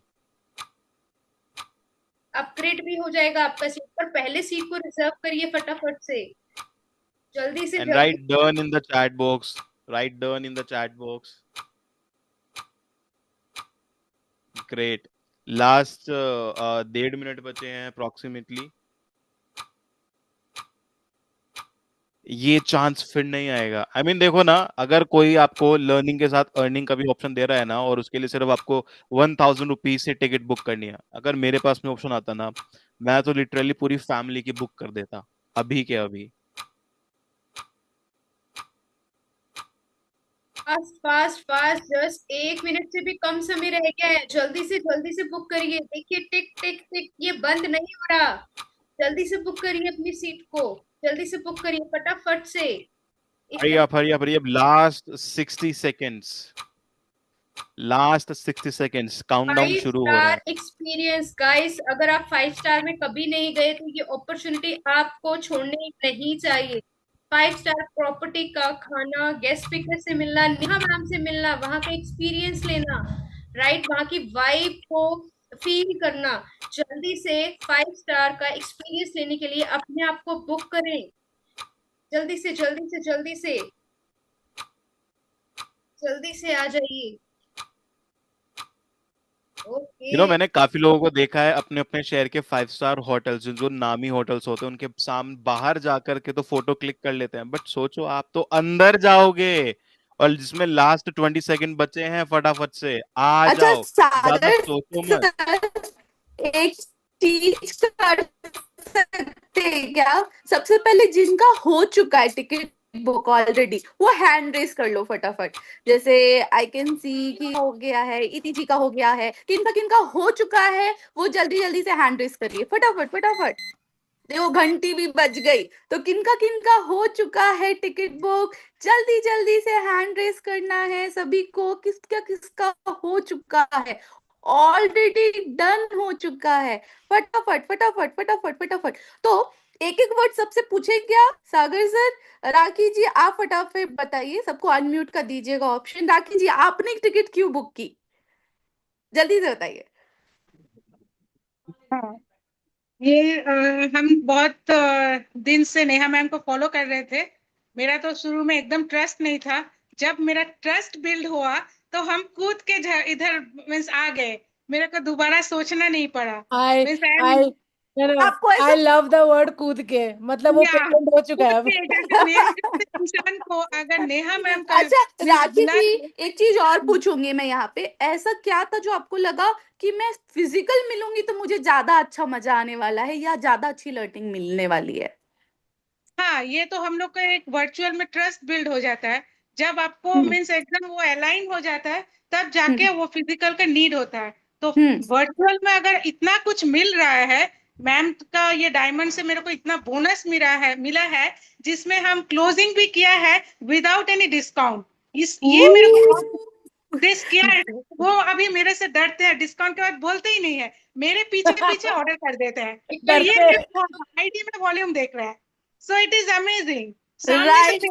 अपग्रेड भी हो जाएगा आपका सीट, पर पहले सीट को रिजर्व करिए फटाफट से, जल्दी से and जल्दी। write done in the chat box. Write done in the chat box. Great. Last 1.5 minute बचे हैं approximately. ये चांस फिर नहीं आएगा। आई मीन देखो ना, अगर कोई आपको लर्निंग के साथ अर्निंग का भी ऑप्शन दे रहा है ना, और उसके लिए सिर्फ आपको 1000 रुपीज से टिकट बुक करनी है, अगर मेरे पास में ऑप्शन आता ना, मैं तो लिटरली पूरी फैमिली की बुक कर देता अभी के अभी। Fast fast fast, just 1 minute से भी कम समय रह गया है, जल्दी से बुक करिए। देखिए टिक टिक टिक, ये बंद नहीं हो रहा। जल्दी से बुक करिए अपनी सीट को, जल्दी से बुक करिए फटाफट से। Hurry up hurry up hurry up. Last 60 seconds, last 60 seconds, countdown 5 शुरू हो रहा है। स्टार एक्सपीरियंस गाइस, अगर आप 5 स्टार में कभी नहीं गए तो ये अपॉर्चुनिटी आपको छोड़नी नहीं चाहिए। 5 स्टार प्रॉपर्टी का खाना, गेस्ट स्पीकर से मिलना, नेहा मैम से मिलना, वहां का एक्सपीरियंस लेना, राइट, वहां की वाइब को फील करना। जल्दी से 5 स्टार का एक्सपीरियंस लेने के लिए अपने आप को बुक करें। जल्दी से जल्दी से जल्दी से जल्दी से आ जाइए। मैंने काफी लोगों को देखा है अपने अपने शहर के 5 स्टार होटल्स, जो नामी होटल्स होते हैं, उनके सामने बाहर जाकर के तो फोटो क्लिक कर लेते हैं, बट सोचो आप तो अंदर जाओगे, और जिसमें लास्ट 20 सेकंड बचे हैं, फटाफट से आ अच्छा जाओ, ज्यादा सागर सोचो मत। सर, एक चीज कर सकते हैं क्या? सबसे पहले जिनका हो चुका है टिकट बुक ऑलरेडी, वो हैंड रेस कर लो फटाफट। जैसे आई कैन सी कि हो गया है, इति जी का हो गया है, किनका किनका हो चुका है वो जल्दी जल्दी से हैंड रेस करिए फटाफट फटाफट। देखो घंटी भी बज गई, तो किनका किनका हो चुका है टिकट बुक, जल्दी जल्दी से हैंड रेस करना है सभी को। किसका किसका हो चुका है, ऑलरेडी डन हो चुका है, फटाफट फटाफट फटाफट फटाफट। तो एक एक वर्ड सबसे पूछे क्या सागर सर? राखी जी आप फटाफट बताइए, सबको अनम्यूट कर दीजिएगा ऑप्शन। राखी जी आपने टिकट क्यों बुक की, जल्दी से बताइए। हाँ, ये हम बहुत दिन से नेहा मैम को फॉलो कर रहे थे। मेरा तो शुरू में एकदम ट्रस्ट नहीं था, जब मेरा ट्रस्ट बिल्ड हुआ तो हम कूद के इधर मीन्स आ गए, मेरे को दोबारा सोचना नहीं पड़ा। आपको आई लव द वर्ड कूद के, मतलब वो पेटेंट हो चुका है अब। इंसान को अगर नेहा मैम का अच्छा राखी जी, एक चीज और पूछूंगी मैं यहाँ पे, ऐसा क्या था जो आपको लगा कि मैं फिजिकल मिलूंगी तो मुझे ज्यादा अच्छा मजा आने वाला है, या ज्यादा अच्छी लर्निंग मिलने वाली है? हाँ, ये तो हम लोग का एक वर्चुअल में ट्रस्ट बिल्ड हो जाता है, जब आपको मीन्स एकदम वो अलाइन हो जाता है, तब जाके वो फिजिकल का नीड होता है। तो वर्चुअल में अगर इतना कुछ मिल रहा है, मैम का ये डायमंड से मेरे को इतना बोनस मिला है जिसमें हम क्लोजिंग भी किया है विदाउट एनी डिस्काउंट। ये मेरे को दिस किया है। वो अभी मेरे से डरते हैं, डिस्काउंट के बाद बोलते ही नहीं है, मेरे पीछे पीछे ऑर्डर कर देते हैं। तो ये आईडी में वॉल्यूम देख रहा है, so it is amazing. Right,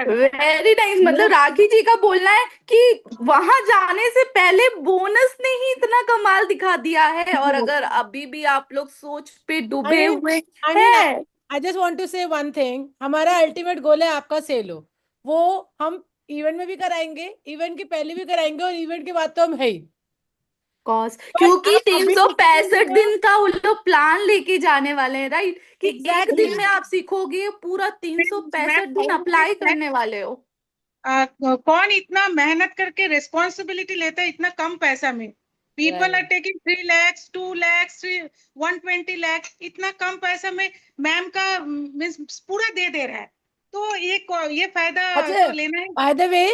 very nice. मतलब राखी जी का बोलना है कि वहां जाने से पहले बोनस ने ही इतना कमाल दिखा दिया है, और अगर अभी भी आप लोग सोच पे डूबे हुए हैं। आई जस्ट वांट टू से वन थिंग, हमारा अल्टीमेट गोल है आपका सेल हो, वो हम इवेंट में भी कराएंगे, इवेंट के पहले भी कराएंगे, और इवेंट के बाद तो हम है ही। क्योंकि 365 दिन का वो लोग प्लान लेके जाने वाले हैं, राइट, कि एक दिन में आप सीखोगे, पूरा 365 दिन अप्लाई करने वाले हो। कौन इतना मेहनत करके रिस्पॉन्सिबिलिटी लेता है इतना कम पैसा में? People are taking 3 lakh 2 lakh 120 lakh, इतना कम पैसा में मैम का मीन्स पूरा दे रहा है। तो ये फायदा तो लेना है। बाय द वे,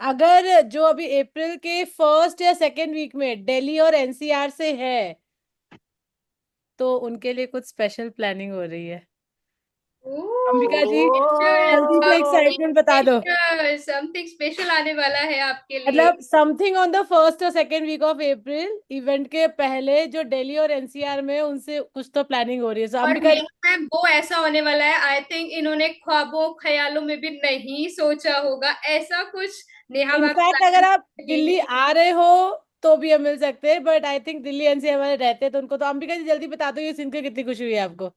अगर जो अभी अप्रैल के फर्स्ट या सेकेंड वीक में दिल्ली और एनसीआर से है, तो उनके लिए कुछ स्पेशल प्लानिंग हो रही है। अंबिका जी जल्दी से एक्साइटमेंट बता दो। समथिंग स्पेशल आने वाला है आपके लिए, मतलब समथिंग ऑन द फर्स्ट और second week of April, event के पहले जो दिल्ली और एनसीआर में, उनसे कुछ तो प्लानिंग हो रही है। अंबिका मैम, वो ऐसा होने वाला है, आई थिंक इन्होंने ख्वाबों ख्यालों में भी नहीं सोचा होगा ऐसा कुछ। नेहा मैम, इनफैक्ट अगर आप दिल्ली आ रहे हो तो भी हम मिल सकते हैं, but I think Delhi NCR वाले रहते हैं तो उनको तो। अंबिका जी जल्दी बता दो ये सुन के कितनी खुशी हुई है आपको?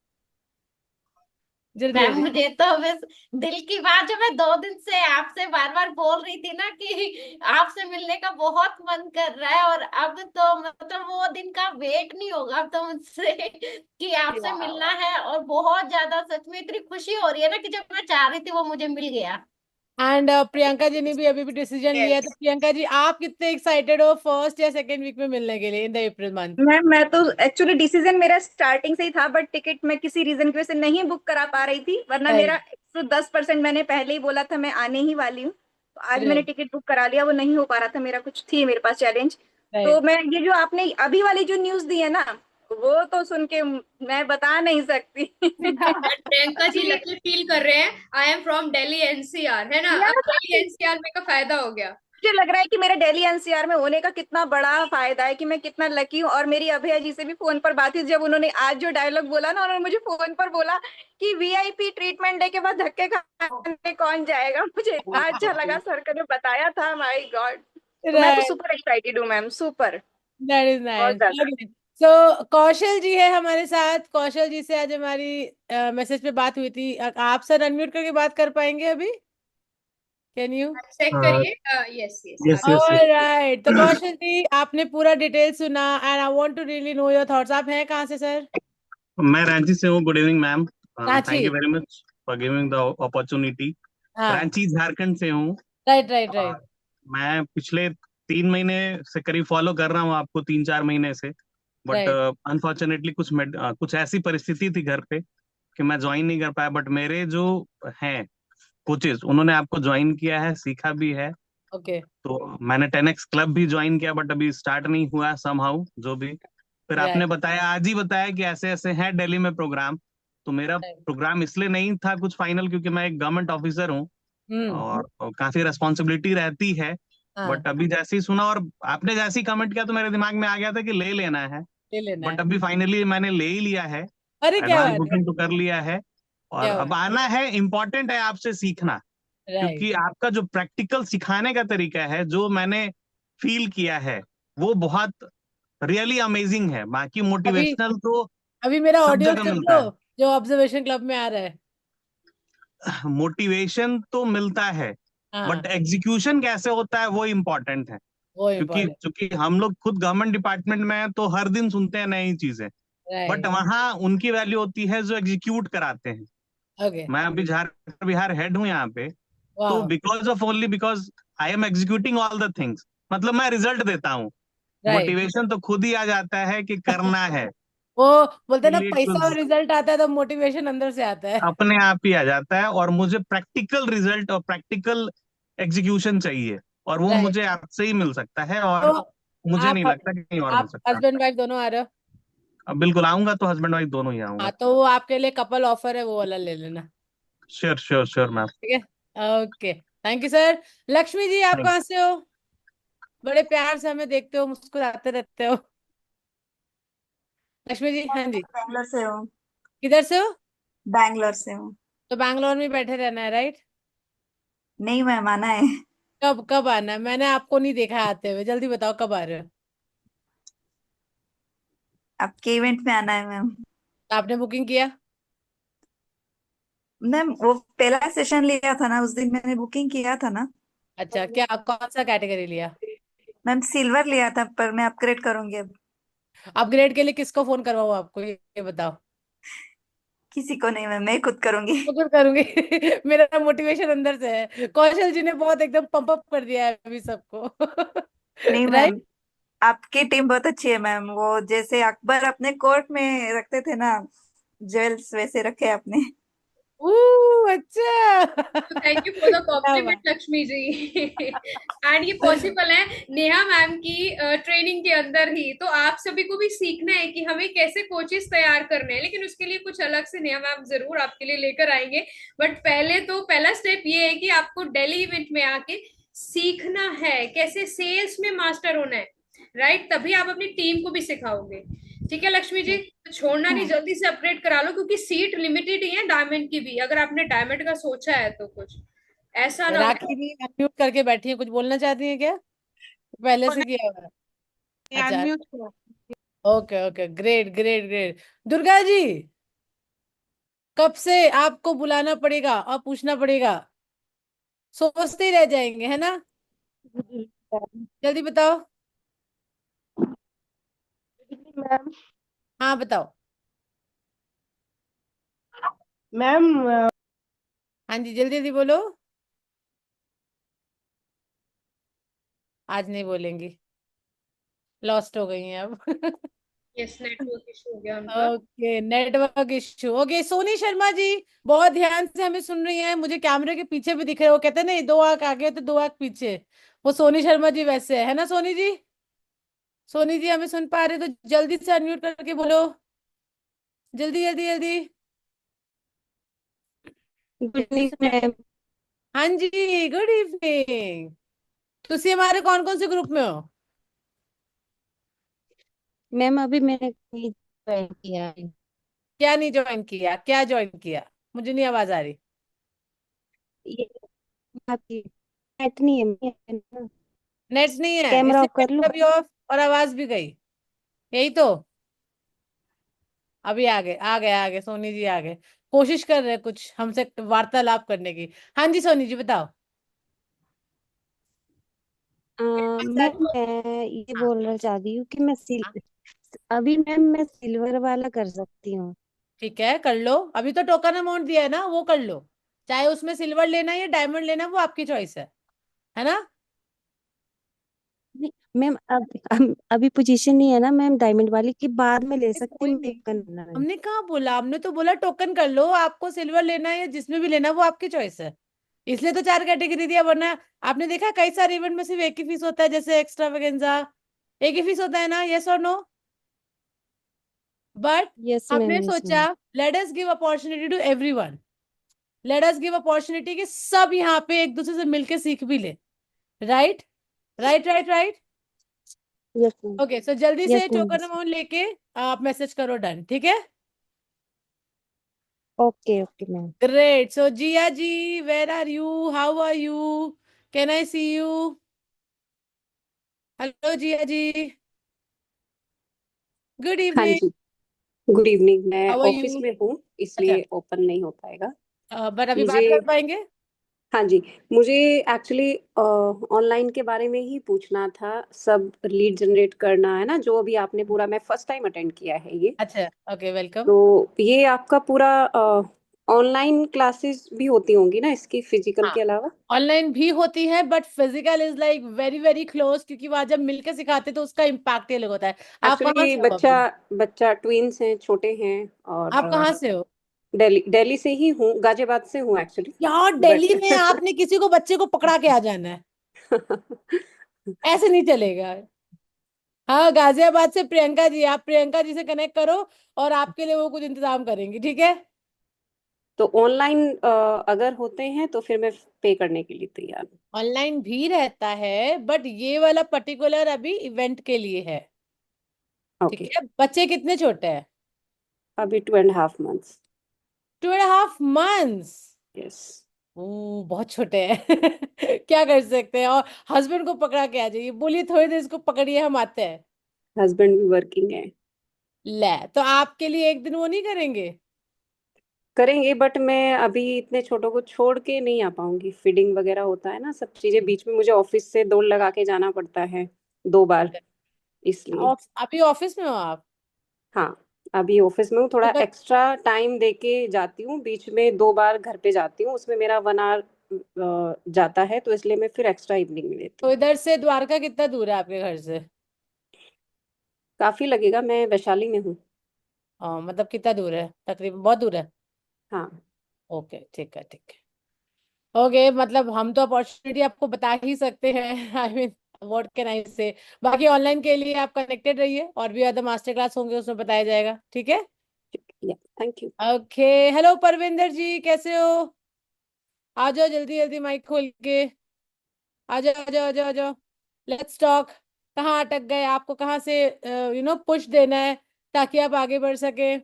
जल्दी मैम जल्दी। मुझे तो बस दिल की बात जो मैं 2 दिन से आपसे बार बार बोल रही थी ना कि आपसे मिलने का बहुत मन कर रहा है, और अब तो मतलब वो दिन का वेट नहीं होगा अब तो मुझसे कि आपसे मिलना है। और बहुत ज्यादा सच में इतनी खुशी हो रही है ना कि जो मैं चाह रही थी वो मुझे मिल गया। एंड प्रियंका जी ने भी अभी भी डिसीजन लिया है, तो प्रियंका जी आप कितने एक्साइटेड हो फर्स्ट या सेकेंड वीक में मिलने के लिए इन द अप्रैल मंथ? मैं तो एक्चुअली डिसीजन मेरा स्टार्टिंग से ही था, बट टिकट मैं किसी रीजन की वजह से नहीं बुक करा पा रही थी, वरना मेरा 110% मैंने पहले ही बोला था मैं आने ही वाली हूँ। तो आज मैंने टिकट बुक करा लिया, वो नहीं हो पा रहा था, मेरा कुछ थी मेरे पास चैलेंज। तो मैं ये जो आपने अभी वाली जो न्यूज दी है ना, वो तो सुन के मैं बता नहीं सकती। प्रियंका जी लकी फील कर रहे हैं। I am from Delhi NCR, है ना? अब दिल्ली एनसीआर में का फायदा हो गया। मुझे लग रहा है कि मेरे दिल्ली एनसीआर में होने का कितना बड़ा फायदा है, कि मैं कितना लकी हूँ। और मेरी अभय जी से भी फोन पर बात हुई, जब उन्होंने आज जो डायलॉग बोला ना, उन्होंने मुझे फोन पर बोला कि वीआईपी ट्रीटमेंट डे के बाद धक्के खाने कौन जाएगा। मुझे इतना अच्छा लगा, सर ने बताया था। माय गॉड, तो मैं तो सुपर एक्साइटेड हूँ ma'am, super. That is nice. So Kaushal ji है हमारे साथ। कौशल जी से आज हमारी मैसेज पे बात हुई थी। आप सर अनम्यूट करके बात कर पाएंगे अभी? कैन यू चेक करिए? Yes yes. ऑलराइट, तो कौशल जी आपने पूरा डिटेल सुना and I want to really know your thoughts. आप हैं कहाँ से सर? मैं रांची से हूँ। Good evening ma'am, Ranchi. Thank you very much for giving the opportunity. हाँ रांची झारखंड से हूँ। Right right right. मैं पिछले 3 महीने से करीब फॉलो कर रहा हूँ आपको, 3-4 महीने से। बट अनफॉर्चुनेटली कुछ ऐसी परिस्थिति थी घर पे कि मैं ज्वाइन नहीं कर पाया। बट मेरे जो हैं कोचेस, उन्होंने आपको ज्वाइन किया है, सीखा भी है। ओके। तो मैंने 10x क्लब भी ज्वाइन किया, बट अभी स्टार्ट नहीं हुआ समहाउ जो भी। फिर आपने बताया, आज ही बताया कि ऐसे ऐसे है दिल्ली में प्रोग्राम। तो मेरा प्रोग्राम इसलिए नहीं था कुछ फाइनल, क्योंकि मैं एक गवर्नमेंट ऑफिसर हूँ और काफी रेस्पॉन्सिबिलिटी रहती है। बट अभी जैसे ही सुना और आपने जैसे ही कमेंट किया, तो मेरे दिमाग में आ गया था कि ले लेना है। बट अभी फाइनली मैंने ले ही लिया है, एडवांस बुकिंग तो कर लिया है। और अब आना है, इम्पोर्टेंट है आपसे सीखना, क्योंकि आपका जो प्रैक्टिकल सिखाने का तरीका है, जो मैंने फील किया है, वो बहुत रियली अमेजिंग है। बाकी मोटिवेशनल तो अभी मेरा सब ऑडियो जगह सुन मिलता लो जो ऑब्जर्वेशन क्लब में आ रहा है। मोटिवेशन तो मिलता है, बट एग्जीक्यूशन कैसे होता है वो इम्पोर्टेंट है। क्योंकि हम लोग खुद गवर्नमेंट डिपार्टमेंट में हैं, तो हर दिन सुनते हैं नई चीजें। बट वहाँ उनकी वैल्यू होती है जो एग्जीक्यूट कराते हैं। मैं अभी झारखंड बिहार हेड हूँ यहाँ पे, तो because I am executing all the things. मतलब मैं रिजल्ट देता हूँ, मोटिवेशन तो खुद ही आ जाता है कि करना है। वो बोलते हैं ना, पैसा और रिजल्ट आता है तो मोटिवेशन अंदर से आता है, अपने आप ही आ जाता है। और मुझे प्रैक्टिकल रिजल्ट और प्रैक्टिकल एग्जीक्यूशन चाहिए, और वो मुझे आपसे ही मिल सकता है। और मुझे नहीं लगता कि कहीं और मिल सकता। हस्बैंड वाइफ दोनों आ रहे हो? अब बिल्कुल आऊंगा, तो हस्बैंड वाइफ दोनों ही आऊंगा। तो वो आपके लिए कपल ऑफर है, वो वाला ले लेना। Sure sure sure ma'am. ठीक है, okay, thank you sir. Lakshmi ji आप कहाँ से हो? बड़े प्यार से हमें देखते हो, मुस्कुराते रहते हो। लक्ष्मी जी। हाँ जी। बैंगलोर से हूँ। किधर से हो? बैंगलोर से हूँ। तो बैंगलोर में बैठे रहना है, राइट? नहीं मैम, आना है। कब कब आना है? मैंने आपको नहीं देखा आते हुए, जल्दी बताओ कब आ रहे हो? आपके इवेंट में आना है मैम। आपने बुकिंग किया? मैम वो पहला सेशन लिया था ना, उस दिन मैंने बुकिंग किया था ना। अच्छा, क्या कौन सा कैटेगरी लिया? मैम सिल्वर लिया था, पर मैं अपग्रेड करूंगी अब। अपग्रेड के लिए किसको फोन करवाऊँ आपको, ये बताओ। किसी को नहीं मैम, मैं खुद करूंगी। खुद करूंगी। मेरा मोटिवेशन अंदर से है। कौशल जी ने बहुत एकदम पंप अप कर दिया है अभी सबको। नहीं मैम, आपकी टीम बहुत अच्छी है मैम। वो जैसे अकबर अपने कोर्ट में रखते थे ना ज्वेल्स, वैसे रखे आपने। अच्छा। Thank you for the compliment Lakshmi ji. And ये पॉसिबल है नेहा मैम की ट्रेनिंग के अंदर ही। तो आप सभी को भी सीखना है कि हमें कैसे कोचेस तैयार करने हैं, लेकिन उसके लिए कुछ अलग से नेहा मैम जरूर आपके लिए लेकर आएंगे। बट पहला स्टेप ये है कि आपको दिल्ली इवेंट में आके सीखना है कैसे सेल्स में मास्टर होना है, राइट? तभी आप अपनी टीम को भी सिखाओगे। ठीक है लक्ष्मी जी, तो छोड़ना नहीं, जल्दी से अपग्रेड करा लो, क्योंकि सीट लिमिटेड ही है डायमंड की भी। अगर आपने डायमंड का सोचा है तो कुछ ऐसा ना राखी भी अनम्यूट करके बैठी है, कुछ बोलना चाहती है क्या? पहले से किया हुआ है? अच्छा, okay okay, great great great. Durga ji कब से आपको बुलाना पड़ेगा और पूछना पड़ेगा, सोचते ही रह जाएंगे, है ना? जल्दी बताओ। मैम हाँ बताओ। मैम हाँ जी, जल्दी जल्दी बोलो। आज नहीं बोलेंगी, लॉस्ट हो गई हैं अब। यस, नेटवर्क इशू हो गया उनका। Okay, network issue. Okay, Soni Sharma ji बहुत ध्यान से हमें सुन रही हैं, मुझे कैमरे के पीछे भी दिख रहे हैं। वो कहते हैं नहीं, दो आंख आगे तो दो आंख पीछे, वो सोनी शर्मा जी वैसे है ना सोनी जी? सोनी जी हमें सुन पा रहे तो जल्दी से अनम्यूट करके बोलो, जल्दी जल्दी जल्दी। गुड जल्दी इवनिंग से मैम। हाँ जी, गुड इवनिंग। तुसी हमारे कौन कौन से ग्रुप में हो? मैम अभी मैंने ज्वाइन किया है। क्या नहीं ज्वाइन किया, क्या ज्वाइन किया? मुझे नहीं आवाज आ रही। ये आपकी नेट नहीं है मैम। नेट नहीं है कैमरा इसलिए ऑफ कर लूं? कैमरा भी ऑफ और आवाज भी गई, यही तो। अभी आ गए आ गए आ गए, सोनी जी आ गए, कोशिश कर रहे हैं कुछ हमसे वार्तालाप करने की। हाँ जी सोनी जी बताओ। मैम मैं ये बोलना चाह रही हूँ कि मैं अभी मैम मैं सिल्वर वाला कर सकती हूँ? ठीक है कर लो, अभी तो टोकन अमाउंट दिया है ना, वो कर लो। चाहे उसमें सिल्वर लेना है या डायमंड लेना है, वो आपकी चॉइस है ना? नहीं, मैम अभी पोजीशन नहीं है ना मैम डायमंड वाली की, बाद में ले सकती कोई हूँ नहीं, टोकन। हमने कहाँ बोला, हमने तो बोला टोकन कर लो, आपको सिल्वर लेना है या जिसमें भी लेना है वो आपकी चॉइस है। इसलिए तो चार कैटेगरी दिया, वरना आपने देखा कई सारे इवेंट में सिर्फ एक ही फीस होता है, जैसे एक्स्ट्रावेगेंजा एक ही फीस होता है ना, यस और नो? बट यस मैम, हमने यस सोचा ma'am. Let us give opportunity to everyone, let us give opportunity कि सब यहाँ पे एक दूसरे से मिलके सीख भी ले। Right right right right. Yes ma'am. Okay, so जल्दी यस से मैम। टोकन अमाउंट लेके आप मैसेज करो, डन, ठीक है? Okay okay ma'am. Great, so Jiya ji where are you, how are you, can I see you? Hello Jiya ji, good हाँ इवनिंग, जी, गुड इवनिंग। मैं हाउ आर ऑफिस यू? में हूँ अच्छा, इसलिए ओपन नहीं हो पाएगा बट अभी मुझे। बात कर पाएंगे? हाँ जी, मुझे एक्चुअली ऑनलाइन के बारे में ही पूछना था। सब लीड जनरेट करना है ना, जो अभी आपने पूरा, मैं फर्स्ट टाइम अटेंड किया है ये। अच्छा, ओके, वेलकम। तो ये आपका पूरा ऑनलाइन क्लासेस भी होती होंगी ना इसकी, फिजिकल हाँ, के अलावा? ऑनलाइन भी होती है but physical is like very very close, क्योंकि वहां जब मिलकर सिखाते तो उसका इम्पैक्ट ही अलग होता है। आप कहाँ एक्चुअली से हो बच्चा अभी? बच्चा ट्विंस हैं, छोटे हैं। और आप कहाँ से हो? दिल्ली दिल्ली से ही हूँ, गाजियाबाद से हूँ एक्चुअली। यार दिल्ली में बट आपने किसी को बच्चे को पकड़ा के आ जाना है, ऐसे नहीं चलेगा। हाँ, गाजियाबाद से प्रियंका जी, आप प्रियंका जी से कनेक्ट करो और आपके लिए वो कुछ इंतजाम करेंगी, ठीक है? तो ऑनलाइन अगर होते हैं तो फिर मैं पे करने के लिए तैयार हूँ। ऑनलाइन भी रहता है बट ये वाला पर्टिकुलर अभी इवेंट के लिए है, ठीक ओके। है? बच्चे कितने छोटे हैं? अभी 2.5 months। 2.5 months? यस। ओ बहुत छोटे हैं। क्या कर सकते हैं, और हस्बैंड को पकड़ा के आ जाइए, बोलिए थोड़ी देर इसको पकड़िए, हम आते हैं। हस्बैंड भी वर्किंग है। ले तो आपके लिए एक दिन वो नहीं करेंगे? करेंगे, बट मैं अभी इतने छोटों को छोड़ के नहीं आ पाऊंगी। फीडिंग वगैरह होता है ना, सब चीजें बीच में, मुझे ऑफिस से दौड़ लगा के जाना पड़ता है 2 बार, इसलिए। अभी ऑफिस में हो आप? हाँ, अभी ऑफिस में हूँ, तो थोड़ा एक्स्ट्रा टाइम दे के जाती हूँ, बीच में 2 बार घर पे जाती हूँ, उसमें मेरा 1 hour जाता है, तो इसलिए मैं फिर एक्स्ट्रा इवनिंग में लेती तो हूँ। इधर से द्वारका कितना दूर है आपके घर से? काफी लगेगा, मैं वैशाली में हूँ। मतलब कितना दूर है तकरीबन, बहुत दूर है? हाँ। ओके, ठीक है ठीक है। ओके, मतलब हम तो अपॉर्चुनिटी आपको बता ही सकते हैं। I mean what can I से। बाकी ऑनलाइन के लिए आप कनेक्टेड रहिए, और भी अदर मास्टर क्लास होंगे उसमें बताया जाएगा, ठीक है? या thank you. Okay, hello Parvinder ji, कैसे हो? आ जाओ जल्दी जल्दी, माइक खोल के आ जाओ आ जाओ आ जाओ आ जाओ, लेट्स टॉक। कहाँ अटक गए, आपको कहाँ से पुश देना है ताकि आप आगे बढ़ सके?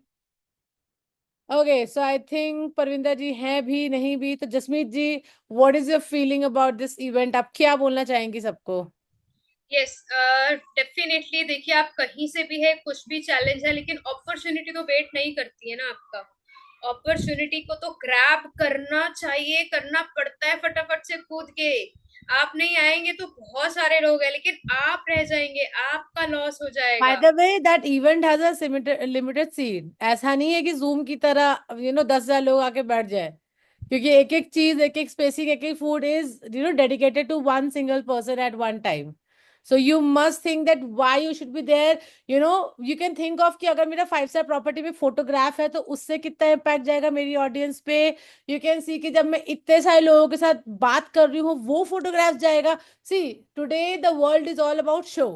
Okay, so I think Parvinder ji हैं भी नहीं भी, तो Jasmeet ji what is your feeling about this event, आप क्या बोलना चाहेंगी सबको? Yes, definitely. देखिए, आप कहीं से भी है, कुछ भी चैलेंज है, लेकिन अपॉर्चुनिटी तो वेट नहीं करती है ना आपका। अपॉर्चुनिटी को तो ग्रैब करना चाहिए, करना पड़ता है फटाफट से कूद के। आप नहीं आएंगे तो बहुत सारे लोग हैं, लेकिन आप रह जाएंगे, आपका लॉस हो बाय जाएगा। The way that event has a limited seat. ऐसा नहीं है कि जूम की तरह 10,000 लोग आके बैठ जाए, क्योंकि एक एक चीज, एक एक स्पेसिंग, एक एक food is dedicated to one single person at one time. So you must think that why you should be there. You can think of कि अगर मेरा 5 स्टार प्रॉपर्टी में फोटोग्राफ है तो उससे कितना इम्पैक्ट जाएगा मेरी ऑडियंस पे। यू कैन सी कि जब मैं इतने सारे लोगों के साथ बात कर रही हूँ वो फोटोग्राफ जाएगा। See, today the world is all about show.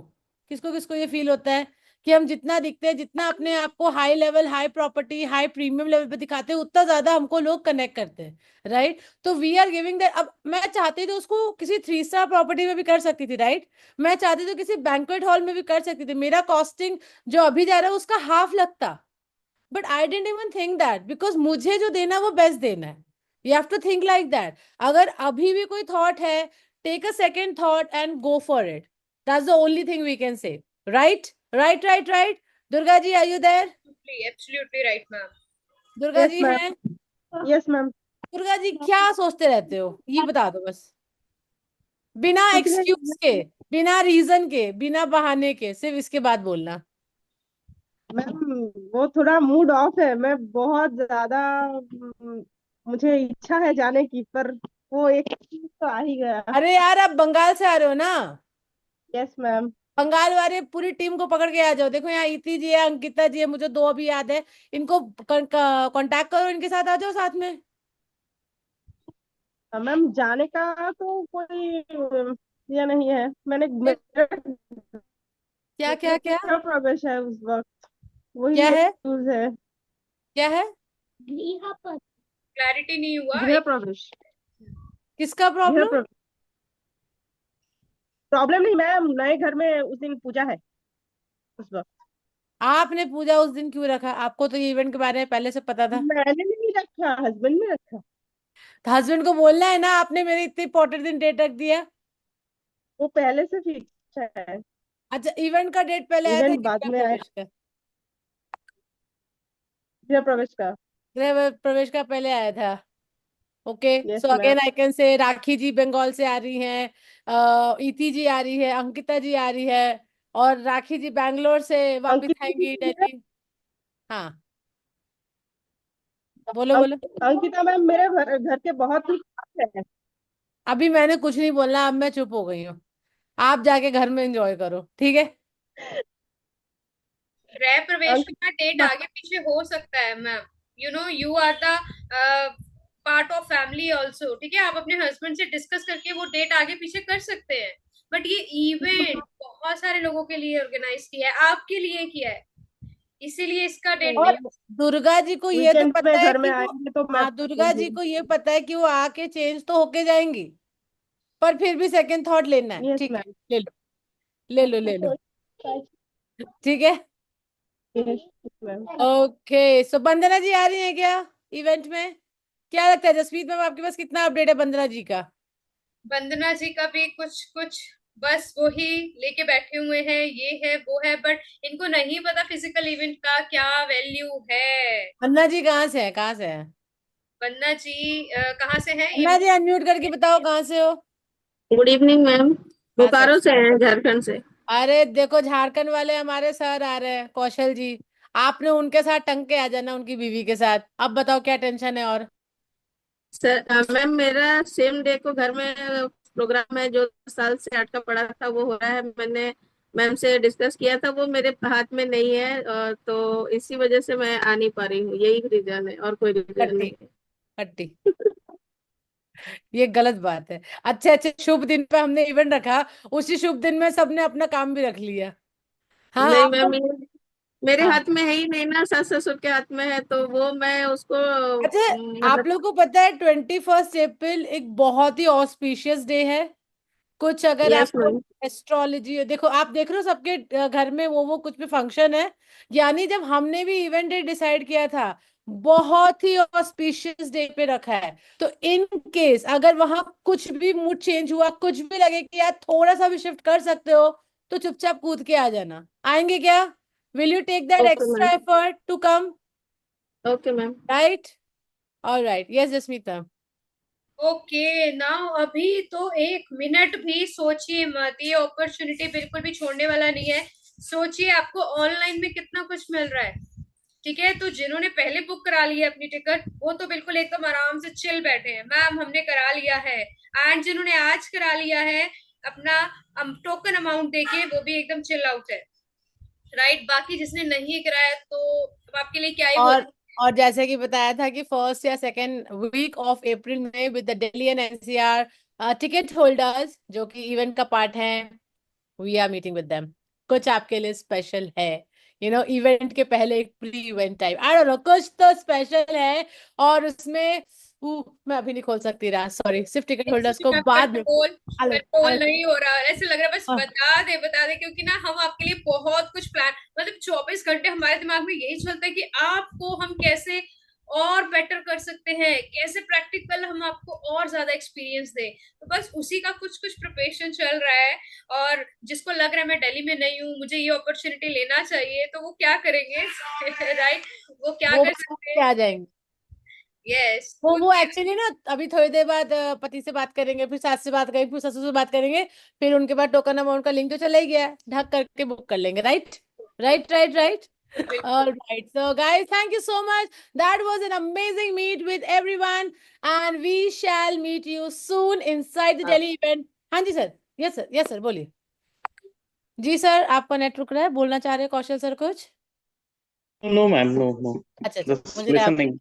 किसको किसको ये फील होता है कि हम जितना दिखते हैं, जितना अपने आप को high level, high property, high premium level पे दिखाते हैं, उतना ज्यादा हमको लोग कनेक्ट करते हैं, राइट? तो वी आर गिविंग दैट। अब मैं चाहती तो उसको किसी 3 स्टार प्रॉपर्टी में भी कर सकती थी, राइट? मैं चाहती तो किसी बैंक्वेट हॉल में भी कर सकती थी। मेरा कॉस्टिंग जो अभी जा रहा है उसका हाफ लगता। But I don't even think that, because मुझे जो देना है वो बेस्ट देना है। You have to think like that. अगर अभी भी कोई थॉट है, take a second thought and go for it. That's the only thing we can say. Right, right, right, right. Durga ji, are you there? Absolutely right ma'am. Durga yes ji ma'am. हैं? Yes ma'am. दुर्गा जी, क्या सोचते रहते हो ये बता दो बस। बिना कुछ एक्सक्यूज के, नहीं बिना रीजन के, बिना बहाने के, सिर्फ इसके बाद बोलना। मैम, वो थोड़ा मूड ऑफ है। मैं बहुत ज्यादा मुझे इच्छा है जाने की, पर वो एक चीज तो आ ही गया। अरे यार, आप बंगाल से आ रहे हो ना? Yes ma'am. बंगाल वाले पूरी टीम को पकड़ के आ जाओ। देखो यहाँ इति जी है, अंकिता जी है, मुझे दो अभी याद है। इनको कांटेक्ट करो, इनके साथ आ जाओ साथ में। मैम, जाने का तो कोई ये नहीं है। मेरा क्या क्या क्या? गृह प्रवेश है उस वक्त, वही क्या है? न्यूज है। क्या है? क्लैरिटी नहीं हुआ। गृह प्रवेश। किसका गृह प्रॉब्लम? प्रॉब्लम नहीं मैम, नए घर में उस दिन पूजा है उस वक्त। आपने पूजा उस दिन क्यों रखा? आपको तो ये इवेंट के बारे में पहले से पता था। मैंने नहीं रखा, हस्बैंड ने रखा। तो हस्बैंड को बोलना है ना, आपने मेरे इतने इंपॉर्टेंट दिन डेट रख दिया। वो पहले से फिक्स है। अच्छा, इवेंट का डेट पहले आया था इवेंट कि बाद गृह में आया। प्रवेश का? गृह प्रवेश का। गृह प्रवेश का पहले आया था। Okay, yes so ma'am. Again I can say Rakhi जी बंगाल से आ रही हैं, इति जी आ रही है, अंकिता जी आ रही है, और राखी जी बैंगलोर से वापस अंकिता आएंगी जी दिल्ली। हाँ, बोलो बोलो। अंकिता मैम मेरे घर घर के बहुत ही पास है। अभी मैंने कुछ नहीं बोलना, अब मैं चुप हो गई हूँ। आप जाके घर में एंजॉय करो, ठीक है? गृह प्रवेश का डेट अंकिता आगे पीछे हो सकता है ma'am. You are the part of family also, ठीक है? आप अपने हस्बैंड से डिस्कस करके वो डेट आगे पीछे कर सकते हैं। बट ये इवेंट बहुत सारे लोगों के लिए ऑर्गेनाइज किया है, आपके लिए किया है, इसीलिए इसका डेट और नहीं। दुर्गा जी को ये तो वीकेंड पता में है घर में कि वो, आएंगे तो मैं हाँ, दुर्गा जी को ये पता है कि वो आके चेंज तो होके जाएंगी, पर फिर भी सेकंड थॉट लेना है। यस ठीक है, मैम। ले लो, ले लो, ले लो। ठीक है। Yes ma'am. ओके, सो वंदना जी आ रही है क्या इवेंट में? क्या लगता है जसमीत मैम, आपके पास कितना अपडेट है वंदना जी का? वंदना जी का भी कुछ कुछ बस वही लेके बैठे हुए हैं, ये है वो है, बट इनको नहीं पता फिजिकल इवेंट का क्या वैल्यू है। वंदना जी कहाँ से है, कहाँ से है? वंदना जी कहाँ से है ये? वंदना जी अनम्यूट करके बताओ कहाँ से हो। Good evening ma'am. अच्छा, बोकारो से हैं, झारखंड से। अरे देखो, झारखंड वाले हमारे सर आ रहे हैं, कौशल जी। आपने उनके साथ टंग के आ जाना, उनकी बीवी के साथ। अब बताओ क्या टेंशन है और? सर मैम, मेरा सेम डे को घर में प्रोग्राम है जो साल से अटका पड़ा था, वो हो रहा है। मैंने मैम से डिस्कस किया था, वो मेरे हाथ में नहीं है, तो इसी वजह से मैं आ नहीं पा रही हूँ। यही रीजन है और कोई रीजन कट्टी, नहीं है। कट्टी। ये गलत बात है। अच्छे अच्छे शुभ दिन पे हमने इवेंट रखा, उसी शुभ दिन में सबने अपना काम भी रख लिया। हाँ, नहीं आपको। मैम, ये मेरे हाँ, हाथ में है ही नहीं ना, सास ससुर के हाथ में है, तो वो मैं उसको अच्छा, आप मतलब। लोग को पता है 21 अप्रैल एक बहुत ही ऑस्पिशियस डे है? कुछ अगर यस आपको मैम। एस्ट्रोलॉजी देखो, आप देख रहे हो सबके घर में वो कुछ भी फंक्शन है। यानी जब हमने भी इवेंट डेट डिसाइड किया था, बहुत ही ऑस्पिशियस डे पे रखा है। तो इन केस अगर वहां कुछ भी मूड चेंज हुआ, कुछ भी लगे कि यार थोड़ा सा भी शिफ्ट कर सकते हो, तो चुपचाप कूद के आ जाना। आएंगे क्या? Will you take that okay extra ma'am. Effort to come? Okay, ma'am. Right? All right. Yes, Jasmeeta. Okay now अभी तो 1 मिनट भी सोचिए मत, ये अपॉर्चुनिटी बिल्कुल भी छोड़ने वाला नहीं है। सोचिए आपको ऑनलाइन में कितना कुछ मिल रहा है, ठीक है। तो जिन्होंने पहले बुक करा लिया अपनी टिकट, वो तो बिल्कुल एकदम आराम से चिल बैठे हैं, मैम हमने करा लिया है। एंड जिन्होंने आज करा लिया है अपना टोकन अमाउंट देके, वो भी एकदम चिल आउट है, राइट। बाकी जिसने नहीं कराया तो अब आपके लिए क्या ही बोलूं। और जैसे कि बताया था कि फर्स्ट या सेकेंड वीक ऑफ अप्रैल में with the Delhi and NCR ticket holders जो कि इवेंट का पार्ट है, we are meeting with them. कुछ आपके लिए स्पेशल है, इवेंट के पहले एक pre event type, I don't know, कुछ तो स्पेशल है। और उसमें मैं अभी नहीं खोल सकती रहा, सॉरी, सिर्फ टिकट होल्डर्स को बाद में। कंट्रोल नहीं हो रहा, ऐसे लग रहा है बस बता दे, क्योंकि ना हम आपके लिए बहुत कुछ प्लान, मतलब 24 घंटे हमारे दिमाग में यही चलता है कि आपको हम कैसे और बेटर कर सकते हैं, कैसे प्रैक्टिकल हम आपको और ज्यादा एक्सपीरियंस दें। तो बस उसी का कुछ प्रिपरेशन चल रहा है। और जिसको लग रहा है मैं दिल्ली में नहीं हूँ, मुझे ये अपॉर्चुनिटी लेना चाहिए, तो वो क्या करेंगे राइट, वो क्या कर सकते हैं, आ जाएंगे। यस वो एक्चुअली ना अभी थोड़ी देर बाद पति से बात करेंगे, फिर सास से बात करेंगे, फिर ससुर से बात करेंगे, फिर उनके बाद टोकन अमाउंट का लिंक तो चला ही गया है, ढक करके बुक कर लेंगे। Right right right right. All right, so guys, thank you so much. That was an amazing meet with everyone, and we shall meet you soon inside the Delhi event. हाँ जी sir, yes sir, yes sir, बोलिए जी सर। आपका नेट रुक रहा है, बोलना चाह रहे हैं कौशल सर कुछ? No ma'am, no. अच्छा, मुझे listening,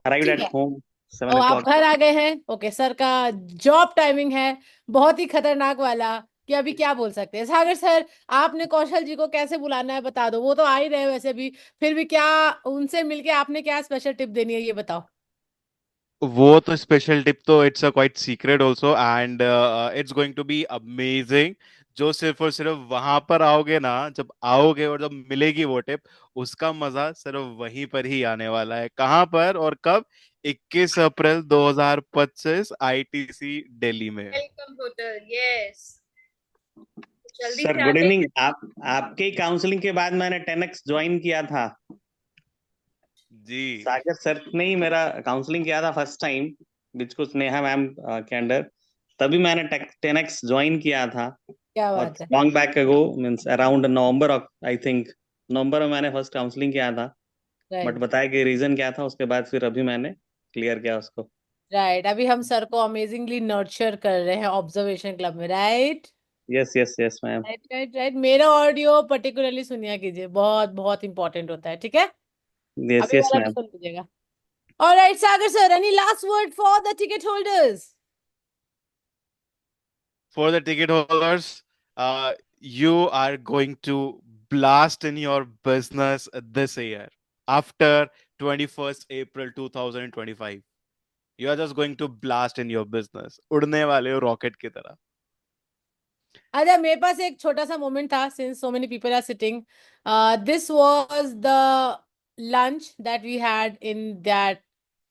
arrived at home 7 o'clock। आप घर आ गए हैं, ओके। सर का जॉब टाइमिंग है बहुत ही खतरनाक वाला, कि अभी क्या बोल सकते हैं। सागर सर, आपने कौशल जी को कैसे बुलाना है बता दो, वो तो आ ही रहे वैसे भी, फिर भी क्या उनसे मिलके आपने क्या स्पेशल टिप देनी है, ये बताओ। वो तो स्पेशल टिप तो it's a quite secret also, and it's going to be amazing. जो सिर्फ और सिर्फ वहां पर आओगे ना, जब आओगे और जब मिलेगी वो टिप, उसका मजा सिर्फ वहीं पर ही आने वाला है। कहाँ पर और कब? 21 अप्रैल 2025 आईटीसी दिल्ली में। Welcome hotel, yes. जल्दी सर से गुड आ इवनिंग। आपके काउंसलिंग के बाद मैंने 10x ज्वाइन किया था जी। सागर सर ने ही मेरा काउंसलिंग किया था फर्स्ट टाइम, जिसको स्नेहा मैम के अंडर, तभी मैंने 10x ज्वाइन किया था। क्या और बात है। Long back ago, means around November of, I think November में मैंने फर्स्ट काउंसलिंग किया था। बट बताया कि रीजन क्या था, उसके बाद फिर अभी मैंने क्लियर किया उसको। राइट, अभी हम सर को अमेजिंगली नर्चर कर रहे हैं ऑब्जर्वेशन क्लब में। Right yes yes yes ma'am. Right right right. मेरा ऑडियो पर्टिकुलरली सुनिया कीजिए, बहुत बहुत इंपॉर्टेंट होता है, ठीक है। यस अभी यस वाला भी मैम। सुन लीजिएगा। Alright Sagar sir, any last word for the ticket holders? For the ticket holders, you are going to blast in your business this year. After 21st April 2025, you are just going to blast in your business. उड़ने वाले हो रॉकेट की तरह। अच्छा, मेरे पास एक छोटा सा मोमेंट था, since so many people are sitting, this was the lunch that we had in that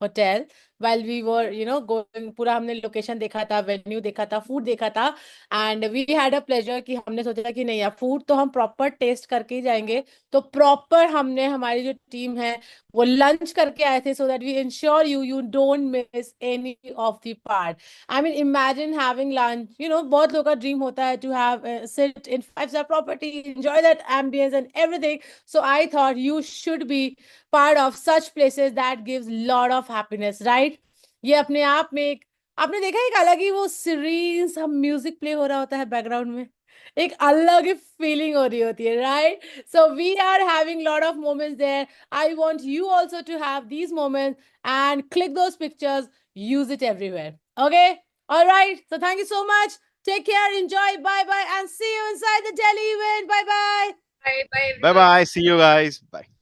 hotel while we were going, पूरा हमने लोकेशन देखा था, वेन्यू देखा था, फूड देखा था, and we had a pleasure कि हमने सोचा कि नहीं यार, फूड तो हम प्रॉपर टेस्ट करके ही जाएंगे। तो प्रॉपर हमने, हमारी जो टीम है वो लंच करके आए थे, so that we ensure you don't miss any of the part. I mean imagine having lunch, बहुत लोगों का ड्रीम होता है to have sit in 5-star property, enjoy that ambience and everything. So I thought you should be part of such places that gives lot of happiness, right. ये अपने आप में एक, आपने देखा एक अलग ही वो सीरीन सा म्यूजिक प्ले हो रहा होता है बैकग्राउंड में, एक अलग ही फीलिंग हो रही होती है, right. So we are having lot of moments there. I want you also to have these moments and click those pictures, use it everywhere, okay. Alright, so thank you so much, take care, enjoy, bye bye, and see you inside the Delhi event. Bye bye, Bye bye, see you guys, bye.